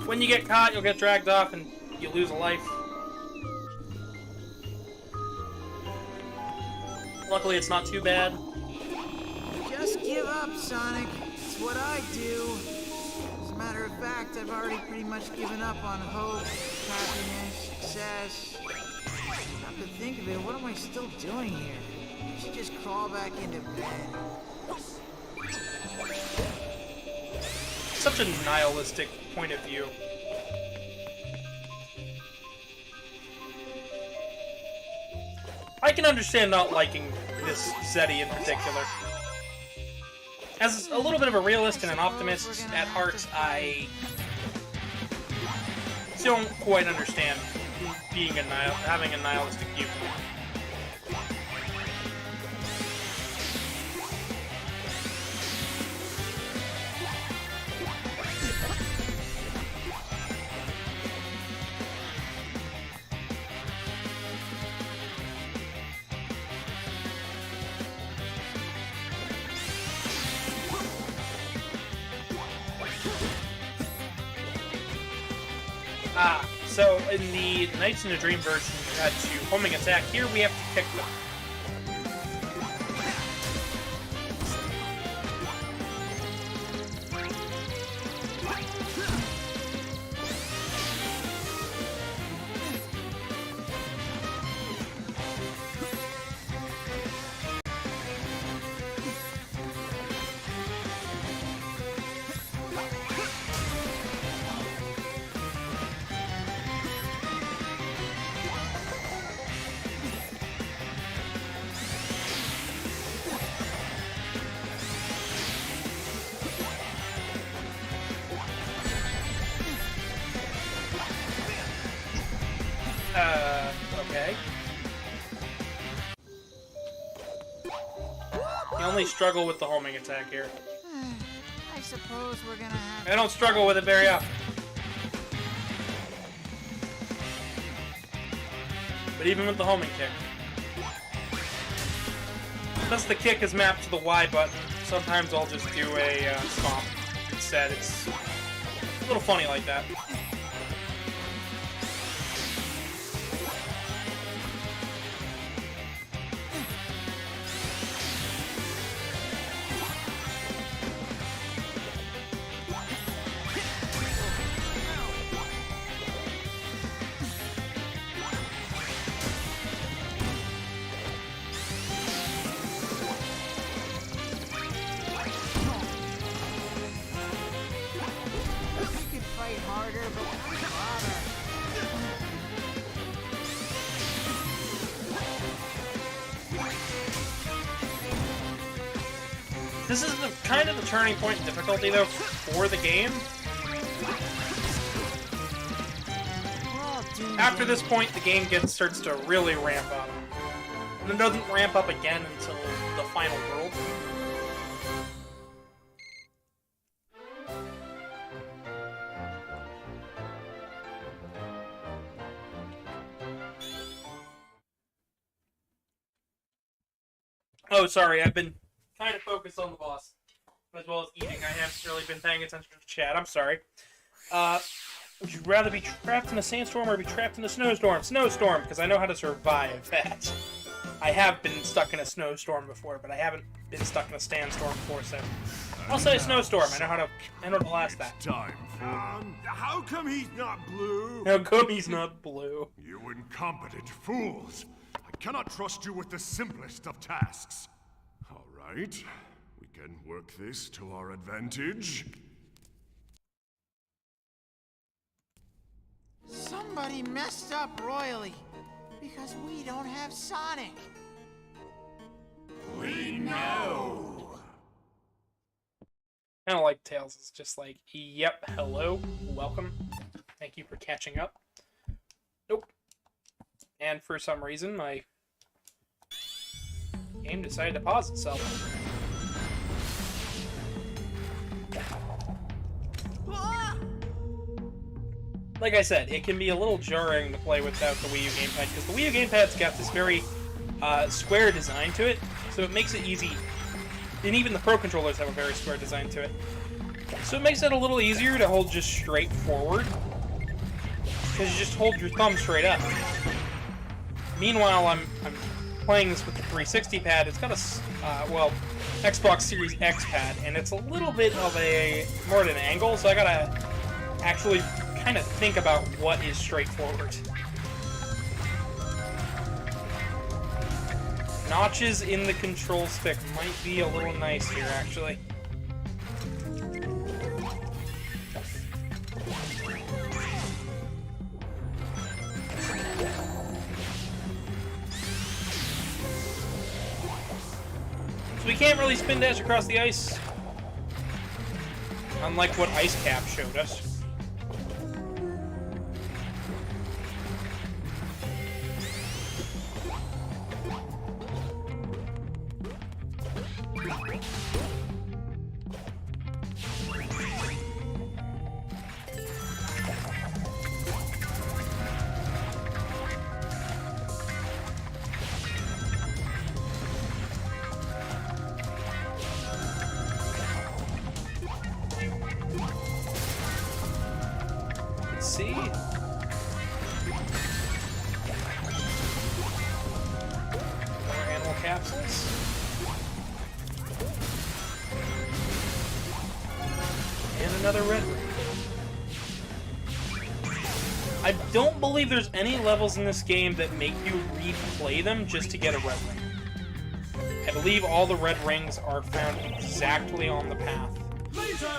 When you get caught, you'll get dragged off and you lose a life. Luckily, it's not too bad. Just give up, Sonic. It's what I do. As a matter of fact, I've already pretty much given up on hope, happiness, success. Come to think of it, what am I still doing here? I should just crawl back into bed. Such a nihilistic point of view. I can understand not liking this Zeddy in particular. As a little bit of a realist and an optimist at heart, I don't quite understand being having a nihilistic viewpoint. So in the Nights in a Dream version, you had to homing attack. Here we have to kick them. Okay. You only struggle with the homing attack here. I suppose we're gonna have... I don't struggle with it very often. But even with the homing kick. Unless the kick is mapped to the Y button, sometimes I'll just do a stomp instead. It's a little funny like that. This is kind of the turning point in difficulty, though, for the game. After this point, the game starts to really ramp up. And it doesn't ramp up again until the final world. Oh, sorry, I've been trying to focus on the boss, as well as eating. I haven't really been paying attention to the chat. I'm sorry. Would you rather be trapped in a sandstorm or be trapped in a snowstorm? Snowstorm, because I know how to survive that. I have been stuck in a snowstorm before, but I haven't been stuck in a sandstorm before, so I'll say snowstorm. I know how to last that. How come he's not blue? How come he's not blue? You incompetent fools! I cannot trust you with the simplest of tasks. All right, we can work this to our advantage. Somebody messed up royally because we don't have Sonic. We know. Kind of like Tails. It's just like, yep, hello, welcome, thank you for catching up. Nope. And for some reason, my game decided to pause itself. Like I said, it can be a little jarring to play without the Wii U gamepad, because the Wii U gamepad's got this very square design to it, so it makes it easy. And even the Pro controllers have a very square design to it. So it makes it a little easier to hold just straight forward, because you just hold your thumb straight up. Meanwhile, I'm playing this with the 360 pad. It's got a, well, Xbox Series X pad, and it's a little bit of a, more at an angle, so I gotta actually kind of think about what is straightforward. Notches in the control stick might be a little nice here, actually. So we can't really spin dash across the ice, unlike what Ice Cap showed us. See? More animal capsules. And another red ring. I don't believe there's any levels in this game that make you replay them just to get a red ring. I believe all the red rings are found exactly on the path.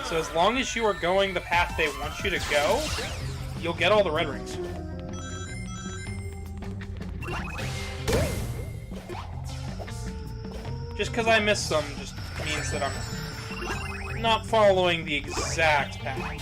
So as long as you are going the path they want you to go, you'll get all the red rings. Just because I missed some just means that I'm not following the exact path.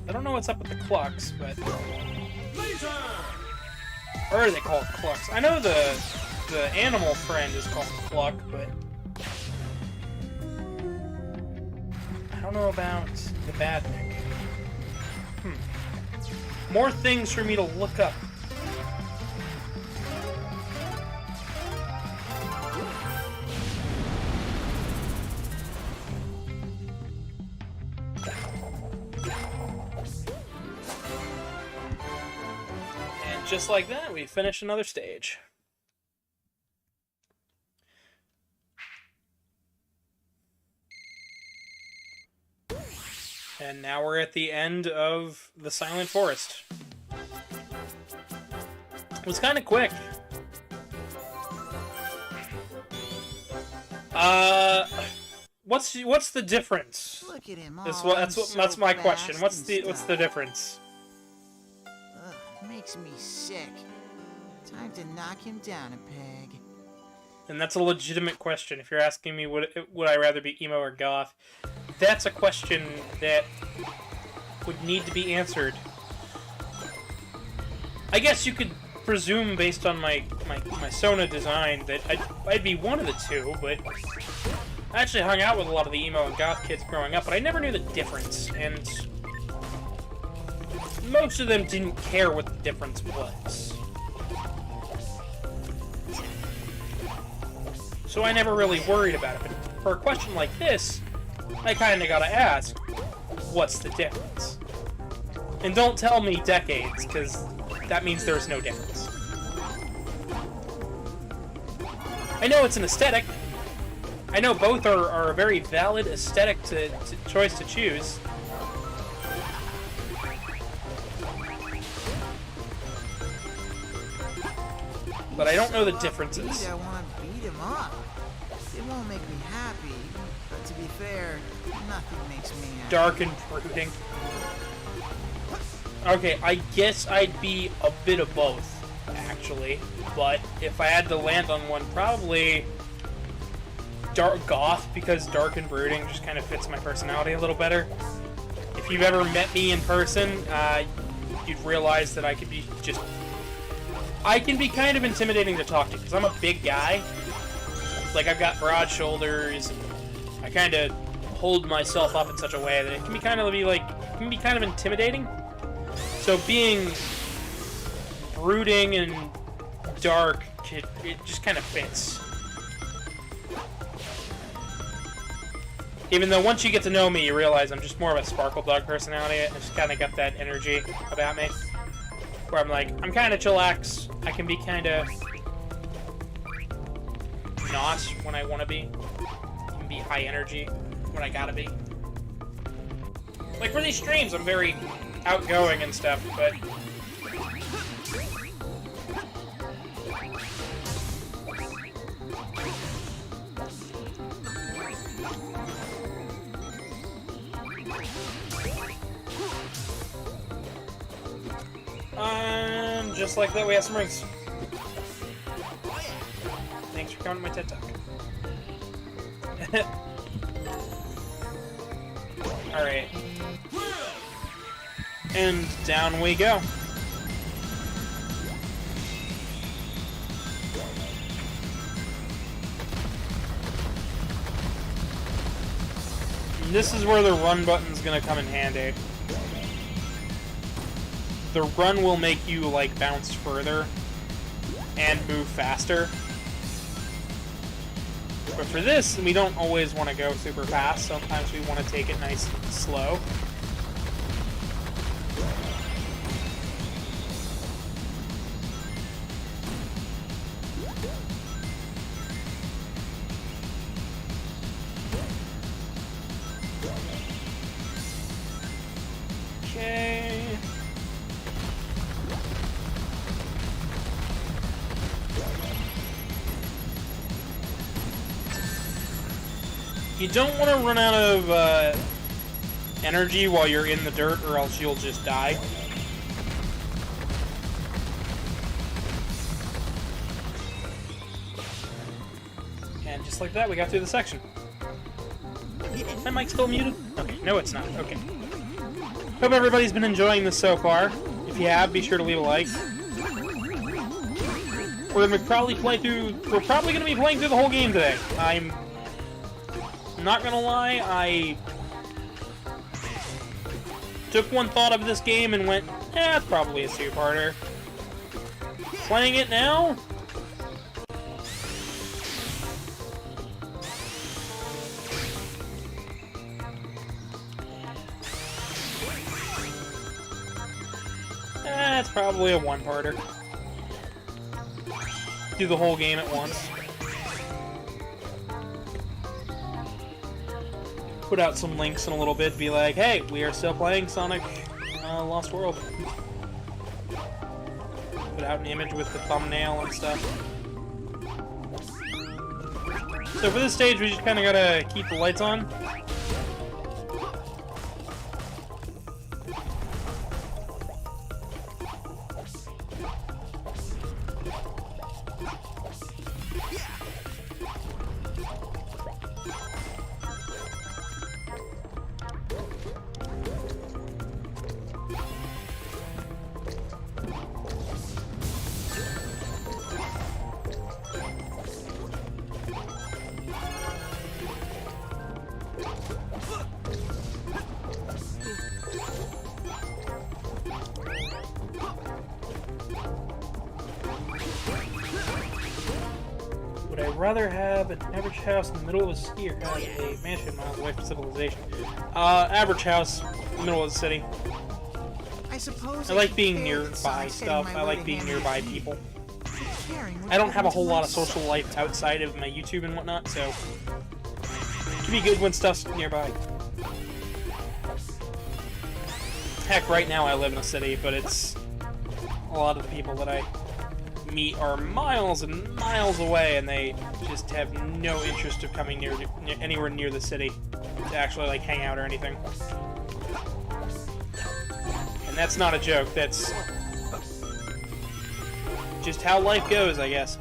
I don't know what's up with the clucks, but... Or they call it clucks. I know the animal friend is called cluck, but... I don't know about the badnik. More things for me to look up. And just like that, we finish another stage. And now we're at the end of the Silent Forest. It was kind of quick. What's the difference? Look at him. That's my question. What's the difference? Ugh, makes me sick. Time to knock him down a peg. And that's a legitimate question. If you're asking me, would I rather be emo or goth? That's a question that would need to be answered I guess you could presume, based on my Sona design, that I'd be one of the two, but I actually hung out with a lot of the emo and goth kids growing up, but I never knew the difference, and most of them didn't care what the difference was. So I never really worried about it, but for a question like this, I kinda gotta ask, what's the difference? And don't tell me decades, because that means there's no difference. I know it's an aesthetic. I know both are a very valid aesthetic choice to choose. But I don't know the differences. I want to beat him up. It won't make me happy, but to be fair, nothing makes me happy. Dark and brooding. Okay, I guess I'd be a bit of both, actually. But if I had to land on one, probably dark goth, because dark and brooding just kind of fits my personality a little better. If you've ever met me in person, you'd realize that I can be kind of intimidating to talk to, because I'm a big guy. Like, I've got broad shoulders, and I kind of hold myself up in such a way that it can be kind of intimidating. So being brooding and dark, it just kind of fits. Even though once you get to know me, you realize I'm just more of a sparkle dog personality. I just kind of got that energy about me. Where I'm like, I'm kind of chillax. I can be kind of not when I want to be. I can be high energy when I gotta be. Like for these streams, I'm very outgoing and stuff, but just like that, we have some rings. Thanks for coming to my TED Talk. Alright. And down we go. And this is where the run button's gonna come in handy. The run will make you, like, bounce further and move faster. But for this, we don't always want to go super fast. Sometimes we want to take it nice and slow. Okay. You don't want to run out of energy while you're in the dirt, or else you'll just die. And just like that, we got through the section. Is my mic still muted? Okay, no it's not. Okay. Hope everybody's been enjoying this so far. If you have, be sure to leave a like. We're probably gonna be playing through the whole game today. I'm not gonna lie, I took one thought of this game and went, it's probably a two-parter. Playing it now? It's probably a one-parter. Do the whole game at once. Put out some links in a little bit, be like, hey, we are still playing Sonic Lost World. Put out an image with the thumbnail and stuff. So for this stage, we just kind of gotta keep the lights on. rather have an average house in the middle of a city or have a mansion miles away from civilization? Average house, middle of the city. I suppose I like being nearby stuff. I like being nearby people. I don't have a whole lot of social life outside of my YouTube and whatnot, so it can be good when stuff's nearby. Heck, right now I live in a city, but it's a lot of the people that I meet are miles and miles away, and they just have no interest of coming anywhere near the city to actually like hang out or anything. And that's not a joke. That's just how life goes, I guess.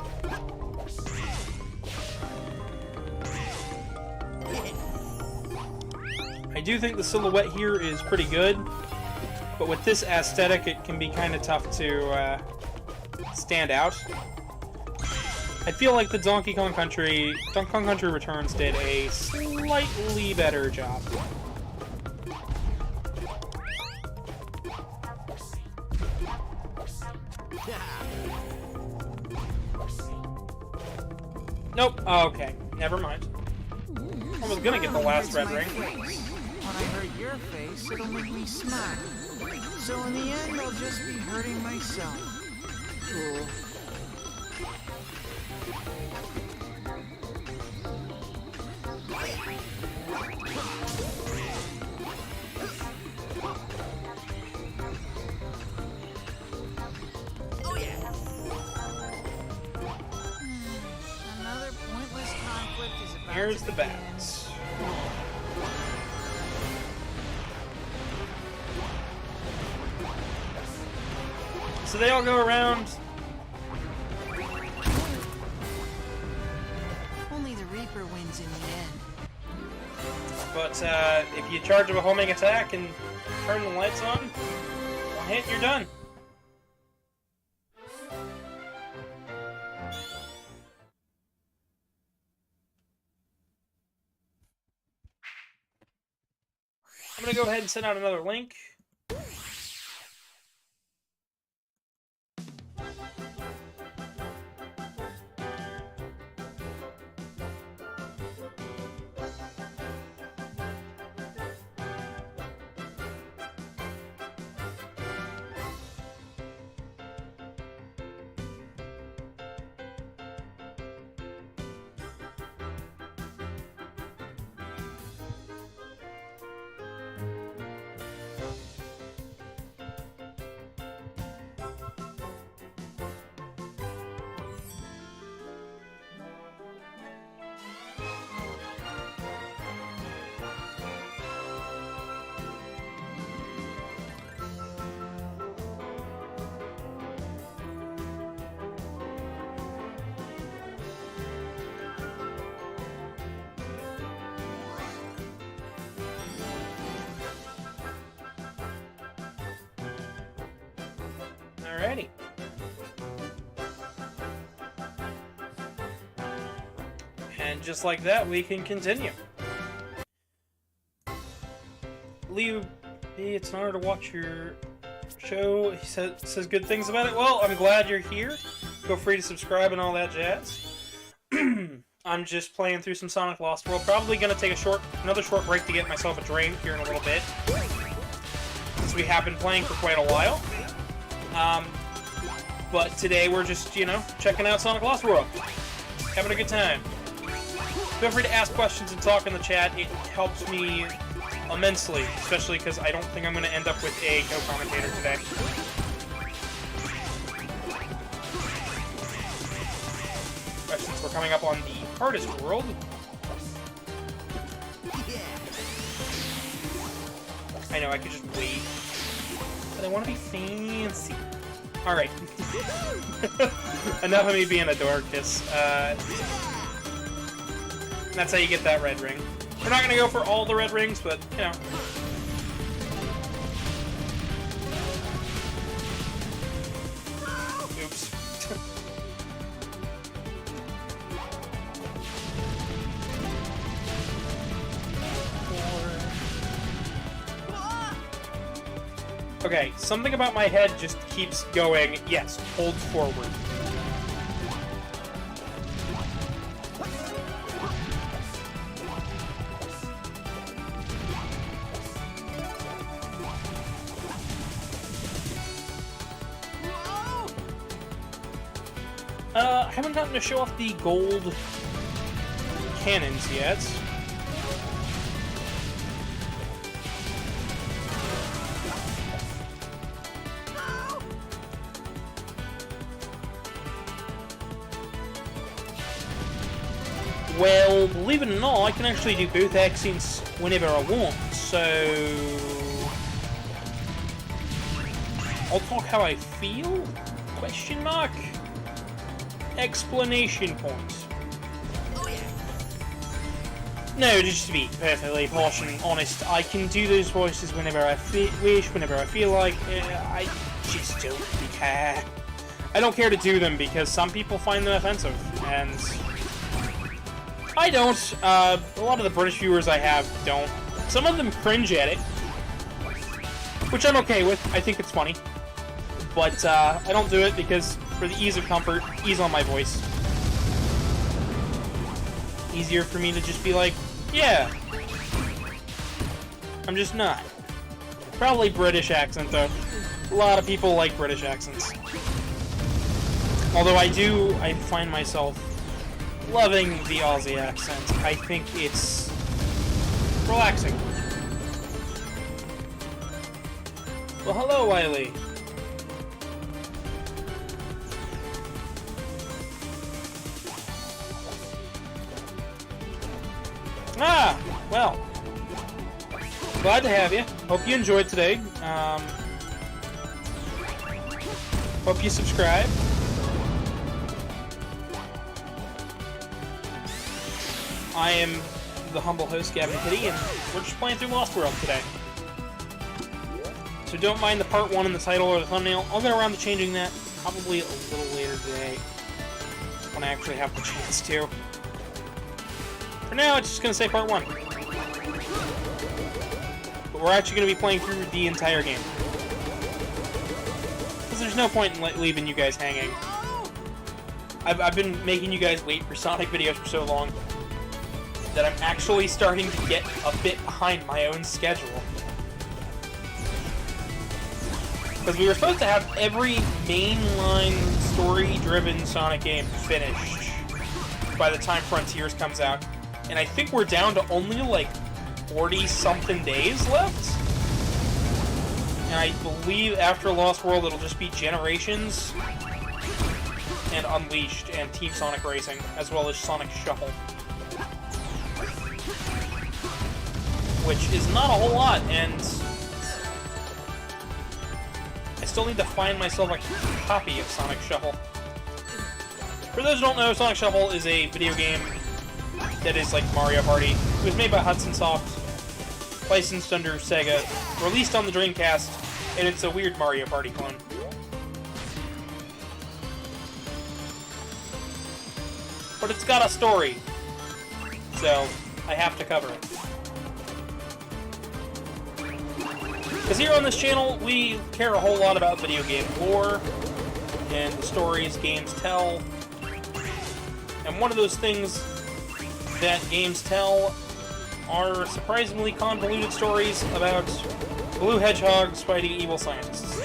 I do think the silhouette here is pretty good, but with this aesthetic, it can be kind of tough to stand out. I feel like the Donkey Kong Country Returns did a slightly better job. Nope. Oh, okay. Never mind. I was gonna get the last red ring. When I hurt your face, it'll make me smack. So in the end, I'll just be hurting myself. Cool. Oh yeah. Another pointless conflict is about Here's to the begin. bats. So they all go around. Only the Reaper wins in the end. But if you charge of a homing attack and turn the lights on, one hit, you're done. I'm gonna go ahead and send out another link. Alrighty. And just like that, we can continue. Leo, hey, it's an honor to watch your show. He says good things about it. Well, I'm glad you're here. Feel free to subscribe and all that jazz. I'm just playing through some Sonic Lost World. Probably gonna take another short break to get myself a drink here in a little bit, since we have been playing for quite a while. But today we're just, checking out Sonic Lost World. Having a good time. Feel free to ask questions and talk in the chat. It helps me immensely, especially because I don't think I'm going to end up with a co-commentator today. Since we're coming up on the hardest world. I know, I could just wait. But I want to be fancy. Alright. Enough of me being a dorcas. That's how you get that red ring. We're not going to go for all the red rings, but, Oops. Okay, something about my head just keeps going, yes, hold forward. I haven't gotten to show off the gold cannons yet. Well, believe it or not, I can actually do both accents whenever I want, so... I'll talk how I feel? Question mark? Exclamation point. No, just to be perfectly posh and honest, I can do those voices whenever I wish, whenever I feel like. I just don't care. I don't care to do them because some people find them offensive, and I don't. A lot of the British viewers I have don't. Some of them cringe at it, which I'm okay with. I think it's funny. But I don't do it because for the ease of comfort, ease on my voice. Easier for me to just be like, yeah. I'm just not. Probably British accent though. A lot of people like British accents. Although I find myself loving the Aussie accent. I think it's relaxing. Well, hello, Wiley. Ah, well, glad to have you. Hope you enjoyed today. Hope you subscribe. I am the humble host, Gavin Kitty, and we're just playing through Lost World today. So don't mind the part 1 in the title or the thumbnail. I'll get around to changing that probably a little later today, when I actually have the chance to. For now, it's just going to say part 1. But we're actually going to be playing through the entire game. Because there's no point in leaving you guys hanging. I've been making you guys wait for Sonic videos for so long that I'm actually starting to get a bit behind my own schedule. Because we were supposed to have every mainline story-driven Sonic game finished by the time Frontiers comes out. And I think we're down to only like 40-something days left. And I believe after Lost World it'll just be Generations and Unleashed and Team Sonic Racing, as well as Sonic Shuffle. Which is not a whole lot, and I still need to find myself a copy of Sonic Shuffle. For those who don't know, Sonic Shuffle is a video game that is like Mario Party. It was made by Hudson Soft, licensed under Sega, released on the Dreamcast, and it's a weird Mario Party clone. But it's got a story, so I have to cover it. Because here on this channel, we care a whole lot about video game lore and the stories games tell. And one of those things that games tell are surprisingly convoluted stories about blue hedgehogs fighting evil scientists.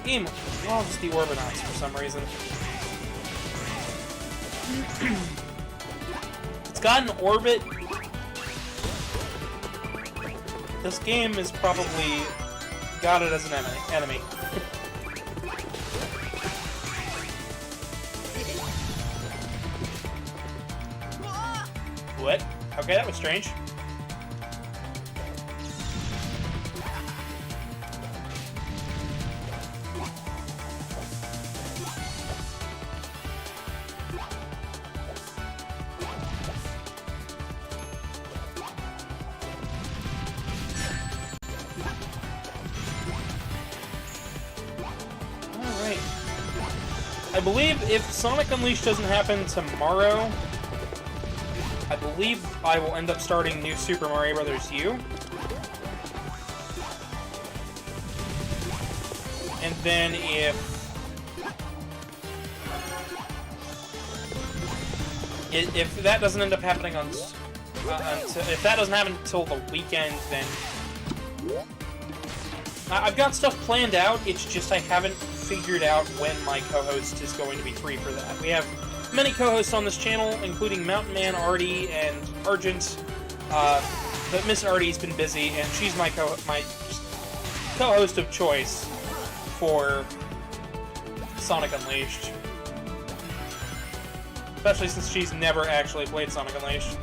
Game loves the Orbinauts for some reason. It's got an orbit. This game is probably got it as an enemy. What? Okay, that was strange. I believe if Sonic Unleashed doesn't happen tomorrow, I believe I will end up starting New Super Mario Bros. U. And then if that doesn't end up happening on if that doesn't happen until the weekend, then I've got stuff planned out. It's just I haven't figured out when my co-host is going to be free for that. We have many co-hosts on this channel, including Mountain Man, Artie, and Argent. But Miss Artie's been busy, and she's my co-host of choice for Sonic Unleashed. Especially since she's never actually played Sonic Unleashed.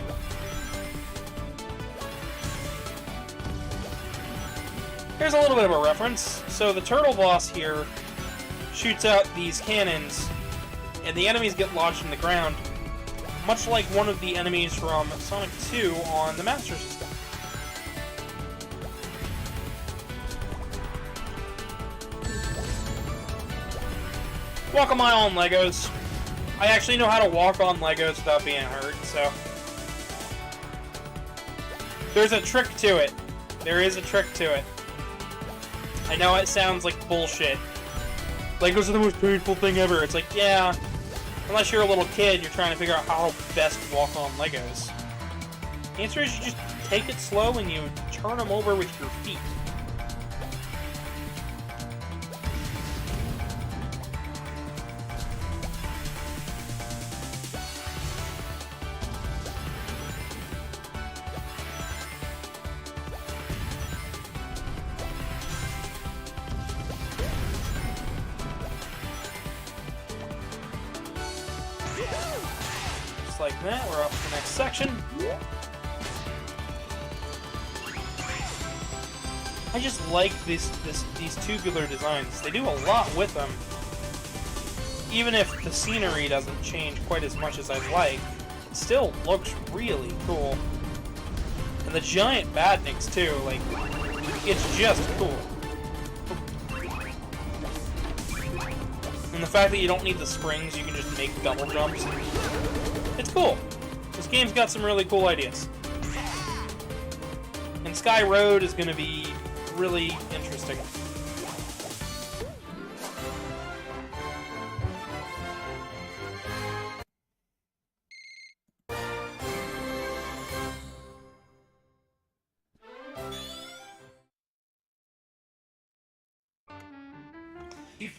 Here's a little bit of a reference. So the turtle boss here shoots out these cannons, and the enemies get lodged in the ground, much like one of the enemies from Sonic 2 on the Master System. Walk a mile on Legos. I actually know how to walk on Legos without being hurt, so... There's a trick to it. There is a trick to it. I know it sounds like bullshit. Legos are the most painful thing ever. It's like, yeah, unless you're a little kid, you're trying to figure out how best to walk on Legos. The answer is you just take it slow and you turn them over with your feet. Just like that, we're off to the next section. I just like these tubular designs. They do a lot with them. Even if the scenery doesn't change quite as much as I'd like, it still looks really cool. And the giant badniks too, like, it's just cool. And the fact that you don't need the springs, you can just make double jumps. It's cool. This game's got some really cool ideas. And Sky Road is going to be really interesting.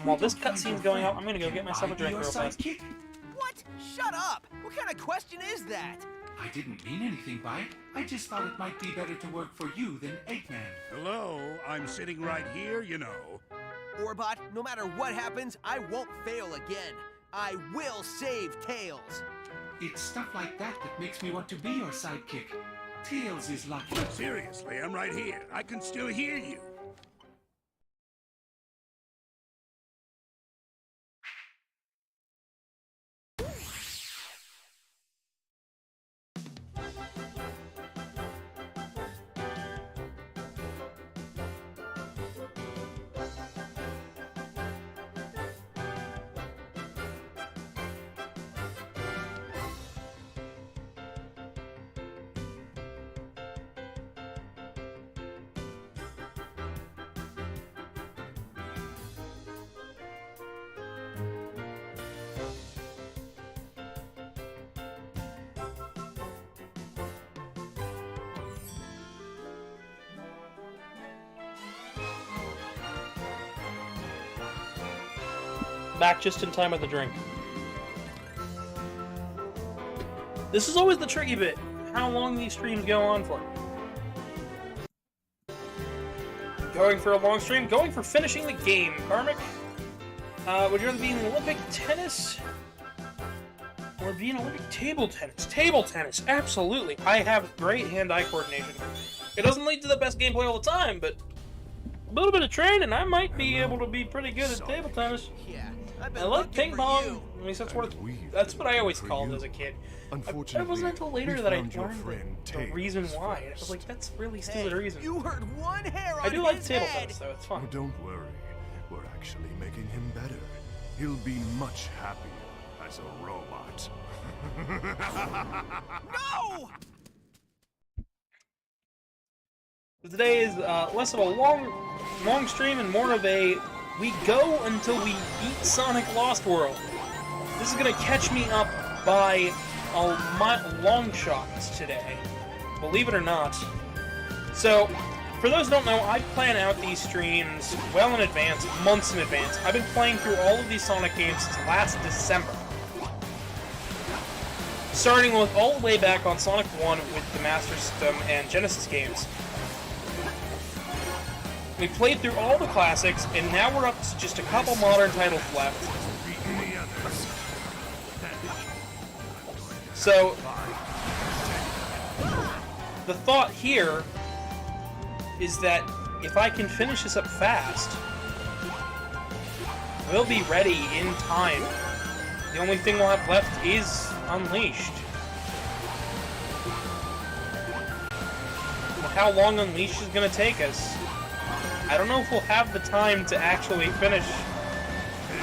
While this cutscene's going out, I'm gonna go get myself a drink real fast. What? Shut up! What kind of question is that? I didn't mean anything by it. I just thought it might be better to work for you than Eggman. Hello, I'm sitting right here, you know. Orbot, no matter what happens, I won't fail again. I will save Tails. It's stuff like that that makes me want to be your sidekick. Tails is lucky. Seriously, I'm right here. I can still hear you. Back just in time with the drink. This is always the tricky bit, how long these streams go on for. Going for a long stream, going for finishing the game. Karmic, would you rather be in Olympic tennis or be in Olympic table tennis? Table tennis, absolutely. I have great hand-eye coordination. It doesn't lead to the best gameplay all the time, but a little bit of training, I might be able to be pretty good at table tennis. Yeah. I love ping pong. I mean, that's what I always called as a kid. It wasn't until later that I learned the reason why. I was like, that's a really stupid reason. You heard one hair on I do like his table head. tennis, though. It's fun. Oh, don't worry. We're actually making him better. He'll be much happier as a robot. No! Today is less of a long stream and more of a we go until we beat Sonic Lost World. This is gonna catch me up by a long shot today, believe it or not. So, for those who don't know, I plan out these streams well in advance, months in advance. I've been playing through all of these Sonic games since last December. Starting with all the way back on Sonic 1 with the Master System and Genesis games. We played through all the classics, and now we're up to just a couple modern titles left. So, the thought here is that if I can finish this up fast, we'll be ready in time. The only thing we'll have left is Unleashed. How long Unleashed is going to take us? I don't know if we'll have the time to actually finish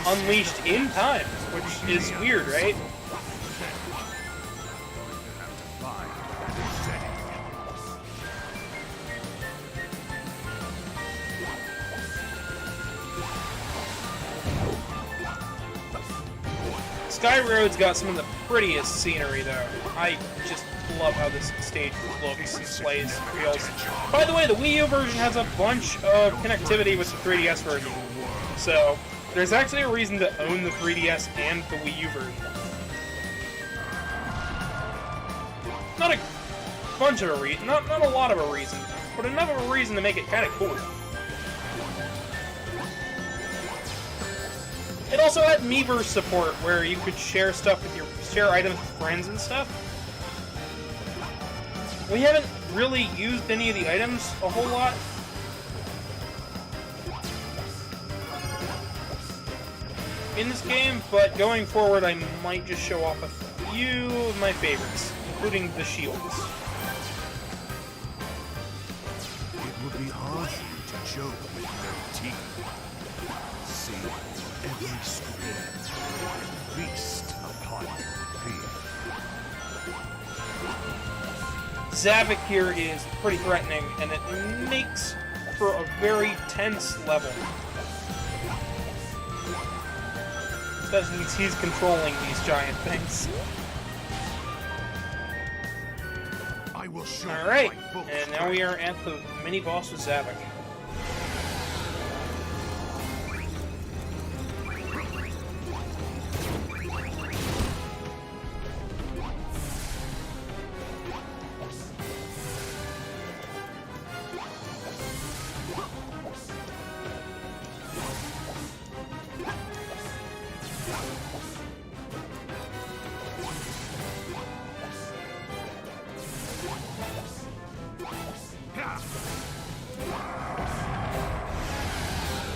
Unleashed in time, which is weird, right? Sky Road's got some of the prettiest scenery, though. I just love how this stage looks and plays, feels. By the way, the Wii U version has a bunch of connectivity with the 3DS version. So, there's actually a reason to own the 3DS and the Wii U version. Not a bunch of a reason, not a lot of a reason, but enough of a reason to make it kind of cool. It also had Miiverse support, where you could share stuff with share items with friends and stuff. We haven't really used any of the items a whole lot. In this game, but going forward I might just show off a few of my favorites, including the shields. It would be hard for you to joke with their teeth. See, every square, feast upon fear. Zavek here is pretty threatening, and it makes for a very tense level. Especially since he's controlling these giant things. Alright, and now we are at the mini-boss with Zavek.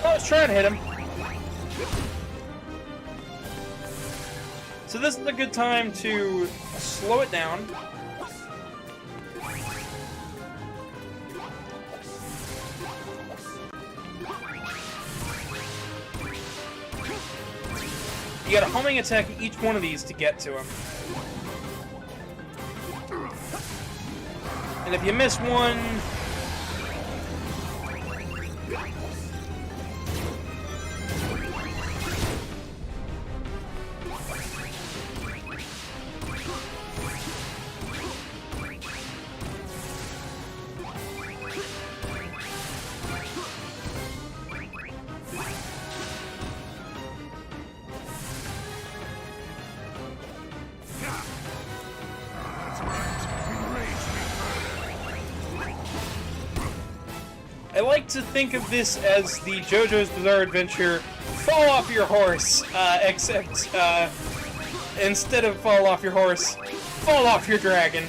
I was trying to hit him. So this is a good time to slow it down. You gotta homing attack each one of these to get to him. And if you miss one... I like to think of this as the JoJo's Bizarre Adventure fall off your horse, except instead of fall off your horse, fall off your dragon.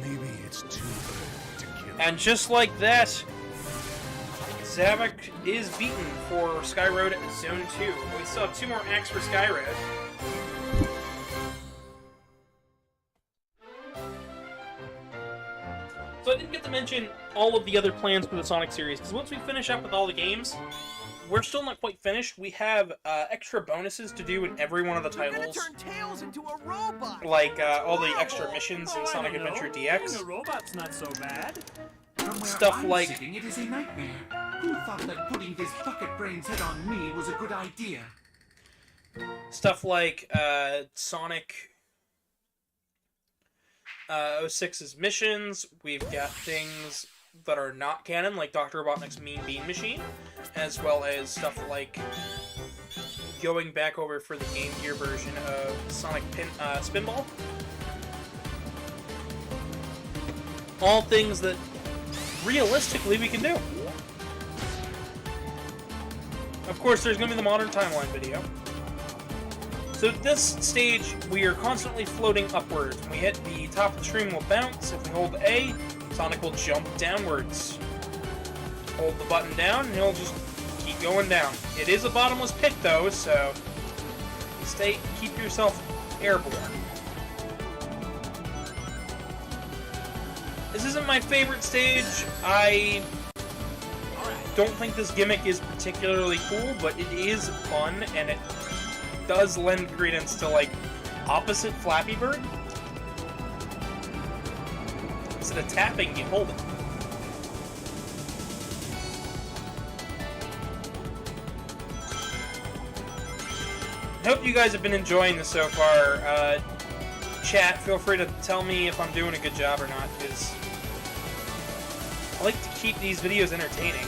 Maybe it's too early to kill. And just like that, Zavek is beaten for Sky Road Zone 2. We still have 2 more acts for Sky Road. So I didn't get to to mention all of the other plans for the Sonic series, because once we finish up with all the games, we're still not quite finished. We have extra bonuses to do in every one of the titles. Turn Tails into a robot. Like all the extra missions in Sonic Adventure DX. A robot's not so bad. Stuff like... Sitting, it is a nightmare. Who thought that putting this bucket brain's head on me was a good idea? Stuff like Sonic 06's missions. We've got things that are not canon, like Dr. Robotnik's Mean Bean Machine, as well as stuff like going back over for the Game Gear version of Sonic Spinball. All things that realistically we can do. Of course, there's going to be the Modern Timeline video. So at this stage, we are constantly floating upwards. When we hit the top of the screen, we'll bounce. If we hold A, Sonic will jump downwards. Hold the button down, and he'll just keep going down. It is a bottomless pit, though, so keep yourself airborne. This isn't my favorite stage. I don't think this gimmick is particularly cool, but it is fun, and it does lend credence to, like, opposite Flappy Bird. Instead of tapping, you hold it. I hope you guys have been enjoying this so far. Chat, feel free to tell me if I'm doing a good job or not, because I like to keep these videos entertaining.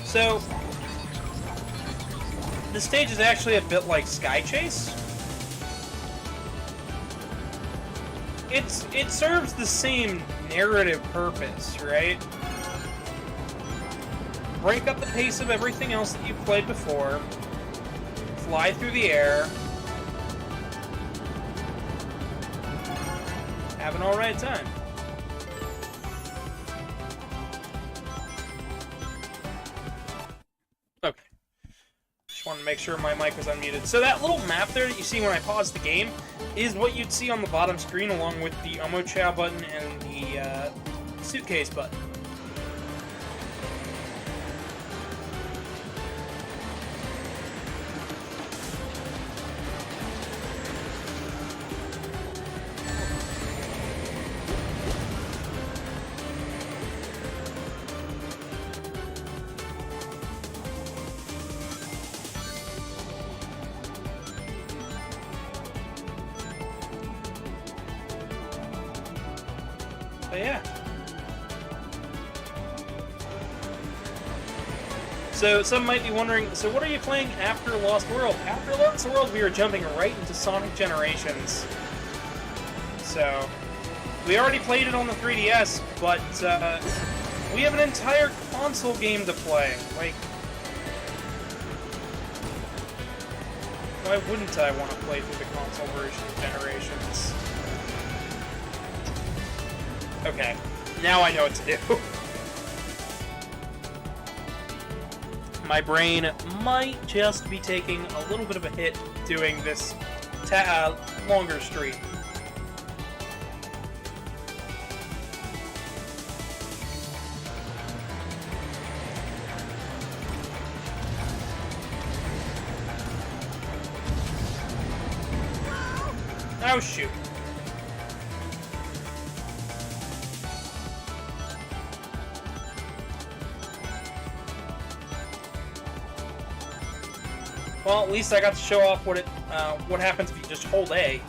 So, the stage is actually a bit like Sky Chase. It serves the same narrative purpose, right? Break up the pace of everything else that you've played before. Fly through the air. Have an alright time. Okay. Just wanted to make sure my mic was unmuted. So that little map there that you see when I pause the game is what you'd see on the bottom screen along with the Omo Chow button and the suitcase button. But yeah. So some might be wondering, so what are you playing after Lost World? After Lost World, we are jumping right into Sonic Generations. So, we already played it on the 3DS, but we have an entire console game to play. Like, why wouldn't I want to play through the console version of Generations? Okay, now I know what to do. My brain might just be taking a little bit of a hit doing this longer stream. Oh, shoot. Well, at least I got to show off what happens if you just hold A.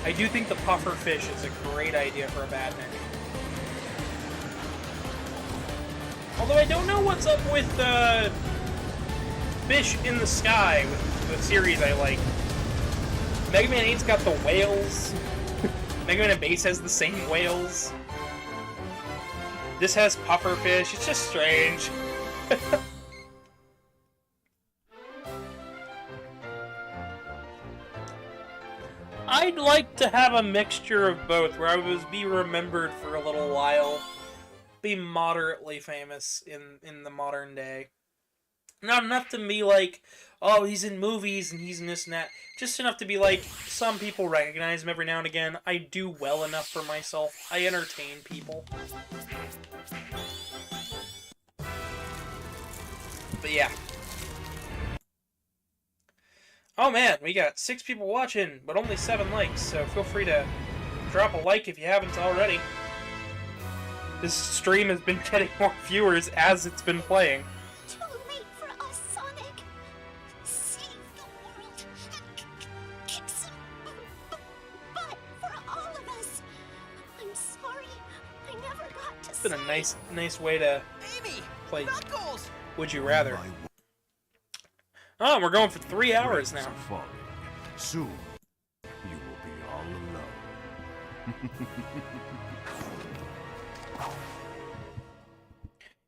I do think the puffer fish is a great idea for a Batman. Although I don't know what's up with fish in the sky with the series I like. Mega Man 8's got the whales. Mega Man Base has the same whales. This has pufferfish. It's just strange. I'd like to have a mixture of both, where I would be remembered for a little while, be moderately famous in the modern day. Not enough to be like, oh, he's in movies and he's in this and that. Just enough to be like, some people recognize him every now and again. I do well enough for myself. I entertain people. But yeah. Oh man, we got 6 people watching, but only 7 likes, so feel free to drop a like if you haven't already. This stream has been getting more viewers as it's been playing. Too late for us, Sonic. Save the world. Kick some butt for all of us. I'm sorry. I never got to It's been a nice way to play Would You Rather. Oh, we're going for 3 hours now. Soon, you will be all alone.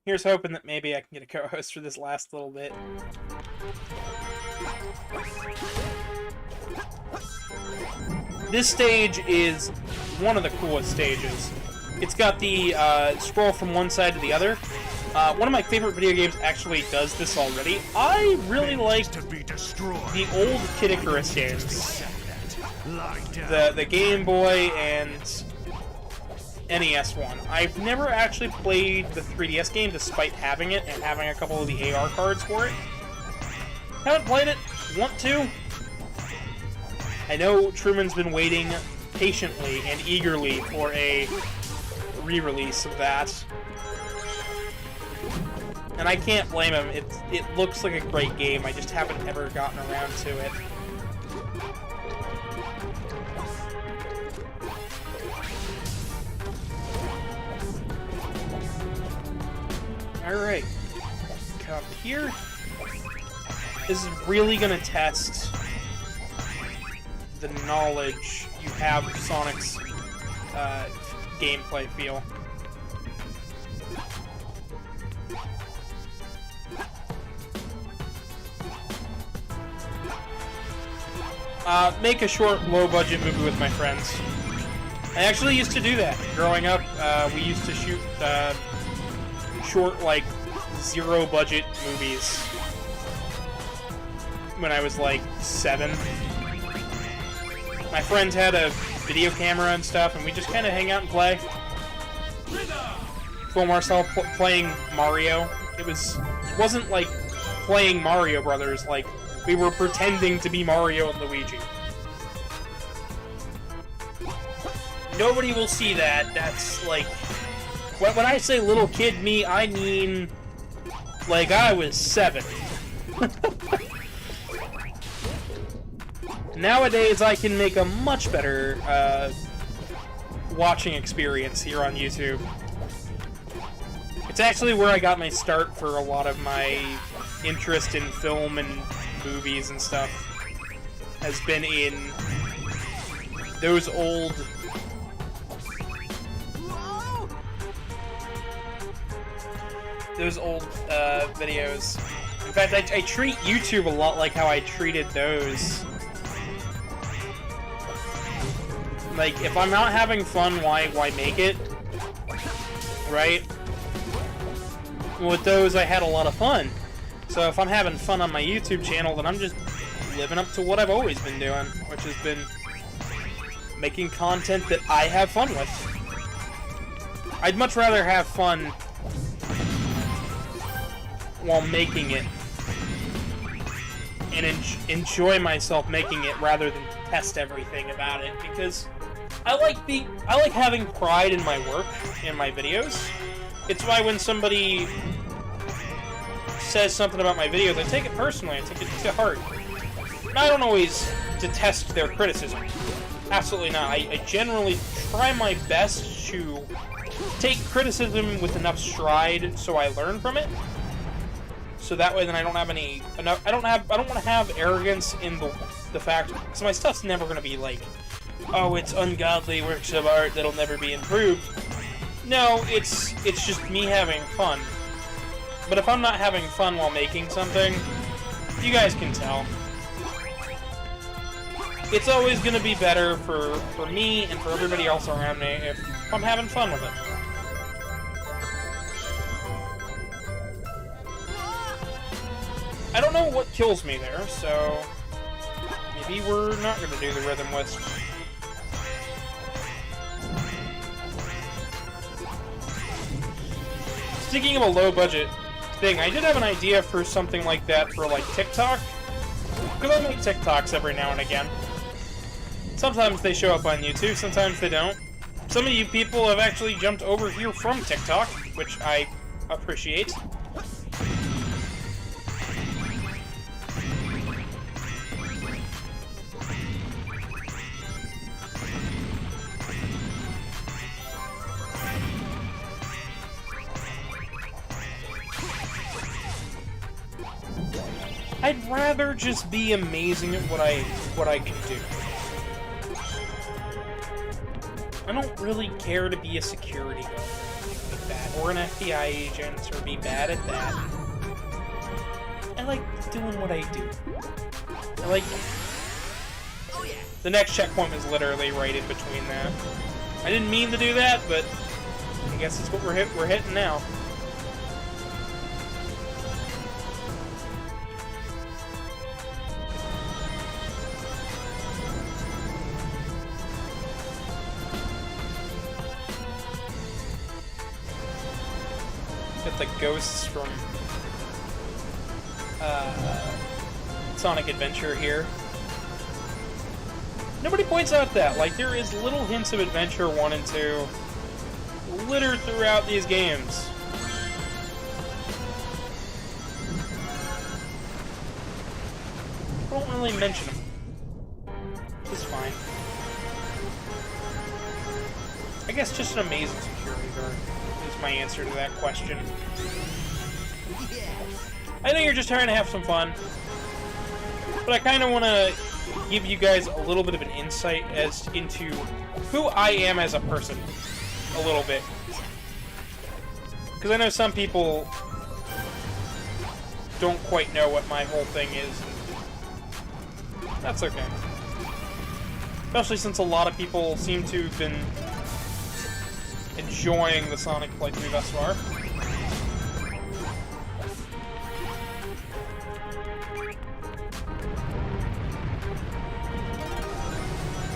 Here's hoping that maybe I can get a co-host for this last little bit. This stage is one of the coolest stages. It's got the scroll from one side to the other. One of my favorite video games actually does this already. I really like the old Kid Icarus games. The Game Boy and NES one. I've never actually played the 3DS game despite having it and having a couple of the AR cards for it. Haven't played it. Want to. I know Truman's been waiting patiently and eagerly for a re-release of that. And I can't blame him. It looks like a great game. I just haven't ever gotten around to it. Alright. Come here. This is really going to test the knowledge you have of Sonic's gameplay feel. Make a short, low-budget movie with my friends. I actually used to do that. Growing up, we used to shoot short, like, zero-budget movies when I was, like, 7. My friends had a video camera and stuff, and we just kind of hang out and play. Film ourselves playing Mario. It wasn't like playing Mario Brothers, like, we were pretending to be Mario and Luigi. Nobody will see that. That's like... When I say little kid me, I mean... like, I was 7. Nowadays, I can make a much better watching experience here on YouTube. It's actually where I got my start for a lot of my interest in film and movies and stuff. Has been in those old... videos. In fact, I treat YouTube a lot like how I treated those. Like, if I'm not having fun, why make it? Right? With those, I had a lot of fun. So if I'm having fun on my YouTube channel, then I'm just living up to what I've always been doing, which has been making content that I have fun with. I'd much rather have fun while making it and enjoy myself making it rather than test everything about it, because I like having pride in my work and my videos. It's why when somebody says something about my videos, I take it personally, I take it to heart. And I don't always detest their criticism. Absolutely not. I generally try my best to take criticism with enough stride so I learn from it. So that way then I don't have any... I don't want to have arrogance in the the fact, so my stuff's never gonna be like, oh, it's ungodly works of art that'll never be improved. No, it's just me having fun. But if I'm not having fun while making something, you guys can tell. It's always gonna be better for me and for everybody else around me if I'm having fun with it. I don't know what kills me there, so maybe we're not gonna do the rhythm whisk. Speaking of a low budget thing, I did have an idea for something like that for like TikTok. Because I make TikToks every now and again. Sometimes they show up on YouTube, sometimes they don't. Some of you people have actually jumped over here from TikTok, which I appreciate. I'd rather just be amazing at what I can do. I don't really care to be a security guard or anything like that, or an FBI agent, or be bad at that. I like doing what I do. I like... The next checkpoint is literally right in between that. I didn't mean to do that, but I guess it's what we're hitting now. Got the ghosts from Sonic Adventure here. Nobody points out that, like, there is little hints of Adventure 1 and 2 littered throughout these games. I don't really mention them. It's fine. I guess just an amazing security guard is my answer to that question. I know you're just trying to have some fun, but I kind of want to give you guys a little bit of an insight as into who I am as a person, a little bit. Because I know some people don't quite know what my whole thing is, and that's okay. Especially since a lot of people seem to have been enjoying the Sonic playthrough thus far.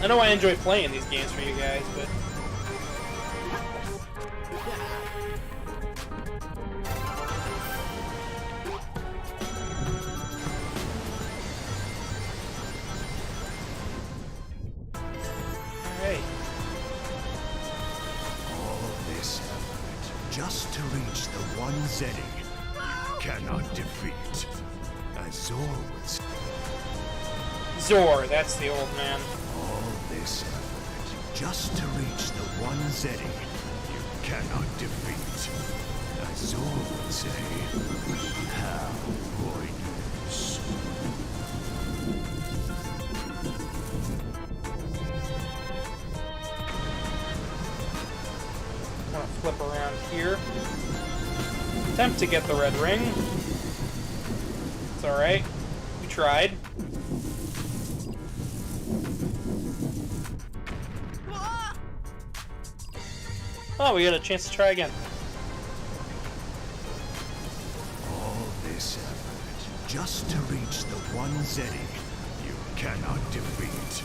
I know I enjoy playing these games for you guys, but... Alright. All this effort just to reach the one Zeddy you cannot defeat. As Zor would say. Zor, that's the old man. This effort just to reach the one Zeddy you cannot defeat. As Zor would say, how pointless. I'm gonna flip around here. Attempt to get the red ring. It's alright. We tried. Oh, we got a chance to try again. All this effort just to reach the one Zeddy you cannot defeat.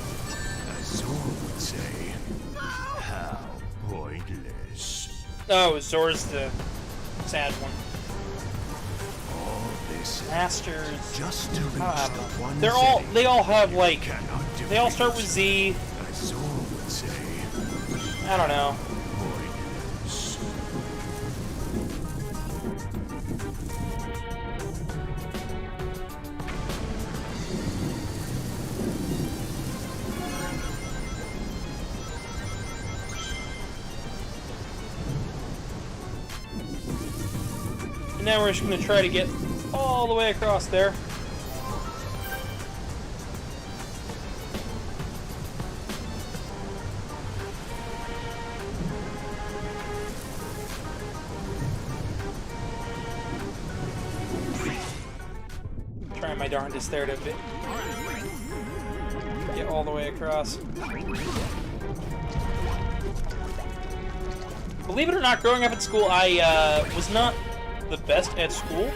As Zor would say, how pointless. Oh, Zor's the sad one. All this Masters. Just to reach the one they all have like, they all start with Z. As Zor would say, I don't know. And now we're just going to try to get all the way across there. darndest there to get all the way across. Believe it or not, growing up at school, I was not the best at school.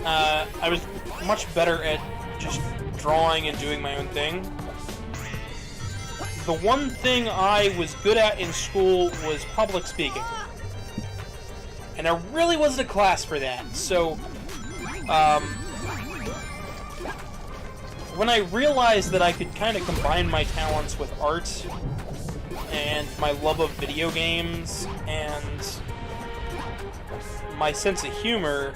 I was much better at just drawing and doing my own thing. The one thing I was good at in school was public speaking. And there really wasn't a class for that, so when I realized that I could kind of combine my talents with art and my love of video games and my sense of humor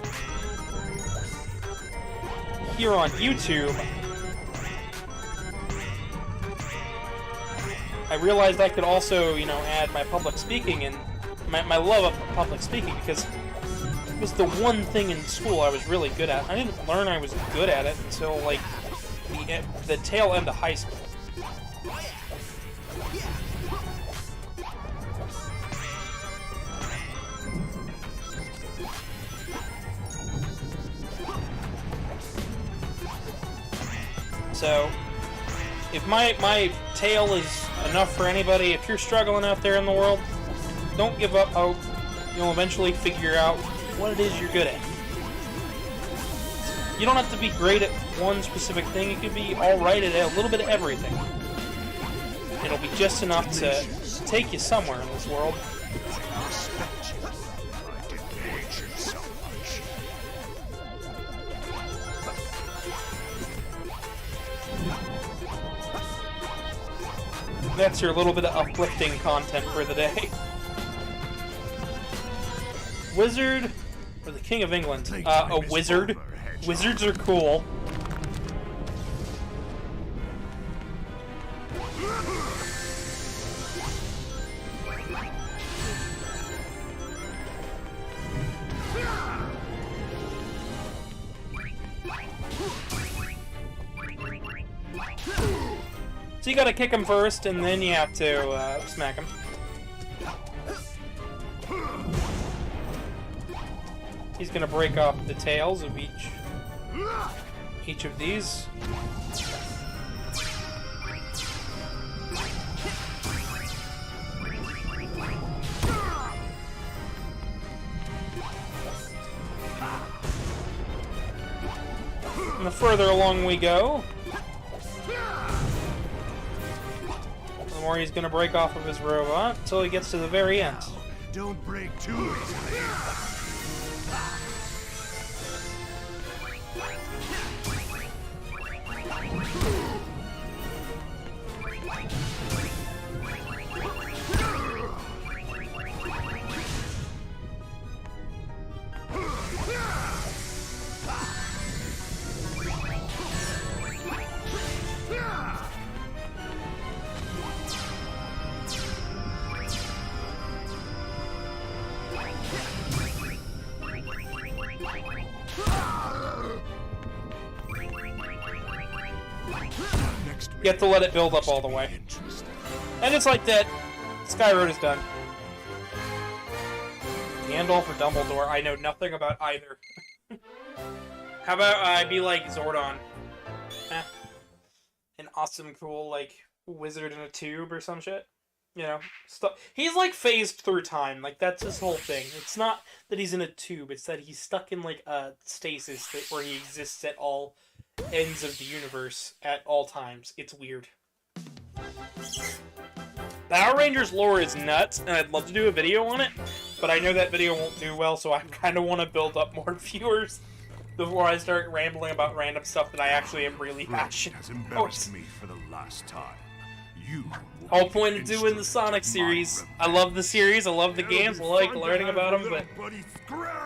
here on YouTube, I realized I could also, you know, add my public speaking and my love of public speaking, because it was the one thing in school I was really good at. I didn't learn I was good at it until, like, the tail end of high school. So, if my tale is enough for anybody, if you're struggling out there in the world, don't give up hope. You'll eventually figure out what it is you're good at. You don't have to be great at one specific thing. You can be alright at a little bit of everything. It'll be just enough to take you somewhere in this world. That's your little bit of uplifting content for the day. Wizard, or the King of England. A wizard. Wizards are cool. So you gotta kick him first, and then you have to smack him. He's gonna break off the tails of each of these. And the further along we go, the more he's gonna break off of his robot until he gets to the very end. Don't break too easily. You have to let it build up all the way. And it's like that. Sky Road is done. Gandalf or Dumbledore? I know nothing about either. How about I be like Zordon? An awesome, cool, like, wizard in a tube or some shit. You know, stuff. He's like phased through time. Like, that's his whole thing. It's not that he's in a tube, it's that he's stuck in like a stasis where he exists at all ends of the universe at all times. It's weird. Power Rangers lore is nuts, and I'd love to do a video on it, but I know that video won't do well, so I kind of want to build up more viewers before I start rambling about random stuff that I actually am really passionate has about. embarrassed me for the last time. You Whole point of doing the Sonic series. I love the series, I love the games, I like learning about them, but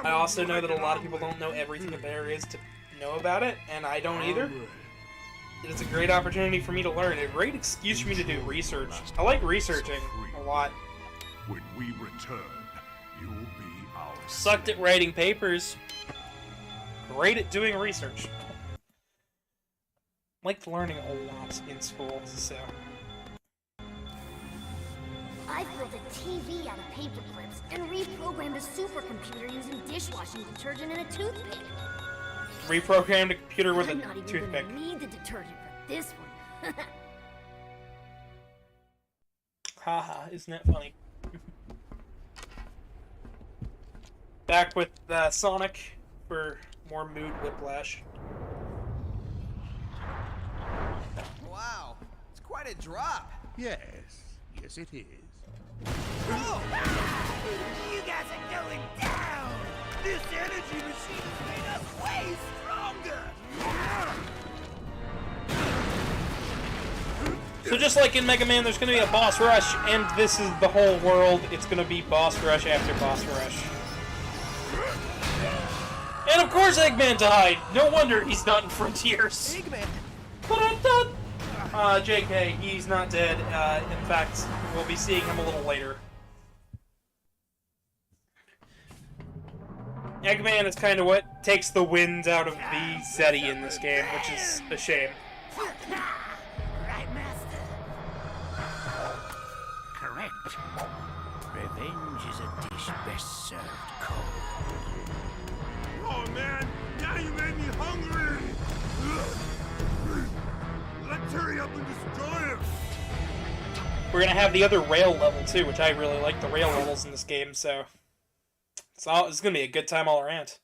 I also know that a lot of people don't know everything that there is to know about it, and I don't either. It is a great opportunity for me to learn, a great excuse for me to do research. I like researching a lot. When we return, you'll be our Sucked at writing papers. Great at doing research. Liked learning a lot in school, so. I built a TV out of paper clips and reprogrammed a supercomputer using dishwashing detergent and a toothpick. reprogram the computer with I'm a not even toothpick. gonna need the detergent for this one. Haha, isn't that funny? Back with Sonic for more mood whiplash. Wow, it's quite a drop. Yes, yes it is. Whoa! You guys are going down! This energy machine has made us way stronger! So just like in Mega Man, there's going to be a boss rush, and this is the whole world. It's going to be boss rush after boss rush. And of course Eggman died! No wonder he's not in Frontiers. Eggman! JK, he's not dead. In fact, we'll be seeing him a little later. Eggman is kind of what takes the wind out of the Zeddy in this game, which is a shame. Right, Master? Correct. Revenge is a dish best served cold. Oh man, now you made me hungry! Let's hurry up and destroy him! We're gonna have the other rail level too, which I really like the rail levels in this game, so it's gonna be a good time all around.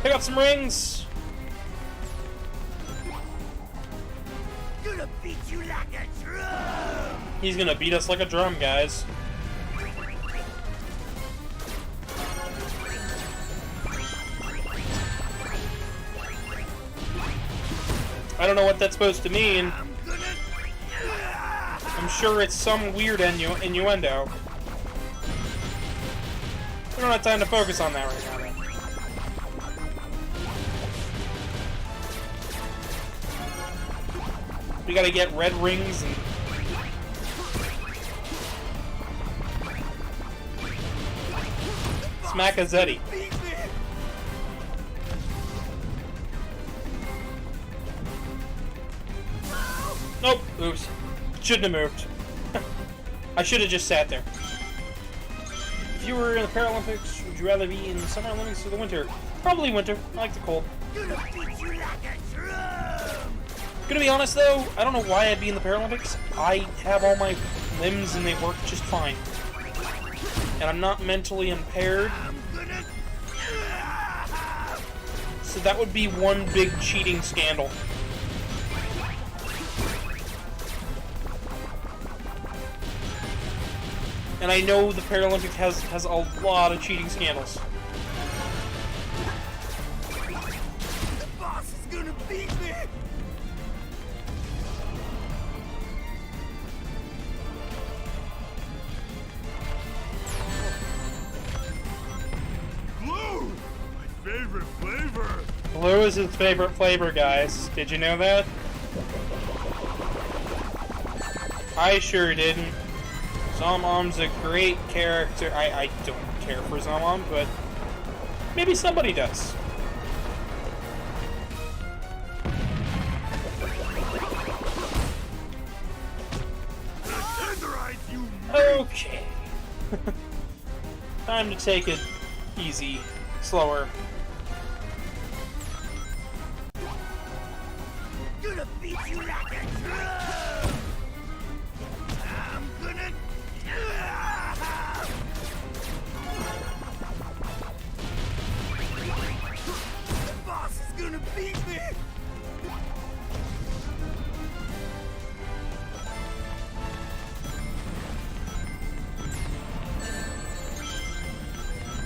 Pick up some rings. Gonna beat you like a drum! He's gonna beat us like a drum, guys. I don't know what that's supposed to mean. I'm sure it's some weird innuendo. We don't have time to focus on that right now, though. We gotta get red rings and... smack a Zeddy. Nope, oops. Shouldn't have moved. I should have just sat there. If you were in the Paralympics, would you rather be in the Summer Olympics or the winter? Probably winter. I like the cold. Gonna beat you like a drum! Gonna be honest though, I don't know why I'd be in the Paralympics. I have all my limbs and they work just fine. And I'm not mentally impaired. So that would be one big cheating scandal. And I know the Paralympics has a lot of cheating scandals. The boss is gonna beat me! Blue! My favorite flavor! Blue is his favorite flavor, guys. Did you know that? I sure didn't. Zomom's a great character. I don't care for Zomom, but maybe somebody does. Okay. Time to take it easy, slower. Gonna beat you like a drum! I'm gonna... The boss is gonna beat me!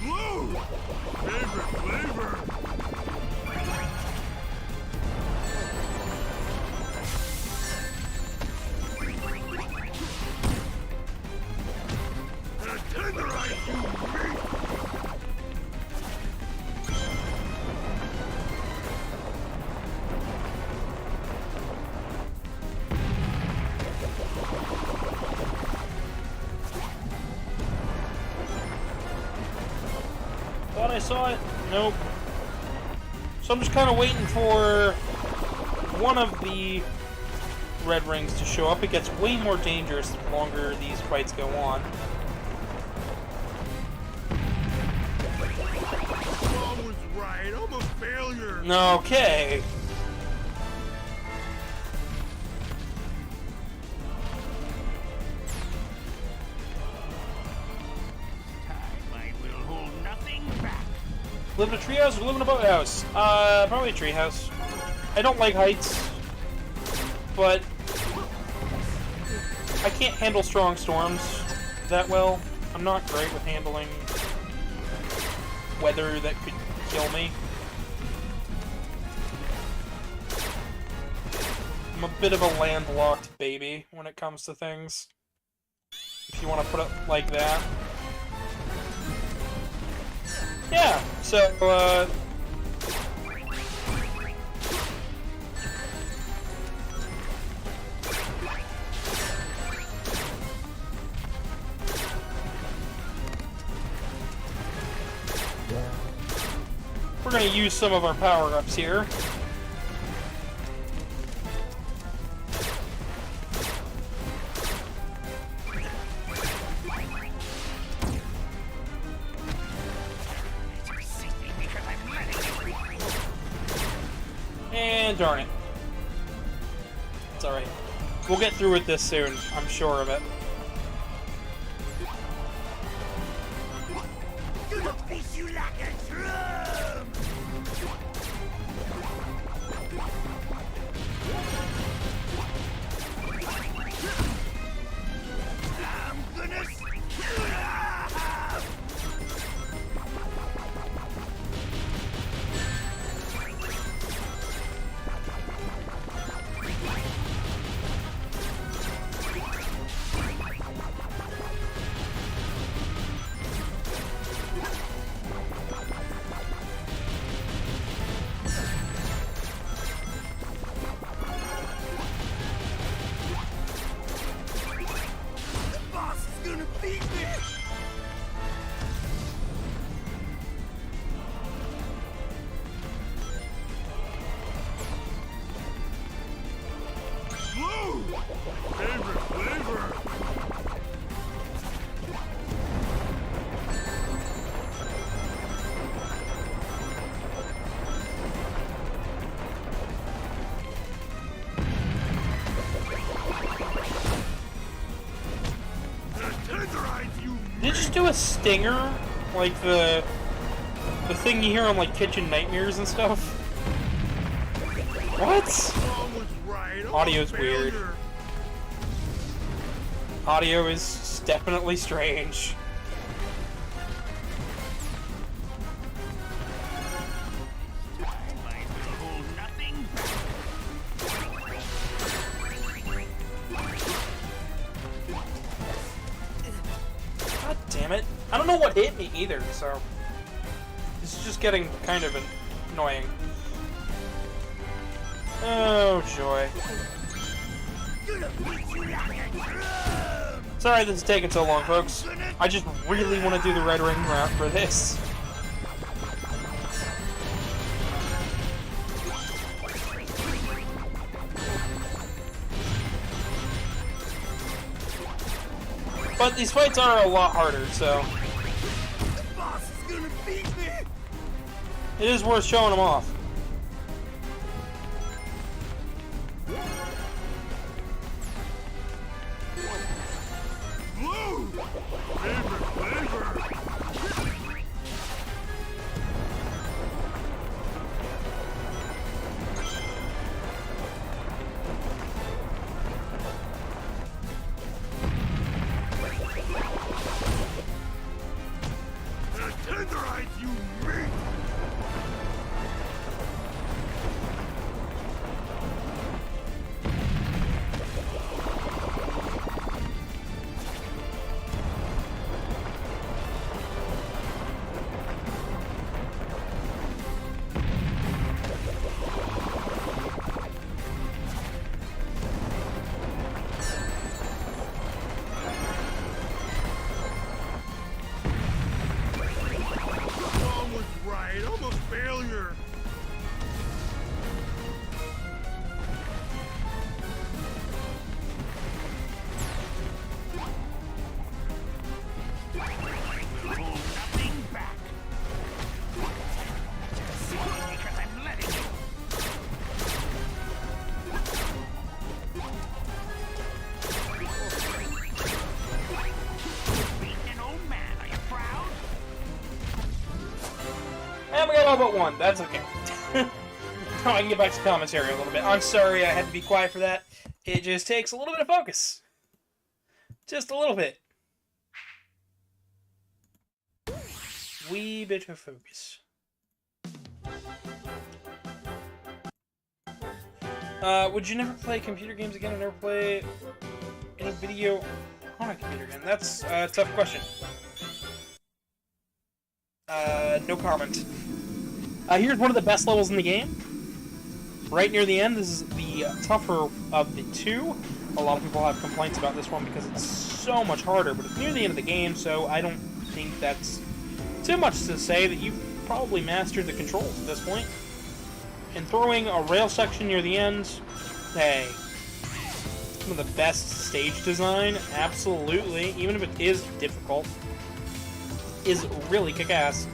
Blue! Favorite flavor! Thought I saw it. Nope. So I'm just kind of waiting for one of the red rings to show up. It gets way more dangerous the longer these fights go on. What's wrong right. I'm a failure. Okay. I will hold nothing back. Live in a treehouse or live in a boathouse? Probably a treehouse. I don't like heights, but I can't handle strong storms that well. I'm not great with handling weather that could kill me. I'm a bit of a landlocked baby when it comes to things, if you want to put it like that. Yeah, so, we're gonna use some of our power-ups here. And darn it. It's alright. We'll get through with this soon, I'm sure of it. Gonna beat you like a drum! I'm gonna Did you just do a stinger? Like the thing you hear on like Kitchen Nightmares and stuff? What? Audio's weird. Audio is definitely strange. God damn it. I don't know what hit me either, so this is just getting kind of annoying. Oh, joy. Sorry this is taking so long, folks. I just really want to do the Red Ring route for this. But these fights are a lot harder, so it is worth showing them off. all but one. That's okay. Now I can get back to commentary a little bit. I'm sorry I had to be quiet for that. It just takes a little bit of focus. Just a little bit. Wee bit of focus. Would you never play computer games again or never play any video on a computer game? That's a tough question. No comment. Here's one of the best levels in the game. Right near the end, this is the tougher of the two. A lot of people have complaints about this one because it's so much harder, but it's near the end of the game, so I don't think that's too much to say that you've probably mastered the controls at this point. And throwing a rail section near the end, hey, some of the best stage design, absolutely, even if it is difficult, is really kick-ass.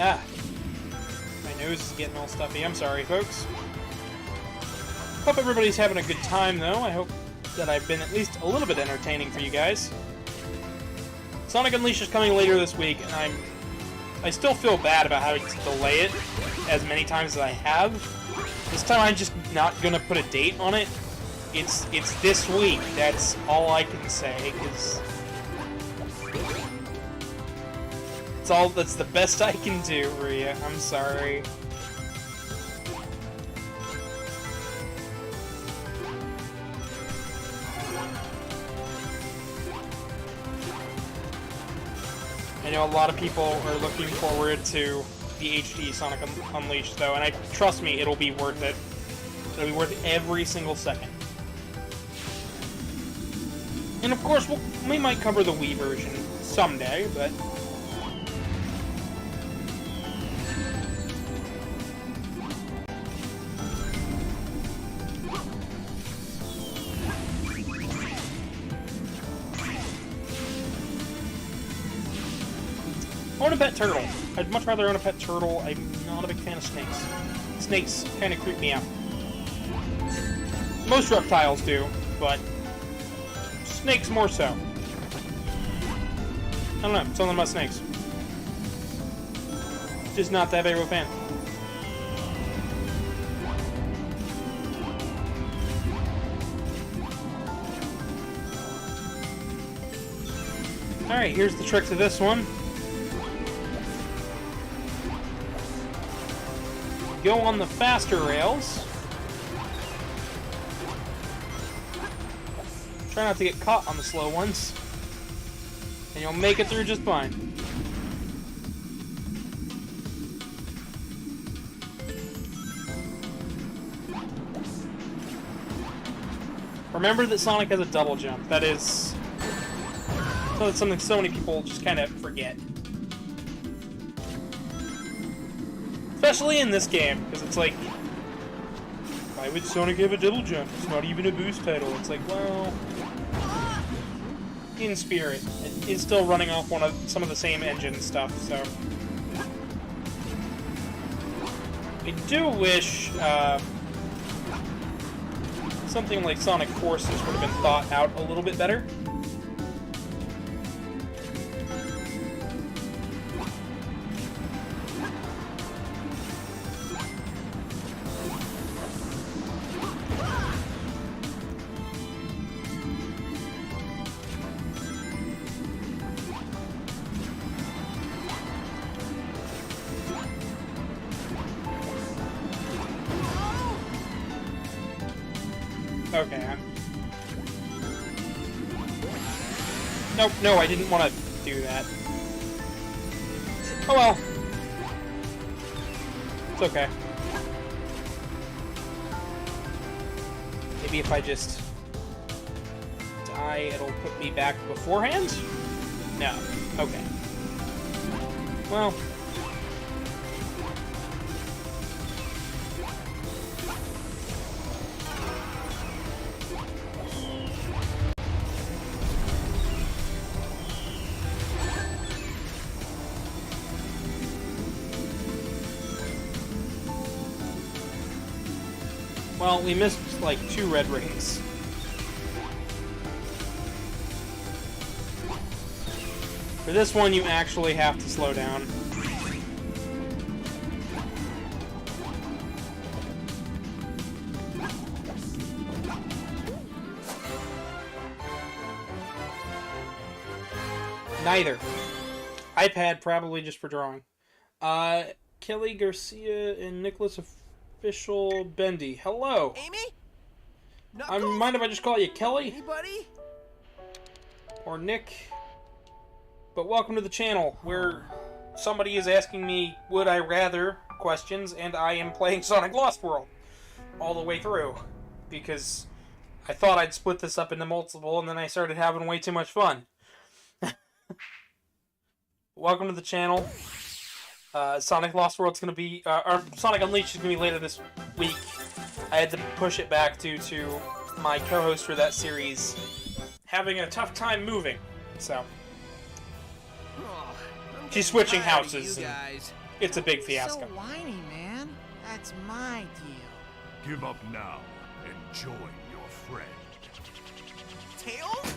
Ah, my nose is getting all stuffy. I'm sorry, folks. Hope everybody's having a good time, though. I hope that I've been at least a little bit entertaining for you guys. Sonic Unleashed is coming later this week, and I still feel bad about having to delay it as many times as I have. This time I'm just not gonna put a date on it. It's this week. That's all I can say, because that's the best I can do, Rhea. I'm sorry. I know a lot of people are looking forward to the HD Sonic Unleashed, though, and trust me, it'll be worth it. It'll be worth every single second. And of course, we might cover the Wii version someday, but I want a pet turtle. I'd much rather own a pet turtle. I'm not a big fan of snakes. Snakes kind of creep me out. Most reptiles do, but snakes more so. I don't know, something about snakes. Just not that big of a fan. Alright, here's the trick to this one. Go on the faster rails. Try not to get caught on the slow ones. And you'll make it through just fine. Remember that Sonic has a double jump. That's something so many people just kind of forget. Especially in this game, because it's like, why would Sonic have a double jump? It's not even a boost title. It's like, well, in spirit, it's still running off some of the same engine stuff, so. I do wish something like Sonic Forces would have been thought out a little bit better. Okay, Nope, no, I didn't want to do that. Oh well. It's okay. Maybe if I just die, it'll put me back beforehand? No. Okay. Well. Well, we missed like 2 red rings. For this one, you actually have to slow down. Neither. iPad, probably just for drawing. Kelly Garcia and Nicholas Official Bendy. Hello. Amy? I mind if I just call you Kelly? Anybody? Or Nick? But welcome to the channel, where somebody is asking me, would I rather questions, and I am playing Sonic Lost World all the way through. Because I thought I'd split this up into multiple, and then I started having way too much fun. Welcome to the channel. Sonic Lost World's gonna be, or Sonic Unleashed is gonna be later this week. I had to push it back due to my co-host for that series having a tough time moving, so. She's switching houses, and it's a big fiasco. So whiny, man. That's my deal. Give up now and join your friend. Tails?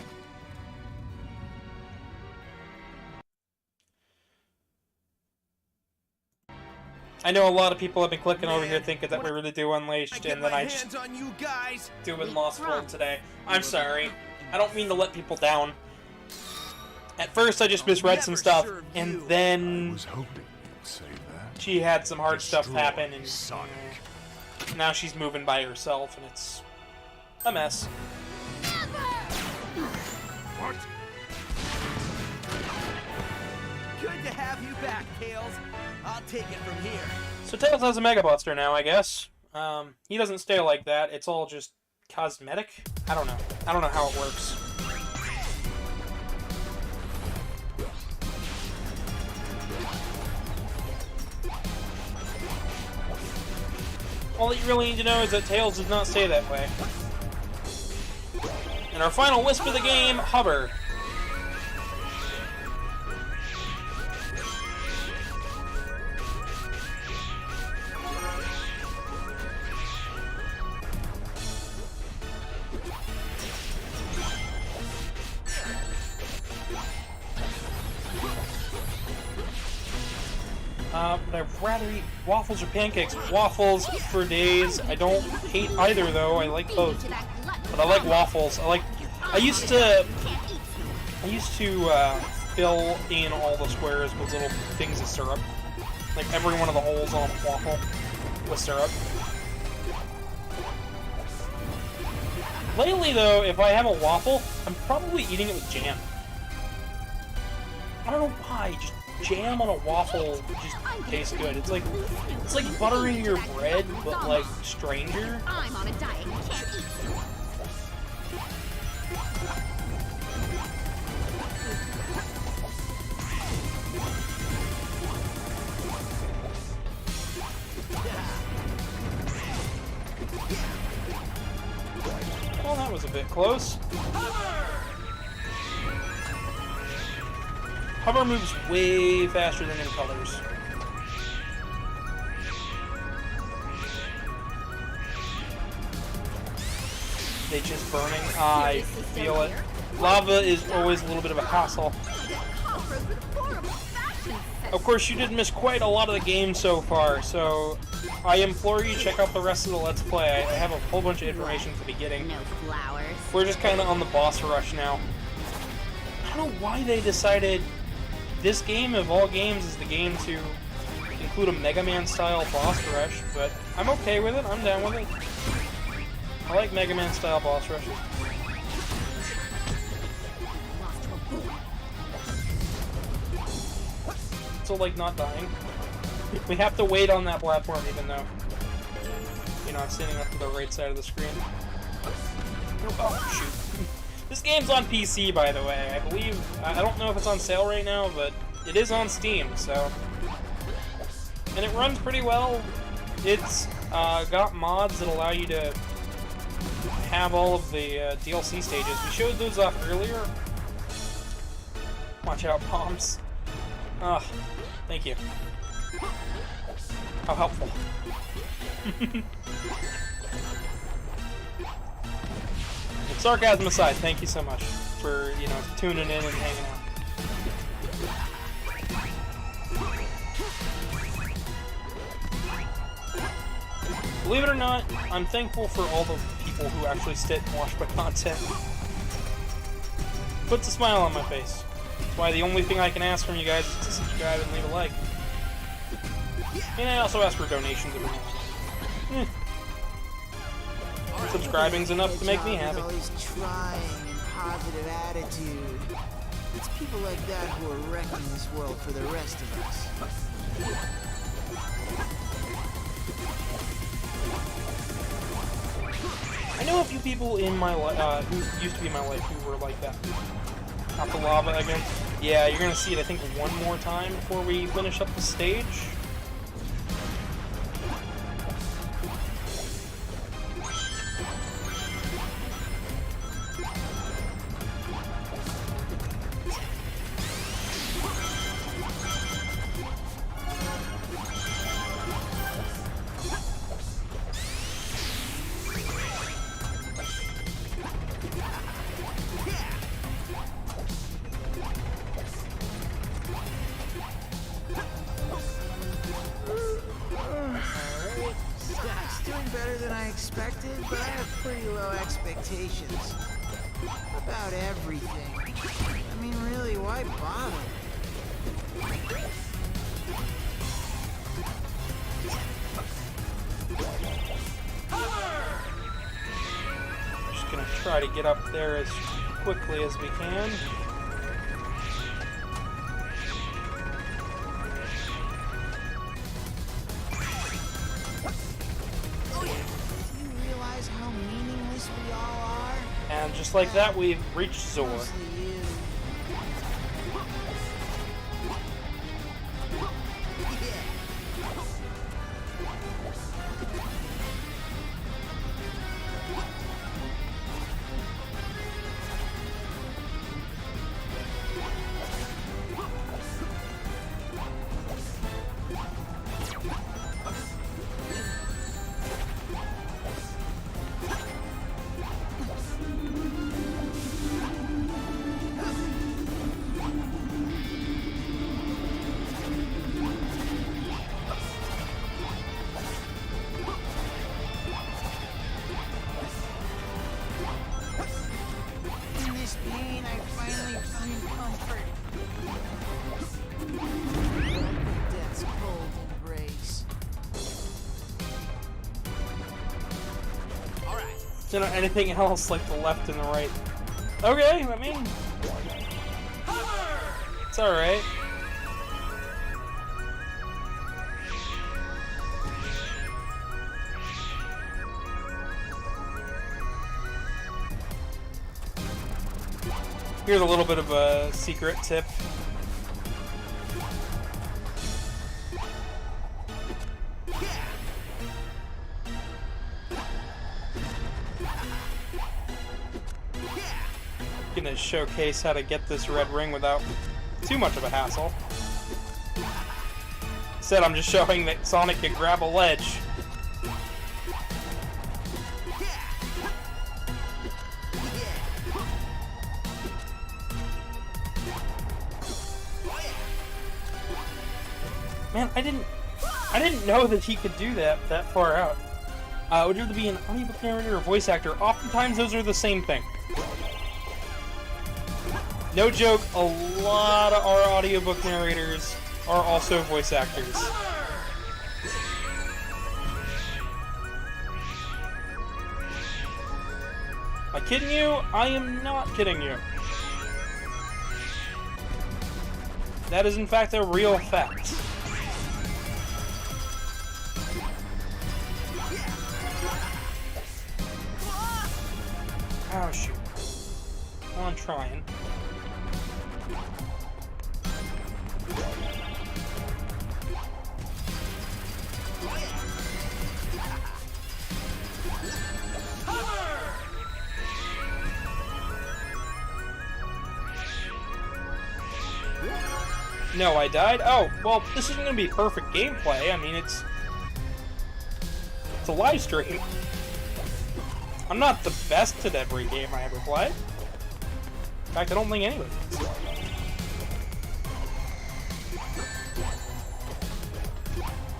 I know a lot of people have been clicking over here thinking that we were going to do Unleashed, and then I just doing Lost World today. I'm sorry. I don't mean to let people down. At first, I just misread some stuff, and then she had some hard stuff happen, and now she's moving by herself, and it's a mess. What? Good to have you back, Tails. I'll take it from here. So Tails has a Mega Buster now, I guess. He doesn't stay like that. It's all just cosmetic. I don't know. I don't know how it works. All that you really need to know is that Tails does not stay that way. And our final wisp of the game, Hover. But I'd rather eat waffles or pancakes. Waffles for days. I don't hate either though. I like both. But I like waffles. I used to fill in all the squares with little things of syrup. Like every one of the holes on a waffle with syrup. Lately though, if I have a waffle, I'm probably eating it with jam. I don't know why, just jam on a waffle just tastes good. It's like buttering your bread, but like stranger. I'm on a diet and can't eat. Well, that was a bit close. Hover moves way faster than in Colors. They just burning. I feel it. Lava is always a little bit of a hassle. Of course, you did miss quite a lot of the game so far, so I implore you check out the rest of the Let's Play. I have a whole bunch of information at the beginning. No flowers. We're just kind of on the boss rush now. I don't know why they decided this game, of all games, is the game to include a Mega Man-style boss rush, but I'm okay with it. I'm down with it. I like Mega Man-style boss rushes. So, like, not dying. We have to wait on that platform, even though you're not sitting up to the right side of the screen. Oh, shoot. This game's on PC, by the way. I believe, I don't know if it's on sale right now, but it is on Steam, so. And it runs pretty well. It's got mods that allow you to have all of the DLC stages. We showed those off earlier. Watch out, bombs. Ah, thank you. How helpful. Sarcasm aside, thank you so much for, you know, tuning in and hanging out. Believe it or not, I'm thankful for all the people who actually sit and watch my content. Puts a smile on my face. That's why the only thing I can ask from you guys is to subscribe and leave a like. And I also ask for donations every now and then. Subscribing's enough to make me happy. Always trying and positive attitude. It's people like that who are wrecking this world for the rest of us. I know a few people in my life who used to be in my life who were like that. Not the lava again. Yeah, you're gonna see it, I think, one more time before we finish up the stage. Better than I expected, but I have pretty low expectations. About everything. I mean, really, why bother? Just gonna try to get up there as quickly as we can. And just like that, we've reached Zor. You know, anything else like the left and the right? Okay, I mean, it's alright. Here's a little bit of a secret tip. Gonna showcase how to get this red ring without too much of a hassle. Instead, I'm just showing that Sonic can grab a ledge. Man, I didn't know that he could do that far out. Would you rather be an audiobook narrator or voice actor? Oftentimes, those are the same thing. No joke, a lot of our audiobook narrators are also voice actors. Am I kidding you? I am not kidding you. That is in fact a real fact. Oh shoot. Well, I'm trying. No, I died? Oh, well, this isn't going to be perfect gameplay. I mean, it's a live stream. I'm not the best at every game I ever play. In fact, I don't think anybody is.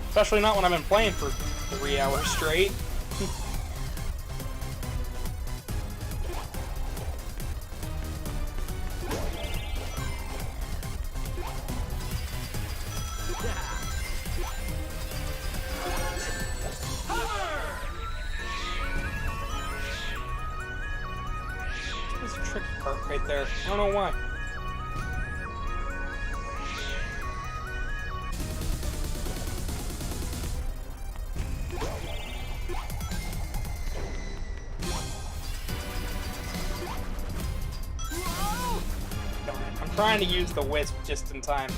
Especially not when I've been playing for 3 hours straight. There's a tricky part right there. I don't know why. Trying to use the Whisk just in time,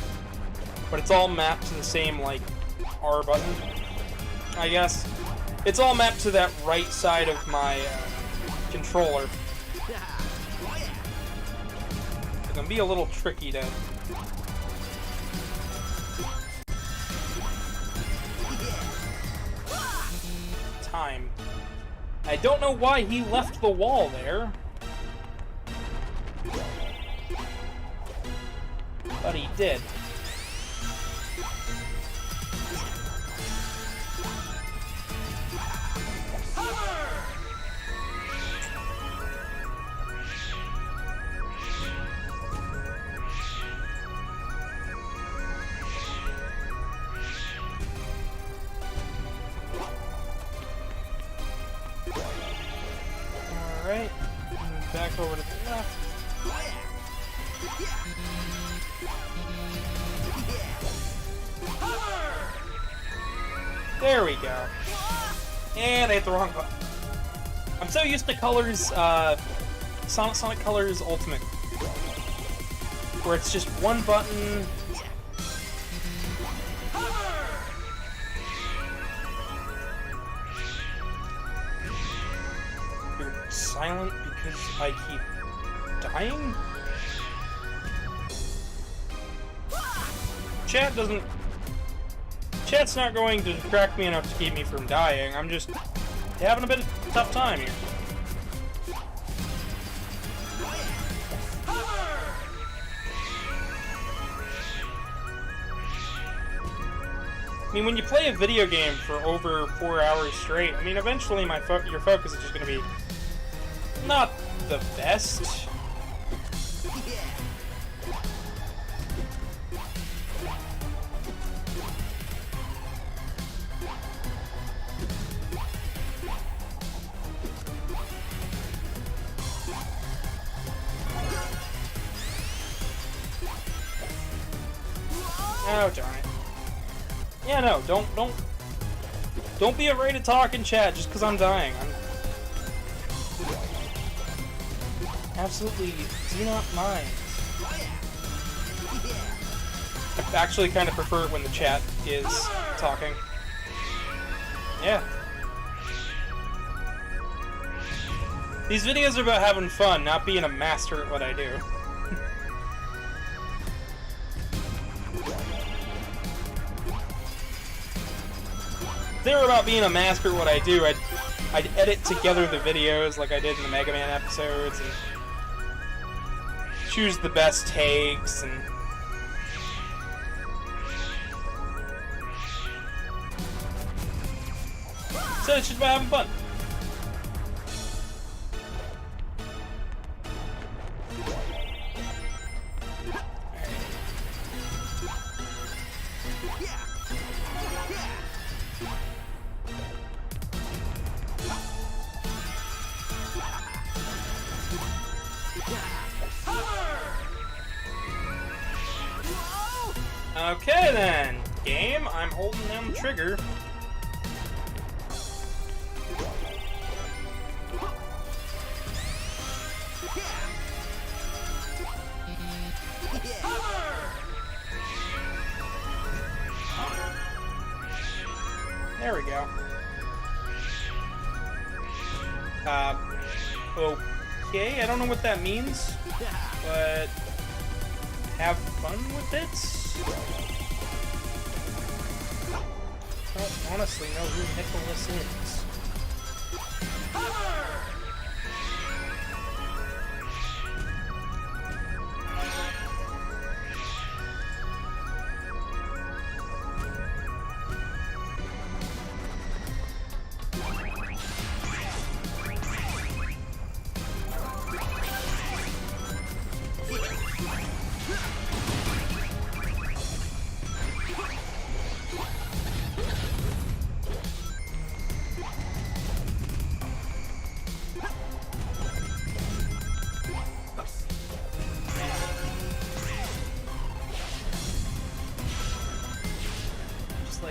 but it's all mapped to the same, like, R button, I guess. It's all mapped to that right side of my controller. It's gonna be a little tricky to... time. I don't know why he left the wall there. But he did. Alright, back over to the left. There we go. And I hit the wrong button. I'm so used to Colors, Sonic Colors Ultimate, where it's just one button. You're silent because I keep dying? Chat's not going to distract me enough to keep me from dying. I'm just having a bit of a tough time here. I mean, when you play a video game for over 4 hours straight, I mean, eventually your focus is just going to be not the best. Oh, darn it. Yeah, no, don't be afraid to talk in chat just because I'm dying. Absolutely do not mind. I actually kind of prefer it when the chat is talking. Yeah. These videos are about having fun, not being a master at what I do. If they were about being a master at what I do, I'd edit together the videos like I did in the Mega Man episodes and choose the best takes and so it's just about having fun. Okay then, game, I'm holding down the trigger. There we go. Okay, I don't know what that means, but have fun with it. I don't honestly know who Nicholas is.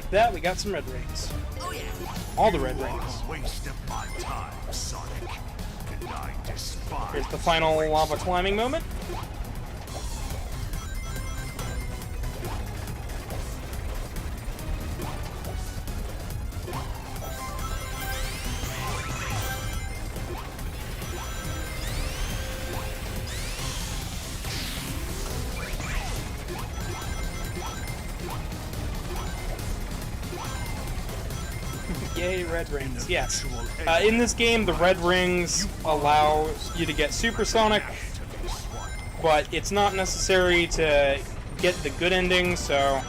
like that, we got some red rings. Oh yeah. All the red You rings. are a waste of my time, Sonic. And I despise. Here's the final lava climbing moment. Yay, red rings. Yes. In this game, the red rings allow you to get supersonic, but it's not necessary to get the good ending, so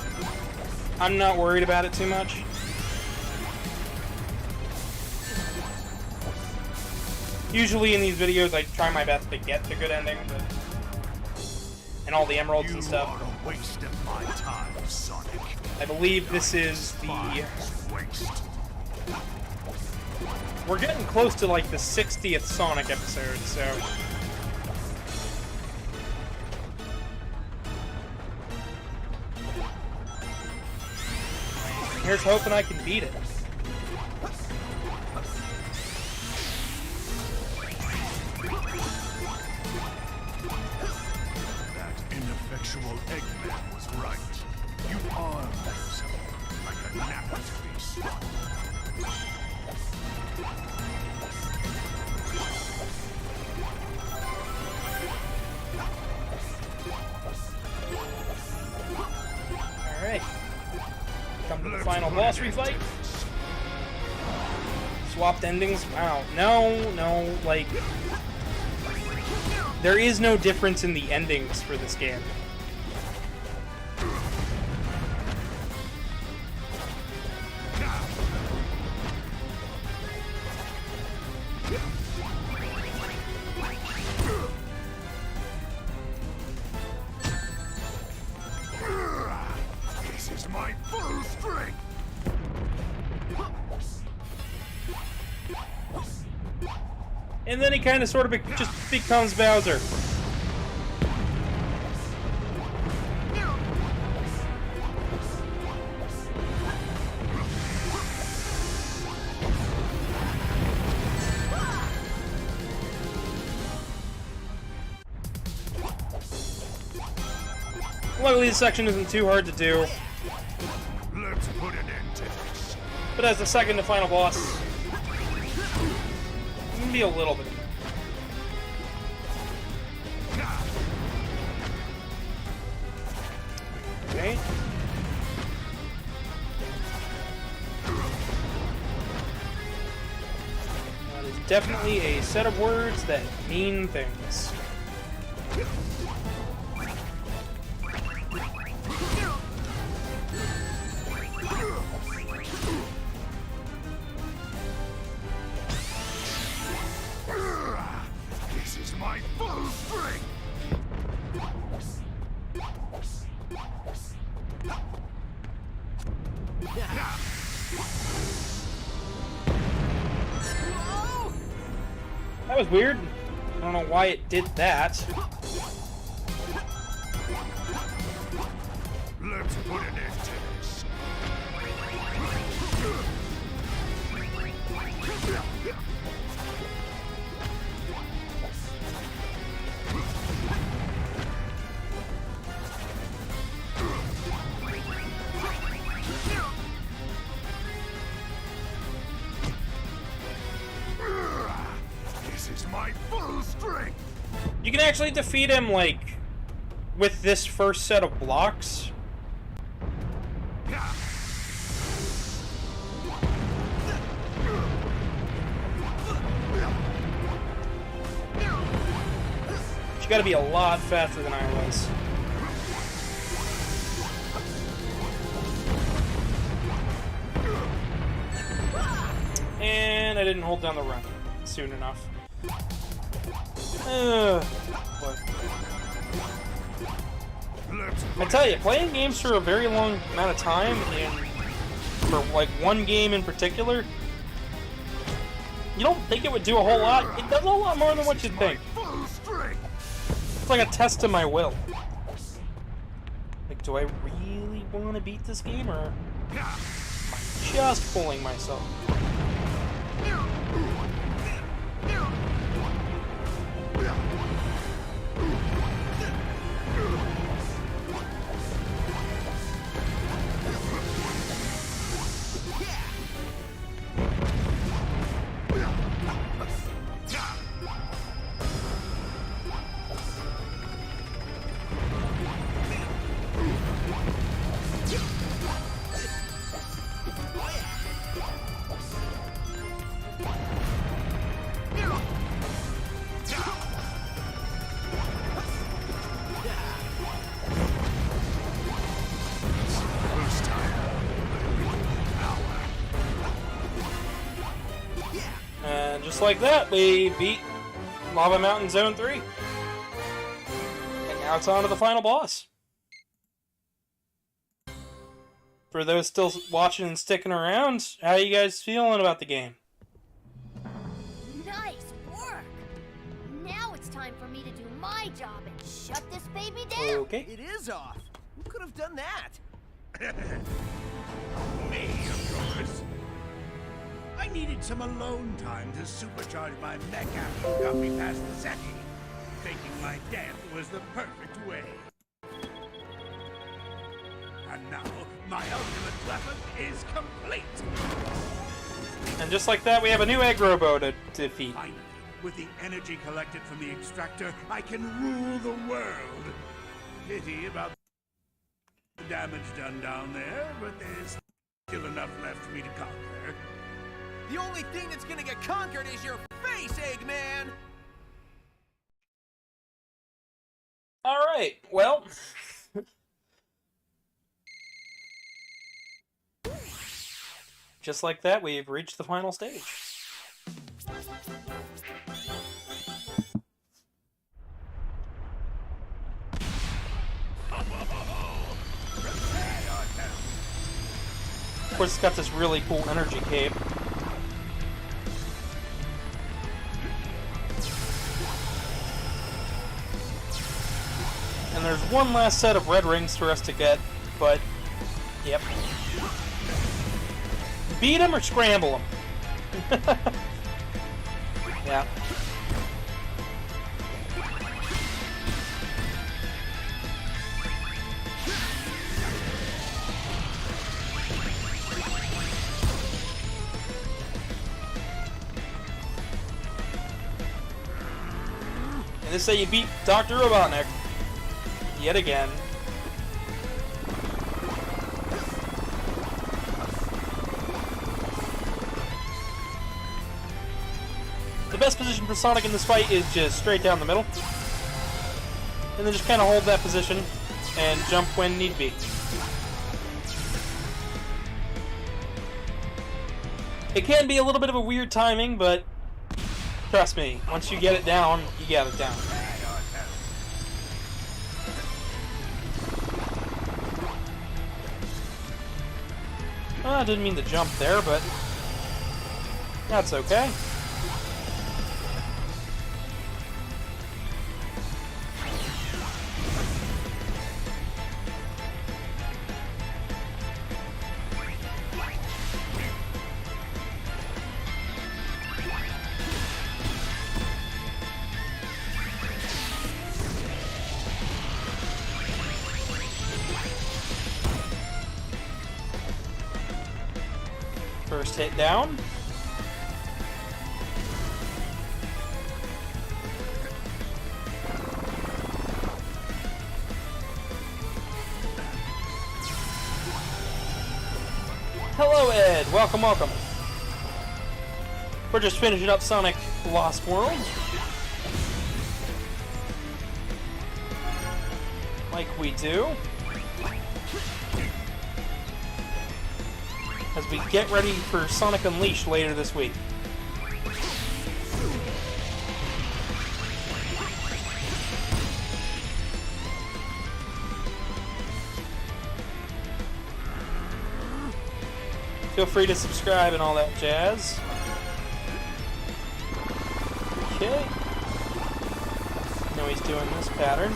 I'm not worried about it too much. Usually in these videos, I try my best to get the good ending, and all the emeralds and stuff. You are a waste of my time, Sonic. I believe this is the... Waste. We're getting close to like the 60th Sonic episode, so... Here's hoping I can beat it. That ineffectual Eggman was right. You are mental, like a gnat to be swung. Alright. Come to the final boss refight. Swapped endings? Wow. No, like... There is no difference in the endings for this game. This is my full strength. And then he kind of sort of just becomes Bowser. Luckily, this section isn't too hard to do. Let's put an end to this. But as the second to final boss, it can be a little bit. Okay. That is definitely a set of words that mean things. This is my full strength. That was weird. I don't know why it did that. Let's put an end to this. This is my full strength. You can actually defeat him, like, with this first set of blocks. You gotta be a lot faster than I was. And I didn't hold down the run soon enough. Boy. I tell you, playing games for a very long amount of time, and for like one game in particular, you don't think it would do a whole lot. It does a lot more than what you think. It's like a test of my will. Like, do I really want to beat this game, or just fooling myself. And just like that, we beat Lava Mountain Zone 3. And now it's on to the final boss. For those still watching and sticking around, how you guys feeling about the game? Nice work! Now it's time for me to do my job and shut this baby down! Okay. It is off. Who could have done that? Me, of course. I needed some alone time to supercharge my mech after you got me past the Zeki. Faking my death was the perfect way. And now, my ultimate weapon is complete! And just like that, we have a new egg robo to defeat. Finally, with the energy collected from the extractor, I can rule the world. Pity about the damage done down there, but there's still enough left for me to conquer. The only thing that's gonna get conquered is your face, Eggman! Alright, well... just like that, we've reached the final stage. Of course, it's got this really cool energy cape. And there's one last set of red rings for us to get, but, yep. Beat him or scramble him? Yeah. And this say you beat Dr. Robotnik. Yet again. The best position for Sonic in this fight is just straight down the middle. And then just kind of hold that position and jump when need be. It can be a little bit of a weird timing, but trust me, once you get it down, you get it down. I didn't mean to jump there, but that's okay. First hit down. Hello, Ed. Welcome, welcome. We're just finishing up Sonic Lost World. Like we do. As we get ready for Sonic Unleashed later this week. Feel free to subscribe and all that jazz. Okay. Now he's doing this pattern.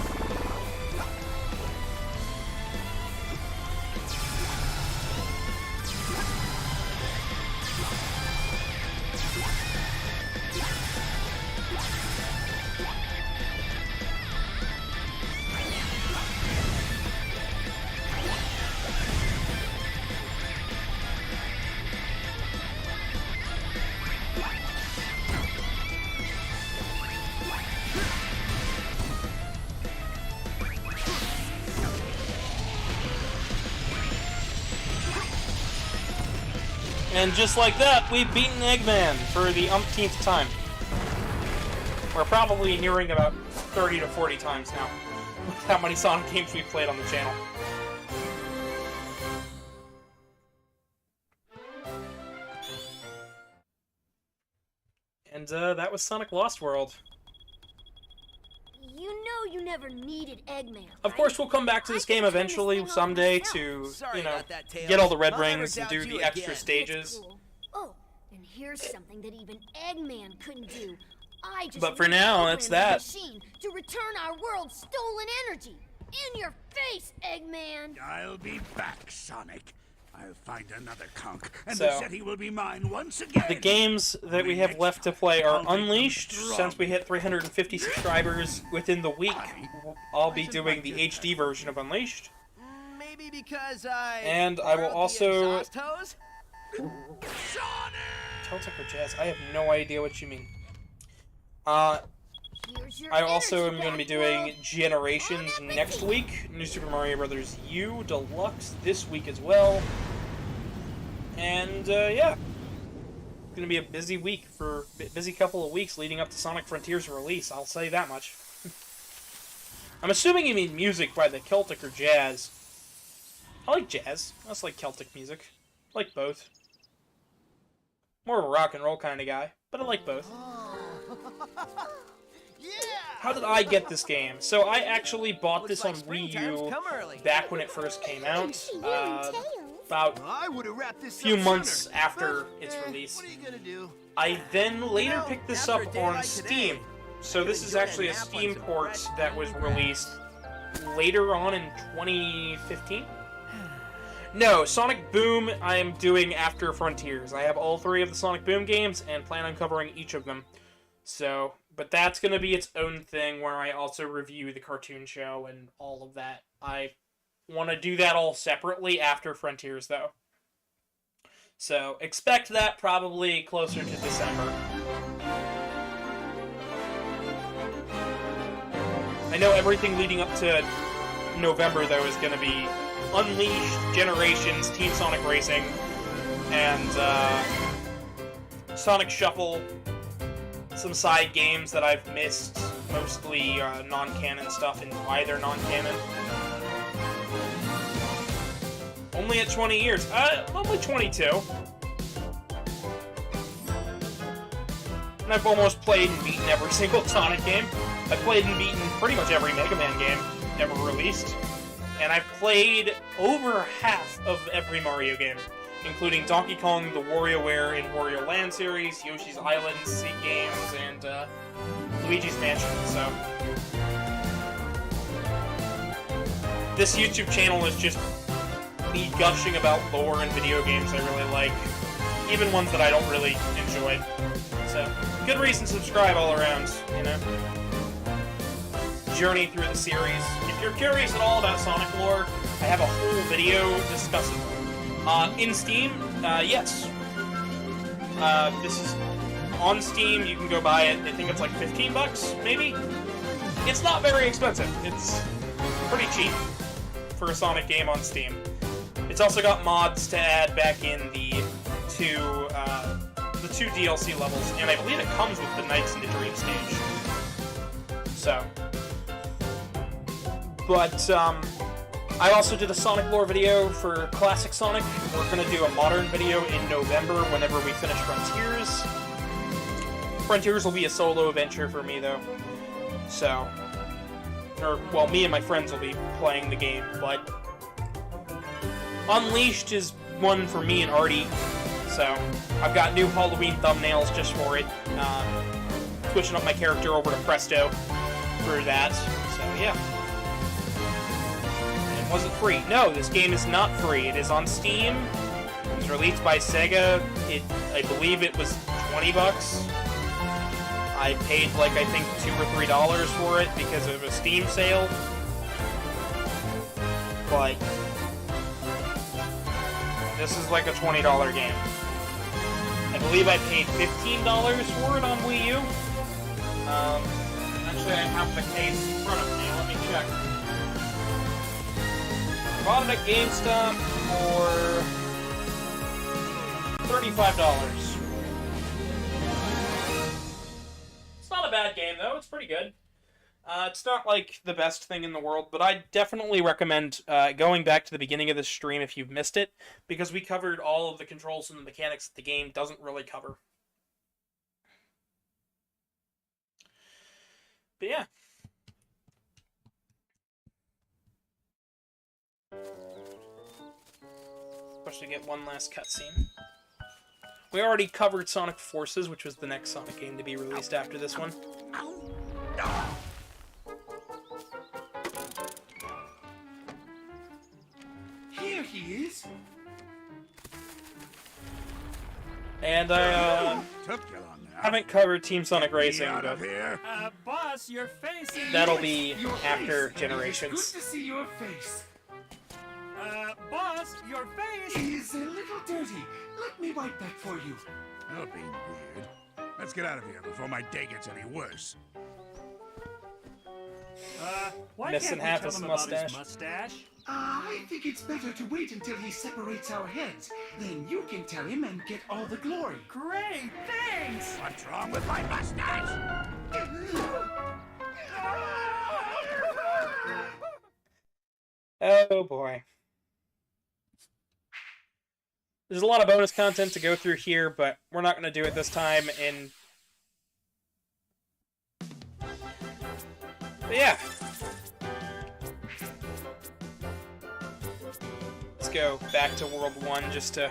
And just like that, we've beaten Eggman for the umpteenth time. We're probably nearing about 30 to 40 times now with how many Sonic games we've played on the channel. And that was Sonic Lost World. You know you never needed Eggman. Of course, we'll come back to this game eventually, someday, to, you know, get all the red rings and do the extra stages. Cool. Oh, and here's something that even Eggman couldn't do. I just But for now, that's that. Machine to return our world's stolen energy. In your face, Eggman. I'll be back, Sonic. I'll find another conch, and So, the city will be mine once again. The games that we have left to play are Unleashed. Since we hit 350 subscribers within the week, I'll be doing the HD version of Unleashed. Maybe because I... And I will also... Toes? Celtic or Jazz? I have no idea what you mean. I also am going to be doing Generations next week. New Super Mario Bros. U Deluxe this week as well. And, yeah. It's going to be a busy week busy couple of weeks leading up to Sonic Frontiers release. I'll say that much. I'm assuming you mean music by the Celtic or Jazz. I like jazz. I also like Celtic music. I like both. More of a rock and roll kind of guy, but I like both. How did I get this game? So I actually bought this on Wii U back when it first came out, about a few months after its release. I then later picked this up on Steam. So this is actually a Steam port that was released later on in 2015? No, Sonic Boom I am doing after Frontiers. I have all 3 of the Sonic Boom games and plan on covering each of them. So, but that's going to be its own thing where I also review the cartoon show and all of that. I want to do that all separately after Frontiers, though. So, expect that probably closer to December. I know everything leading up to November, though, is going to be Unleashed, Generations, Team Sonic Racing, and Sonic Shuffle. Some side games that I've missed, mostly non-canon stuff, and why they're non-canon. Only at 20 years. Only 22. And I've almost played and beaten every single Sonic game. I've played and beaten pretty much every Mega Man game ever released. And I've played over half of every Mario game, including Donkey Kong, the WarioWare and Wario Land series, Yoshi's Island games, and Luigi's Mansion. So this YouTube channel is just me gushing about lore and video games I really like, even ones that I don't really enjoy. So good reason to subscribe all around, you know. Journey through the series. If you're curious at all about Sonic lore, I have a whole video discussing it. In Steam, yes. This is on Steam. You can go buy it. I think it's like $15, maybe? It's not very expensive. It's pretty cheap for a Sonic game on Steam. It's also got mods to add back in the two DLC levels, and I believe it comes with the Nights in the Dream stage. So, but I also did a Sonic lore video for Classic Sonic. We're going to do a modern video in November whenever we finish Frontiers. Frontiers will be a solo adventure for me, though. So, well, me and my friends will be playing the game, but Unleashed is one for me and Artie. So, I've got new Halloween thumbnails just for it. Switching up my character over to Presto for that. So, yeah. Wasn't free. No, this game is not free. It is on Steam. It was released by Sega. I believe it was $20. I paid like I think $2 or $3 for it because of a Steam sale. But this is like a $20 game. I believe I paid $15 for it on Wii U. Actually, I have the case in front of me. Let me check. Bought it at GameStop for $35. It's not a bad game, though. It's pretty good. It's not, like, the best thing in the world, but I definitely recommend going back to the beginning of the stream if you've missed it, because we covered all of the controls and the mechanics that the game doesn't really cover. But yeah. Supposed to get one last cutscene. We already covered Sonic Forces, which was the next Sonic game to be released after this one. Here he is. And I haven't covered Team Sonic Racing, but boss, your face is... that'll be after Generations. It's good to see your face. Boss, your face is a little dirty. Let me wipe that for you. You're being weird. Let's get out of here before my day gets any worse. Why Missing can't we half tell his him about mustache. his mustache? I think it's better to wait until he separates our heads. Then you can tell him and get all the glory. Great, thanks! What's wrong with my mustache? Oh boy. There's a lot of bonus content to go through here, but we're not going to do it this time. But yeah. Let's go back to World 1 just to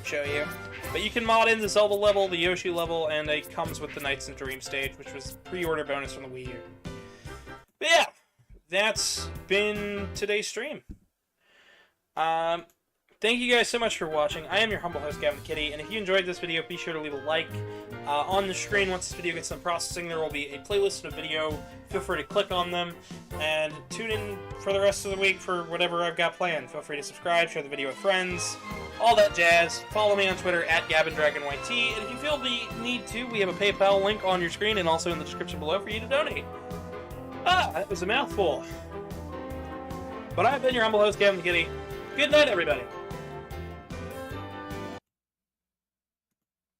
show you. But you can mod in the Zelda level, the Yoshi level, and it comes with the Nights and Dream stage, which was pre-order bonus from the Wii U. But yeah, that's been today's stream. Thank you guys so much for watching. I am your humble host, Gavin the Kitty, and if you enjoyed this video, be sure to leave a like. On the screen, once this video gets done processing, there will be a playlist and a video. Feel free to click on them, and tune in for the rest of the week for whatever I've got planned. Feel free to subscribe, share the video with friends, all that jazz. Follow me on Twitter, @GavinDragonYT, and if you feel the need to, we have a PayPal link on your screen and also in the description below for you to donate. That was a mouthful. But I've been your humble host, Gavin the Kitty. Good night, everybody.